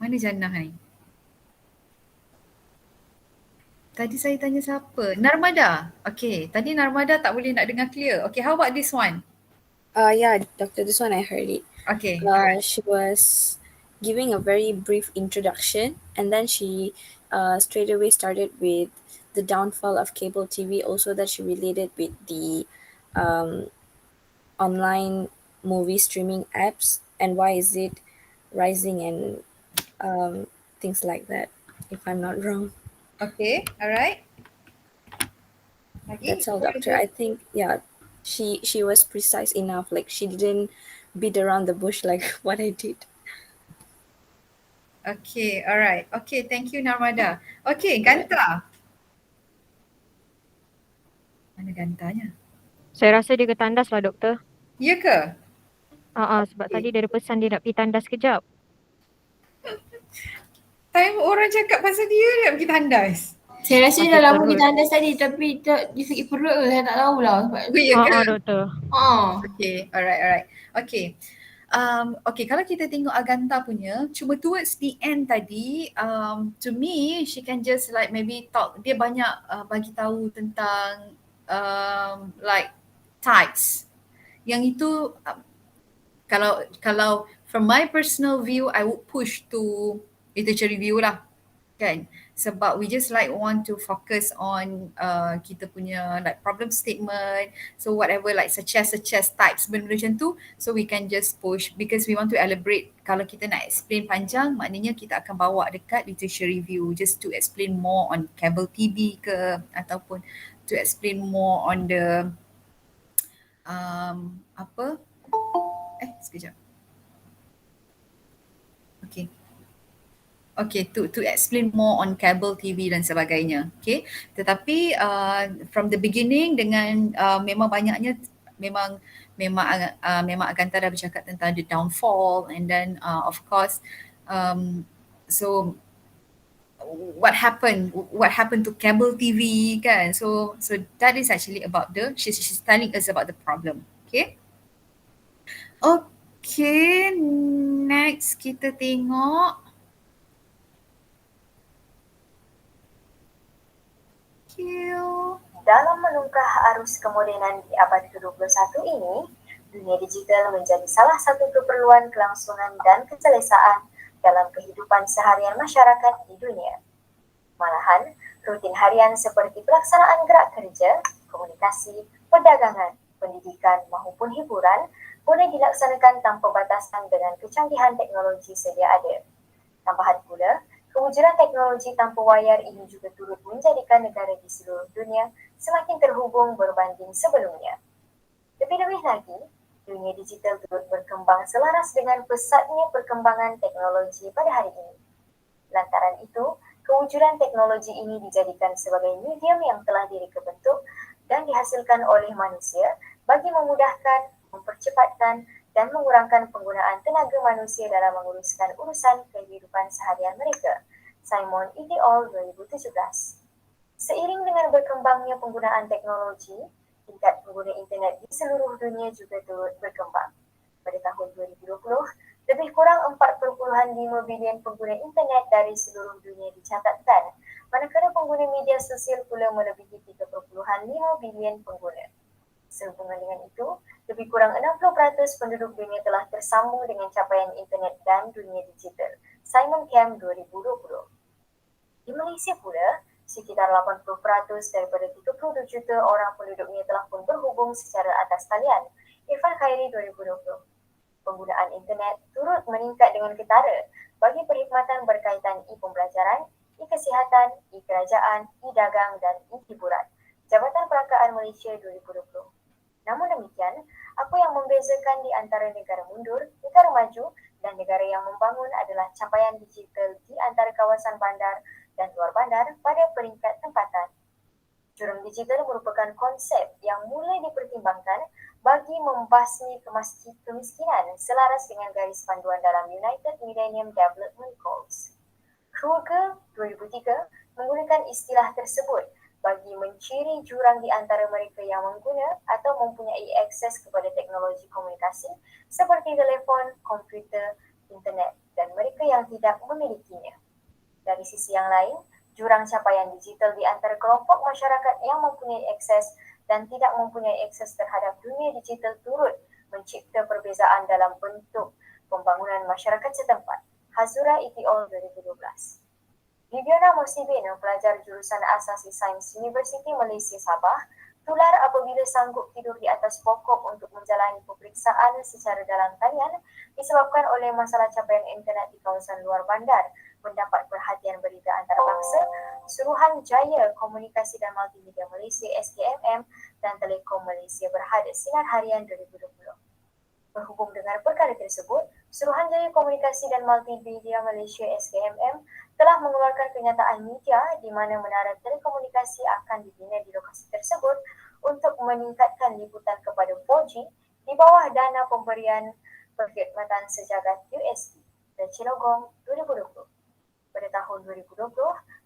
A: Mana Jannah ni? Tadi saya tanya siapa? Narmada. Okay, tadi Narmada tak boleh nak dengar clear. Okay, how about this one?
Q: Yeah, Doctor, this one I heard it.
A: Okay.
Q: She was giving a very brief introduction, and then she straight away started with the downfall of cable TV. Also, that she related with the online movie streaming apps and why is it rising and things like that. If I'm not wrong.
A: Okay, alright.
Q: That's all, Doctor. I think she was precise enough. Like she didn't beat around the bush like what I did.
A: Okay, alright. Okay, thank you Narmada. Okay, Ganta. Mana Gantanya?
E: Saya rasa dia ke tandas lah doktor.
A: Ya ke?
E: Sebab tadi dia ada pesan dia nak pergi tandas kejap.
A: Time orang cakap pasal dia nak pergi tandas.
F: Saya rasa dah lama pergi tandas tadi tapi dia sakit perut ke saya tak tahulah.
A: Ya ke?
E: Doktor.
A: Okay, alright. Okay. Okay, kalau kita tengok Aganta punya, cuma towards the end tadi, to me, she can just like maybe talk, dia banyak bagi tahu tentang like types. Yang itu, kalau from my personal view, I would push to literature review lah, kan? Sebab we just like want to focus on kita punya like problem statement, so whatever like suggest types benda macam tu, so we can just push because we want to elaborate. Kalau kita nak explain panjang, maknanya kita akan bawa dekat literature review just to explain more on cable TV ke ataupun to explain more on the Sekejap. Okay. Okay, to explain more on cable TV dan sebagainya. Okay, tetapi from the beginning dengan memang banyaknya memang Agantara bercakap tentang the downfall, and then of course so what happened to cable TV kan, so that is actually about she's telling us about the problem. Okay. Okay, next kita tengok.
I: Dalam menungkah arus kemodenan di abad ke-21 ini, dunia digital menjadi salah satu keperluan kelangsungan dan keselesaan dalam kehidupan seharian masyarakat di dunia. Malahan, rutin harian seperti pelaksanaan gerak kerja, komunikasi, perdagangan, pendidikan maupun hiburan boleh dilaksanakan tanpa batasan dengan kecanggihan teknologi sedia ada. Tambahan pula, kewujudan teknologi tanpa wayar ini juga turut menjadikan negara di seluruh dunia semakin terhubung berbanding sebelumnya. Lebih-lebih lagi, dunia digital turut berkembang selaras dengan pesatnya perkembangan teknologi pada hari ini. Lantaran itu, kewujudan teknologi ini dijadikan sebagai medium yang telah direkebentuk dan dihasilkan oleh manusia bagi memudahkan, mempercepatkan, dan mengurangkan penggunaan tenaga manusia dalam menguruskan urusan kehidupan seharian mereka. Simon et al. 2017. Seiring dengan berkembangnya penggunaan teknologi, tingkat pengguna internet di seluruh dunia juga turut berkembang. Pada tahun 2020, lebih kurang 4.5 bilion pengguna internet dari seluruh dunia dicatatkan, manakala pengguna media sosial pula melebihi 3.5 bilion pengguna. Sehubungan dengan itu, lebih kurang 60% penduduk dunia telah tersambung dengan capaian internet dan dunia digital. Simon Cam 2020. Di Malaysia pula, sekitar 80% daripada 32 juta orang penduduknya telah pun berhubung secara atas talian. Irfan Khairi 2020. Penggunaan internet turut meningkat dengan ketara bagi perkhidmatan berkaitan e-pembelajaran, e-kesihatan, e-kerajaan, e-dagang dan e-hiburan. Jabatan Perangkaan Malaysia 2020. Namun demikian, apa yang membezakan di antara negara mundur, negara maju dan negara yang membangun adalah capaian digital di antara kawasan bandar dan luar bandar pada peringkat tempatan. Jurang digital merupakan konsep yang mulai dipertimbangkan bagi membasmi kemiskinan selaras dengan garis panduan dalam United Millennium Development Goals. Kruger 2003 menggunakan istilah tersebut bagi menciri jurang di antara mereka yang mengguna atau mempunyai akses kepada teknologi komunikasi seperti telefon, komputer, internet dan mereka yang tidak memilikinya. Dari sisi yang lain, jurang capaian digital di antara kelompok masyarakat yang mempunyai akses dan tidak mempunyai akses terhadap dunia digital turut mencipta perbezaan dalam bentuk pembangunan masyarakat setempat. Hazura et al. 2012. Bibiana Mosibeno, pelajar jurusan Asasi Sains Universiti Malaysia Sabah, tular apabila sanggup tidur di atas pokok untuk menjalani peperiksaan secara dalam talian disebabkan oleh masalah capaian internet di kawasan luar bandar, mendapat perhatian berita antarabangsa, Suruhanjaya Komunikasi dan Multimedia Malaysia SKMM dan Telekom Malaysia Berhad Sinar Harian 2020. Berhubung dengan perkara tersebut, Suruhanjaya Komunikasi dan Multimedia Malaysia SKMM telah mengeluarkan kenyataan media di mana menara telekomunikasi akan dibina di lokasi tersebut untuk meningkatkan liputan kepada 4G di bawah dana pemberian perkhidmatan sejagat USD dan Cilogong 2020. Pada tahun 2020,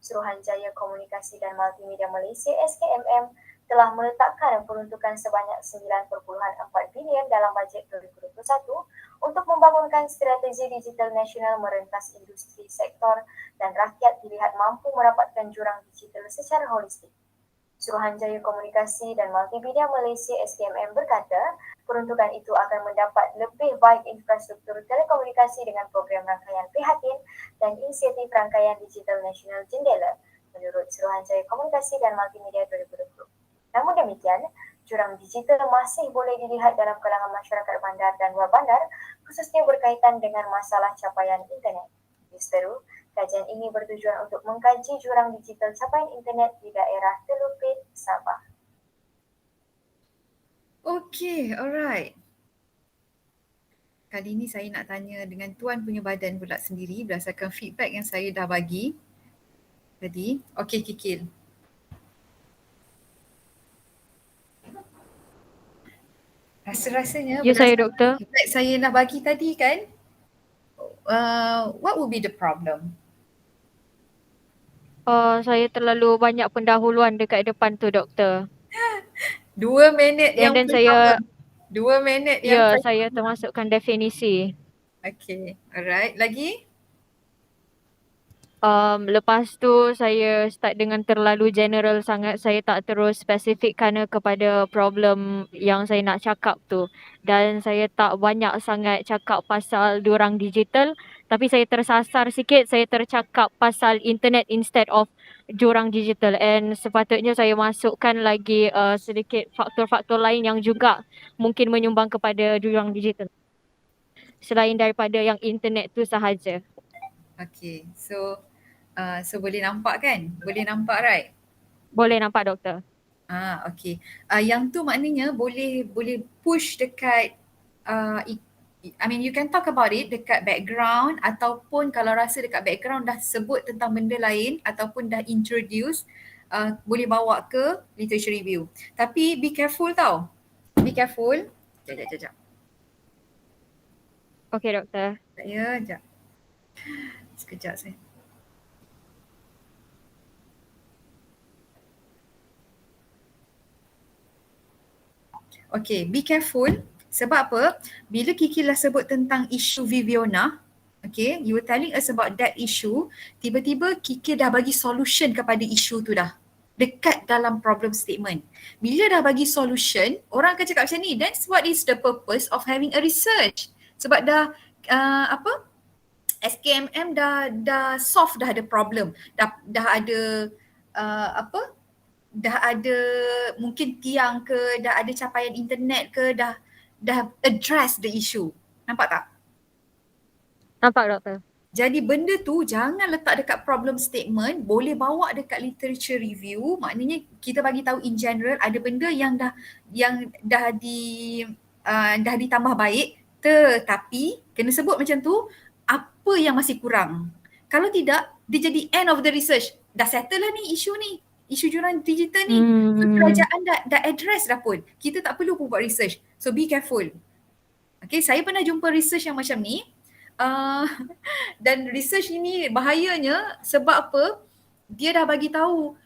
I: Suruhanjaya Komunikasi dan Multimedia Malaysia SKMM telah meletakkan peruntukan sebanyak 9.4 bilion dalam bajet 2021 untuk membangunkan strategi digital nasional merentas industri, sektor dan rakyat dilihat mampu merapatkan jurang digital secara holistik. Suruhanjaya Komunikasi dan Multimedia Malaysia SKMM berkata, peruntukan itu akan mendapat lebih baik infrastruktur telekomunikasi dengan program rangkaian prihatin dan inisiatif rangkaian digital nasional jendela, menurut Suruhanjaya Komunikasi dan Multimedia 2020. Namun demikian, jurang digital masih boleh dilihat dalam kalangan masyarakat bandar dan luar bandar, khususnya berkaitan dengan masalah capaian internet. Justeru, kajian ini bertujuan untuk mengkaji jurang digital capaian internet di daerah Telukit, Sabah.
A: Okay, alright. Kali ni saya nak tanya dengan tuan punya badan pula sendiri berdasarkan feedback yang saya dah bagi tadi. Okey Kikil. Rasa-rasanya
E: Ya, saya,
A: berdasarkan
E: doktor.
A: feedback saya dah bagi tadi kan, what would be the problem?
E: Saya terlalu banyak pendahuluan dekat depan tu, doktor.
A: 2 minit
E: And
A: yang
E: then
A: pertama. 2 minit yang
E: Ya,
A: pertama.
E: saya termasukkan definisi.
A: Okay, alright. Lagi?
E: Lepas tu saya start dengan terlalu general sangat. Saya tak terus spesifik kerana kepada problem yang saya nak cakap tu. Dan saya tak banyak sangat cakap pasal diorang digital. Tapi saya tersasar sikit, saya tercakap pasal internet instead of diorang digital. And sepatutnya saya masukkan lagi sedikit faktor-faktor lain yang juga mungkin menyumbang kepada diorang digital. Selain daripada yang internet tu sahaja.
A: Okay, so boleh nampak kan? Boleh nampak right?
E: Boleh nampak, doktor.
A: Okay. Yang tu maknanya boleh push dekat I mean you can talk about it dekat background, ataupun kalau rasa dekat background dah sebut tentang benda lain ataupun dah introduce, boleh bawa ke literature review. Tapi be careful tau. Be careful. Sekejap.
E: Okay, doktor.
A: Ya, sekejap. Sekejap saya. Okay, be careful. Sebab apa? Bila Kiki lah sebut tentang isu Viviana, okay, you were telling us about that issue, tiba-tiba Kiki dah bagi solution kepada isu tu dah. Dekat dalam problem statement. Bila dah bagi solution, orang akan cakap macam ni, that's what is the purpose of having a research. Sebab dah SKMM dah solve dah ada problem. Dah ada dah ada mungkin tiang ke, dah ada capaian internet ke, dah address the issue. Nampak tak?
E: Nampak, doktor.
A: Jadi benda tu jangan letak dekat problem statement, boleh bawa dekat literature review. Maknanya kita bagi tahu in general ada benda yang dah ditambah baik, tetapi kena sebut macam tu, apa yang masih kurang. Kalau tidak, dia jadi end of the research. Dah settle lah ni isu ni. Isu jurang digital ni. So, kerajaan dah address dah pun. Kita tak perlu pun buat research. So be careful. Okay, saya pernah jumpa research yang macam ni. Dan research ini bahayanya sebab apa? Dia dah bagi tahu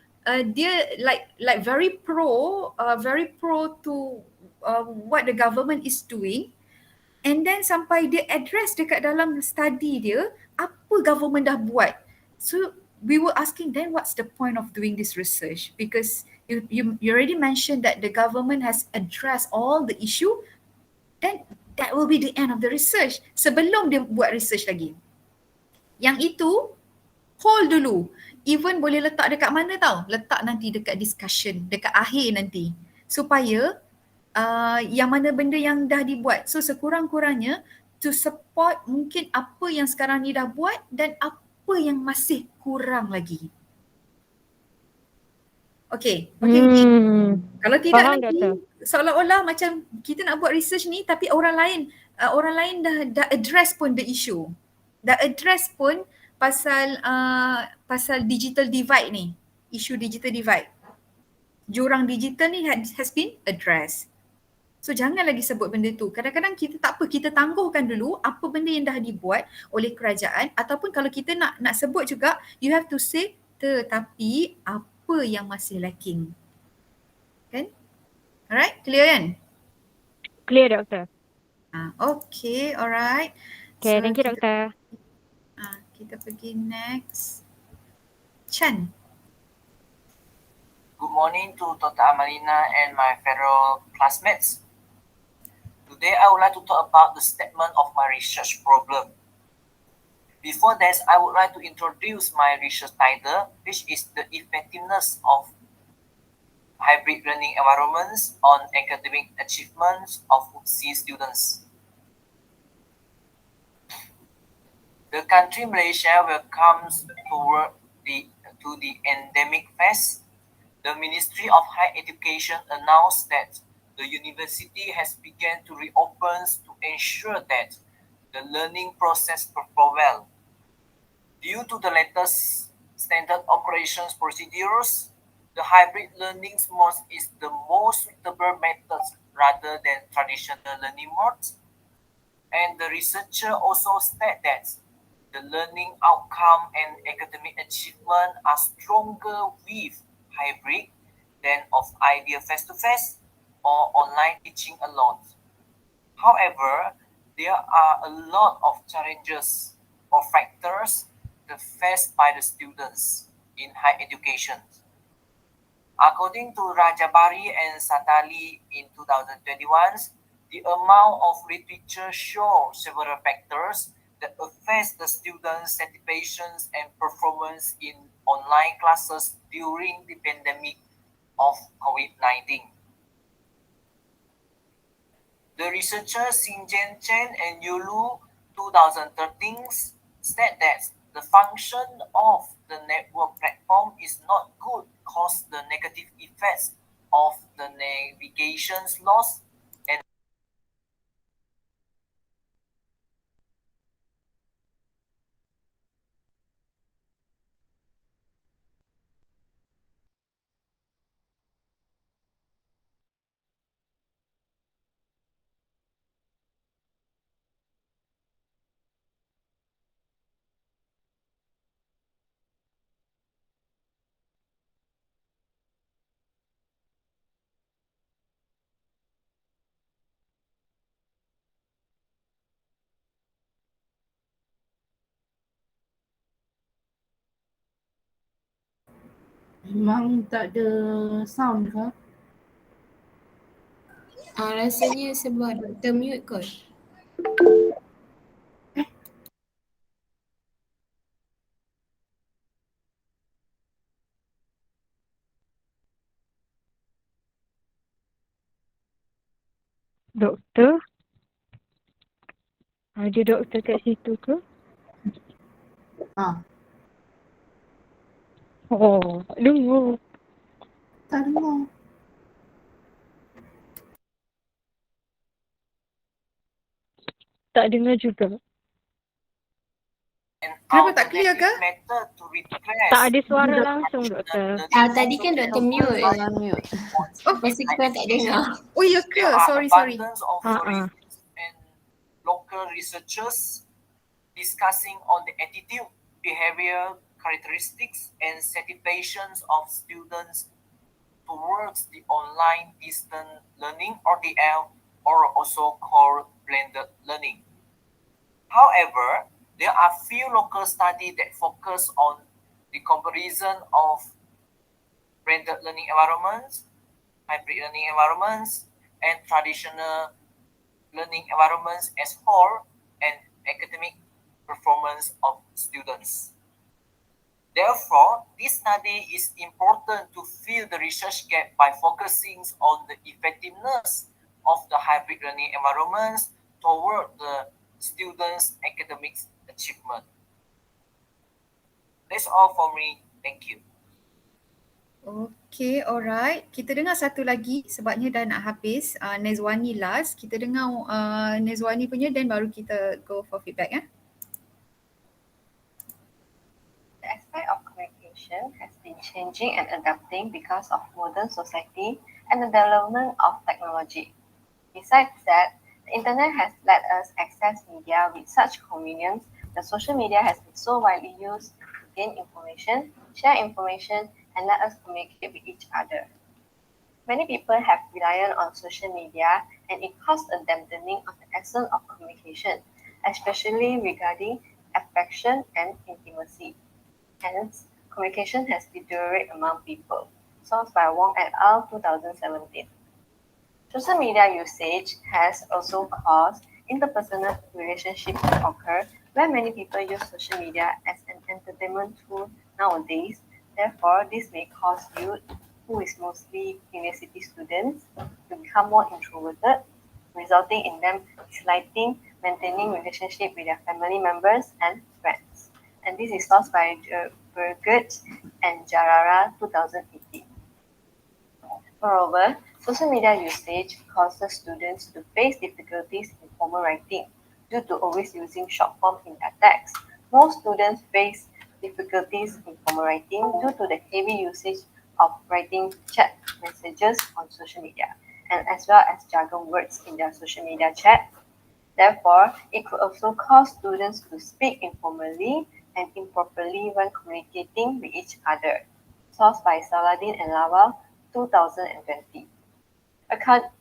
A: dia like very pro to what the government is doing, and then sampai dia address dekat dalam study dia apa government dah buat. So we were asking, then what's the point of doing this research? Because you already mentioned that the government has addressed all the issue, then that will be the end of the research. Sebelum dia buat research lagi. Yang itu, hold dulu. Even boleh letak dekat mana tau? Letak nanti dekat discussion, dekat akhir nanti. Supaya yang mana benda yang dah dibuat. So sekurang-kurangnya to support mungkin apa yang sekarang ni dah buat dan apa yang masih kurang lagi. Okay. Kalau tidak
E: Faham,
A: nanti
E: doktor.
A: seolah-olah macam kita nak buat research ni tapi orang lain dah address pun the issue. Dah address pun pasal digital divide ni. Isu digital divide. Jurang digital ni has been addressed. So jangan lagi sebut benda tu. Kadang-kadang kita tak apa, kita tangguhkan dulu apa benda yang dah dibuat oleh kerajaan, ataupun kalau kita nak sebut juga, you have to say tetapi apa yang masih lacking. Kan? Alright, clear kan?
E: Clear, doktor.
A: Okay, alright.
E: Okay, thank you, doktor.
A: Kita pergi next. Chan.
T: Good morning to Dr. Amalina and my fellow classmates. Today I would like to talk about the statement of my research problem. Before that, I would like to introduce my research title, which is the effectiveness of hybrid learning environments on academic achievements of UTSI students. The country Malaysia welcomes toward to the endemic phase. The Ministry of Higher Education announced that the university has begun to reopen to ensure that the learning process perform well. Due to the latest standard operations procedures, the hybrid learning mode is the most suitable method rather than traditional learning modes. And the researcher also state that the learning outcome and academic achievement are stronger with hybrid than of either face-to-face or online teaching alone. However, there are a lot of challenges or factors faced by the students in higher education. According to Rajabari and Satali in 2021, the amount of literature shows several factors that affect the students' satisfactions and performance in online classes during the pandemic of COVID-19. The researchers Xinjian Chen and Yulu 2013 state that the function of the network platform is not good cause the negative effects of the navigation loss and
U: Memang tak ada sound ke?
F: Rasanya sebab Dr. mute kot.
E: Doktor? Ada doktor kat situ ke? Oh, tak dengar.
U: Tak dengar.
E: Tak dengar juga.
A: Kenapa tak clear ke?
E: Tak ada suara langsung, doktor.
F: Tadi kan Dr. mute. Lepas tu kita tak dengar.
A: Oh ya ke? Sorry.
T: Local researchers discussing on the attitude, behavior, characteristics, and satisfactions of students towards the online distance learning (ODL), or also called blended learning. However, there are few local studies that focus on the comparison of blended learning environments, hybrid learning environments, and traditional learning environments as whole and academic performance of students. Therefore, this study is important to fill the research gap by focusing on the effectiveness of the hybrid learning environments toward the students' academic achievement. That's all for me. Thank you.
A: Okay, alright. Kita dengar satu lagi sebabnya dah nak habis. Nezwani last. Kita dengar Nezwani punya dan baru kita go for feedback ya.
V: The aspect of communication has been changing and adapting because of modern society and the development of technology. Besides that, the internet has let us access media with such convenience. The social media has been so widely used to gain information, share information, and let us communicate with each other. Many people have relied on social media and it caused a dampening of the essence of communication, especially regarding affection and intimacy. Hence, communication has deteriorated among people. Sourced by Wong et al. 2017. Social media usage has also caused interpersonal relationships to occur where many people use social media as an entertainment tool nowadays. Therefore, this may cause youth, who is mostly university students, to become more introverted, resulting in them disliking maintaining relationship with their family members and friends. And this is sourced by Bergert and Jarara 2018. Moreover, social media usage causes students to face difficulties in formal writing due to always using short form in their text. Most students face difficulties in formal writing due to the heavy usage of writing chat messages on social media, and as well as jargon words in their social media chat. Therefore, it could also cause students to speak informally and improperly when communicating with each other. Sourced by Saladin and Lawal, 2020.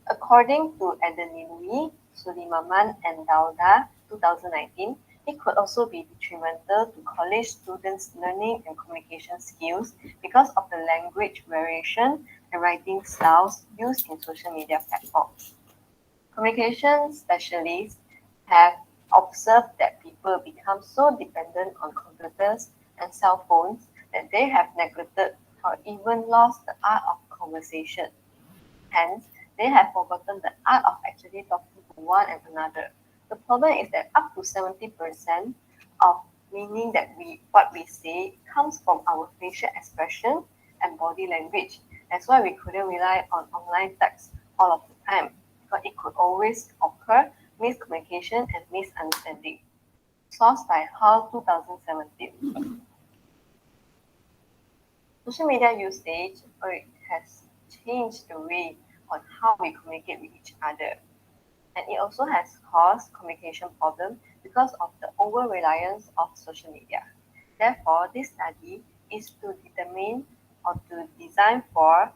V: According to Adeninwi, Sulimaman, and Dauda, 2019, it could also be detrimental to college students' learning and communication skills because of the language variation and writing styles used in social media platforms. Communication specialists have observed that people become so dependent on computers and cell phones that they have neglected or even lost the art of conversation. Hence, they have forgotten the art of actually talking to one and another. The problem is that up to 70% of meaning that what we say comes from our facial expression and body language. That's why we couldn't rely on online text all of the time, because it could always occur miscommunication and misunderstanding. Sourced by Hall, 2017. Social media usage has changed the way on how we communicate with each other. And it also has caused communication problems because of the over-reliance of social media. Therefore, this study is to determine or to design for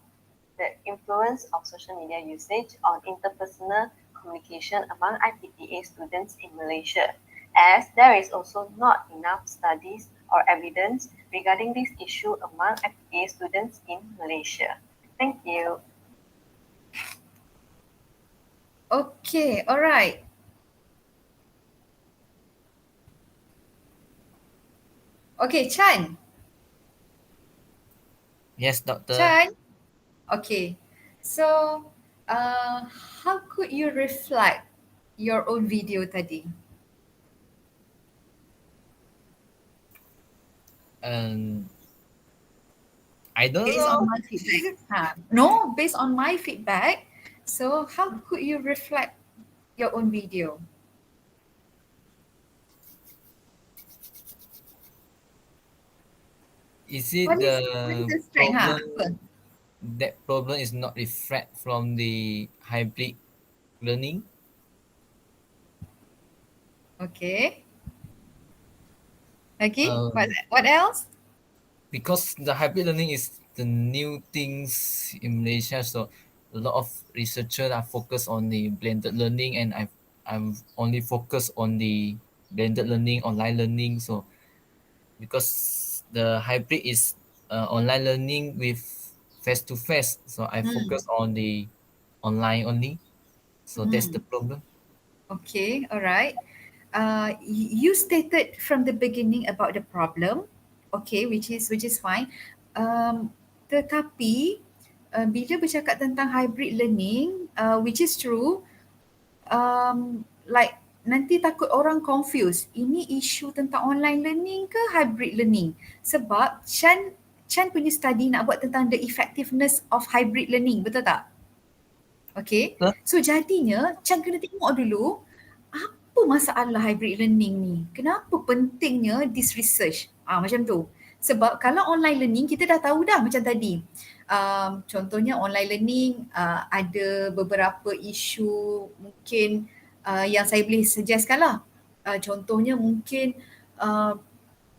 V: the influence of social media usage on interpersonal communication among IPTA students in Malaysia, as there is also not enough studies or evidence regarding this issue among IPTA students in Malaysia. Thank you.
A: Okay, alright. Okay, Chan.
C: Yes, Doctor.
A: Chan. Okay. So, how could you reflect your own video tadi?
C: I don't
A: Based
C: know.
A: on my feedback. No, based on my feedback. So, how could you reflect your own video?
C: Is it
A: What
C: the
A: is the strength?
C: problem? That problem is not reflect from the hybrid learning.
A: Okay. Lagi? What else?
C: Because the hybrid learning is the new things in Malaysia, so a lot of researchers are focused on the blended learning, and I'm only focused on the blended learning, online learning. So because the hybrid is online learning with face to face, so I focus on the online only. So that's the problem.
A: Okay, alright. You stated from the beginning about the problem, okay, which is fine. Tetapi bila bercakap tentang hybrid learning, which is true, like nanti takut orang confuse. Ini isu tentang online learning ke hybrid learning? Sebab Chan punya study nak buat tentang the effectiveness of hybrid learning, betul tak? Okay, so jadinya Chan kena tengok dulu apa masalah hybrid learning ni? Kenapa pentingnya this research? Macam tu. Sebab kalau online learning kita dah tahu dah macam tadi. Contohnya online learning ada beberapa isu mungkin yang saya boleh suggestkan lah. Contohnya mungkin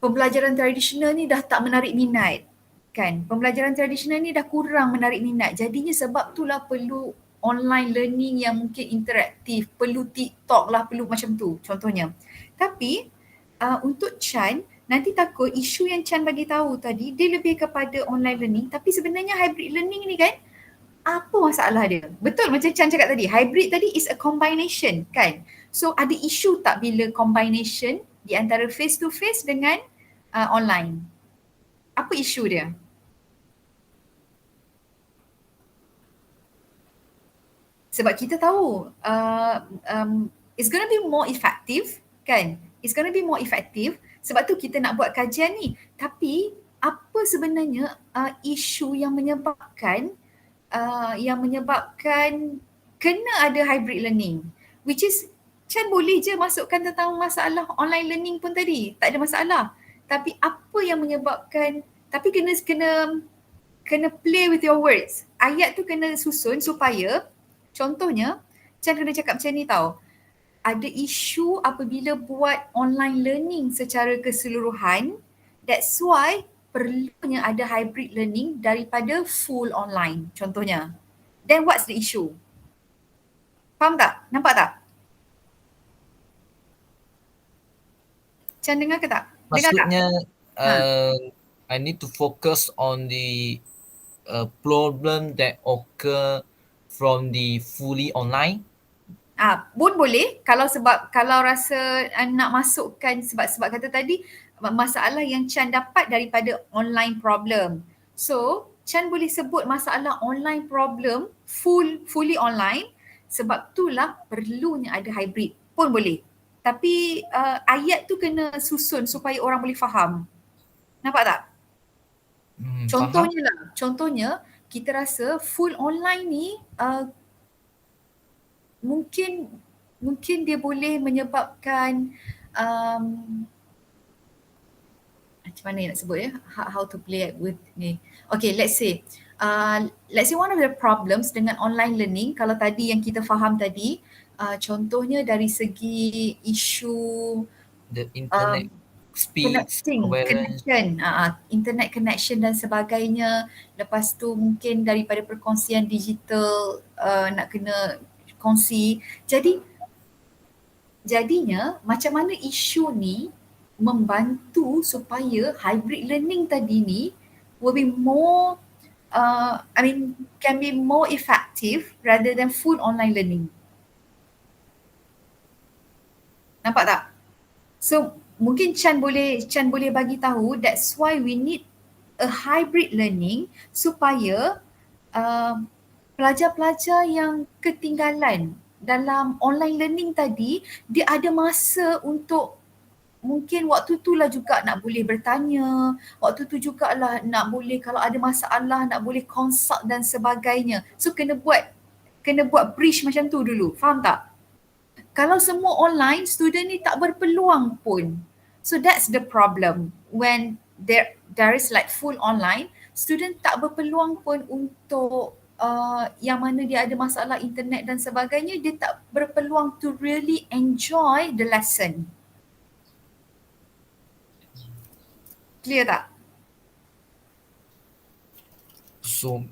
A: pembelajaran tradisional ni dah tak menarik minat. Kan? Pembelajaran tradisional ni dah kurang menarik minat. Jadinya sebab itulah perlu online learning yang mungkin interaktif, perlu TikTok lah, perlu macam tu contohnya. Tapi untuk Chan, nanti takut isu yang Chan bagi tahu tadi, dia lebih kepada online learning, tapi sebenarnya hybrid learning ni kan, apa masalah dia? Betul macam Chan cakap tadi, hybrid tadi is a combination kan. So ada isu tak bila combination di antara face to face dengan online? Apa isu dia? Sebab kita tahu it's gonna be more effective kan? It's gonna be more effective. Sebab tu kita nak buat kajian ni. Tapi apa sebenarnya isu yang menyebabkan kena ada hybrid learning? Which is Chan boleh je masukkan tentang masalah online learning pun tadi. Tak ada masalah. Tapi apa yang menyebabkan, tapi kena play with your words. Ayat tu kena susun supaya, contohnya, Chan kena cakap macam ni tau. Ada isu apabila buat online learning secara keseluruhan. That's why perlunya ada hybrid learning daripada full online. Contohnya. Then what's the issue? Faham tak? Nampak tak? Chan dengar ke tak? Dengar tak?
C: Maksudnya I need to focus on the problem that occur from the fully online.
A: Pun boleh kalau rasa nak masukkan sebab kata tadi masalah yang Chan dapat daripada online problem. So Chan boleh sebut masalah online problem fully online, sebab itulah perlunya ada hybrid pun boleh. Tapi ayat tu kena susun supaya orang boleh faham. Nampak tak? Contohnya kita rasa full online ni mungkin dia boleh menyebabkan macam mana nak sebut ya, how to play with ni. Okay, let's say one of the problems dengan online learning, kalau tadi yang kita faham tadi, contohnya dari segi isu
C: the internet speed,
A: connection, internet connection dan sebagainya. Lepas tu mungkin daripada perkongsian digital nak kena kongsi. Jadinya macam mana isu ni membantu supaya hybrid learning tadi ni will be more can be more effective rather than full online learning. Nampak tak? So mungkin Chan boleh bagi tahu that's why we need a hybrid learning supaya pelajar-pelajar yang ketinggalan dalam online learning tadi, dia ada masa untuk mungkin waktu tu lah juga nak boleh bertanya, waktu tu jugalah nak boleh kalau ada masalah nak boleh consult dan sebagainya. So kena buat bridge macam tu dulu, faham tak? Kalau semua online, student ni tak berpeluang pun. So that's the problem. When there is like full online, student tak berpeluang pun untuk yang mana dia ada masalah internet dan sebagainya, dia tak berpeluang to really enjoy the lesson. Clear tak?
C: So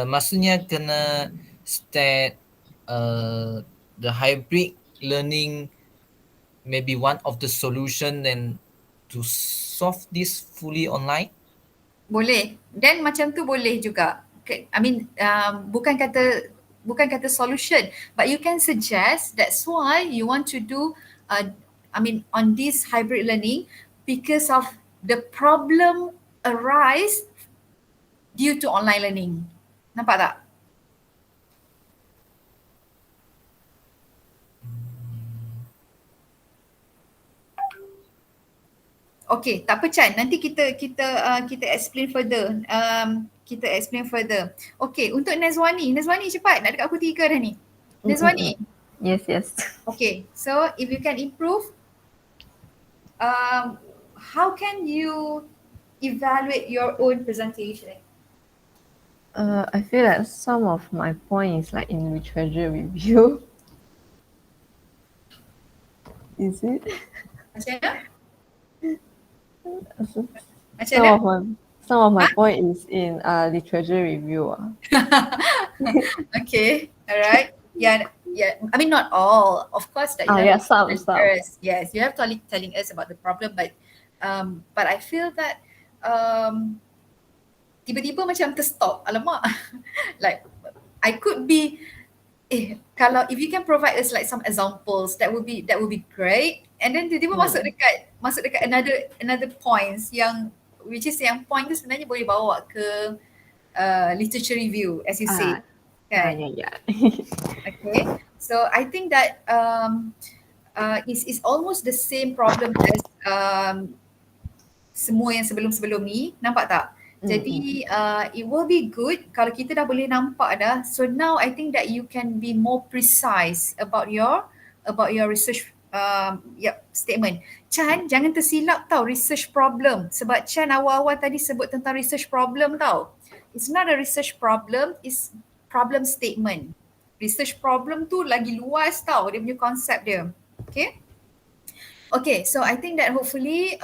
C: maksudnya kena start the hybrid learning maybe one of the solution then to solve this fully online?
A: Boleh. Dan macam tu boleh juga. Bukan kata solution, but you can suggest that's why you want to do on this hybrid learning because of the problem arise due to online learning. Nampak tak? Okay, tak apa Chan. Nanti kita explain further. Kita explain further. Okay, untuk Nazwani cepat. Nak dekat pukul 3 dah ni. Nazwani.
D: Yes.
A: Okay, so if you can improve, how can you evaluate your own presentation?
D: I feel like some of my points like in literature review. Is it?
A: Macam mana?
D: Some of my point is in literature review.
A: Okay, alright. Yeah. I mean, not all, of course. That
D: some.
A: Yes, you have to telling us about the problem, but I feel that tiba-tiba macam terstop. Alamak, like I could be. Kalau if you can provide us like some examples, that would be great. And then tiba-tiba masuk dekat another points yang which is yang point tu sebenarnya boleh bawa ke literature review as you say. Kan?
D: Yeah.
A: Okay. So I think that is almost the same problem as semua yang sebelum-sebelum ni. Nampak tak? Jadi it will be good kalau kita dah boleh nampak dah. So now I think that you can be more precise about your about your research statement. Chan, jangan tersilap tau research problem. Sebab Chan awal-awal tadi sebut tentang research problem tau. It's not a research problem, it's problem statement. Research problem tu lagi luas tau dia punya konsep dia. Okay? Okay, so I think that hopefully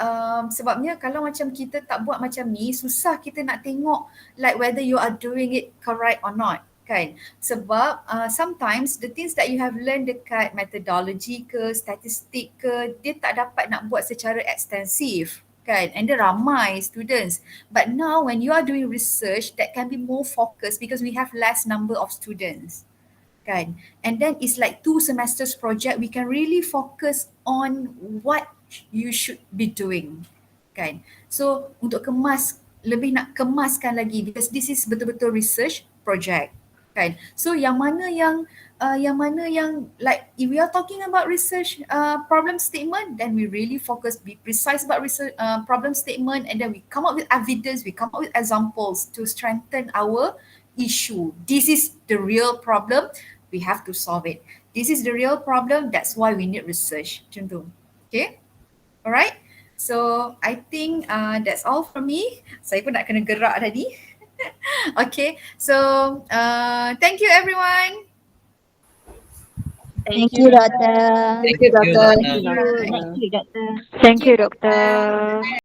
A: sebabnya kalau macam kita tak buat macam ni, susah kita nak tengok like whether you are doing it correct or not. Kan? Sebab sometimes the things that you have learned dekat methodology ke, statistik ke, dia tak dapat nak buat secara ekstensif. Kan? And dia ramai students. But now when you are doing research, that can be more focused because we have less number of students. Kan? And then it's like 2 semesters project, we can really focus on what you should be doing. Kan? So untuk lebih nak kemaskan lagi because this is betul-betul research project. Kan? So yang mana yang like if we are talking about research problem statement, then we really focus, be precise about research problem statement, and then we come up with evidence, we come up with examples to strengthen our issue. This is the real problem, we have to solve it. This is the real problem, that's why we need research. Macam tu. Okay? Alright? So I think that's all from me. Saya pun nak kena gerak tadi. Okay, so thank you everyone.
S: Thank you, Doctor.
P: Thank you, Doctor.
S: Thank you, Doctor.
E: Thank you, Doctor.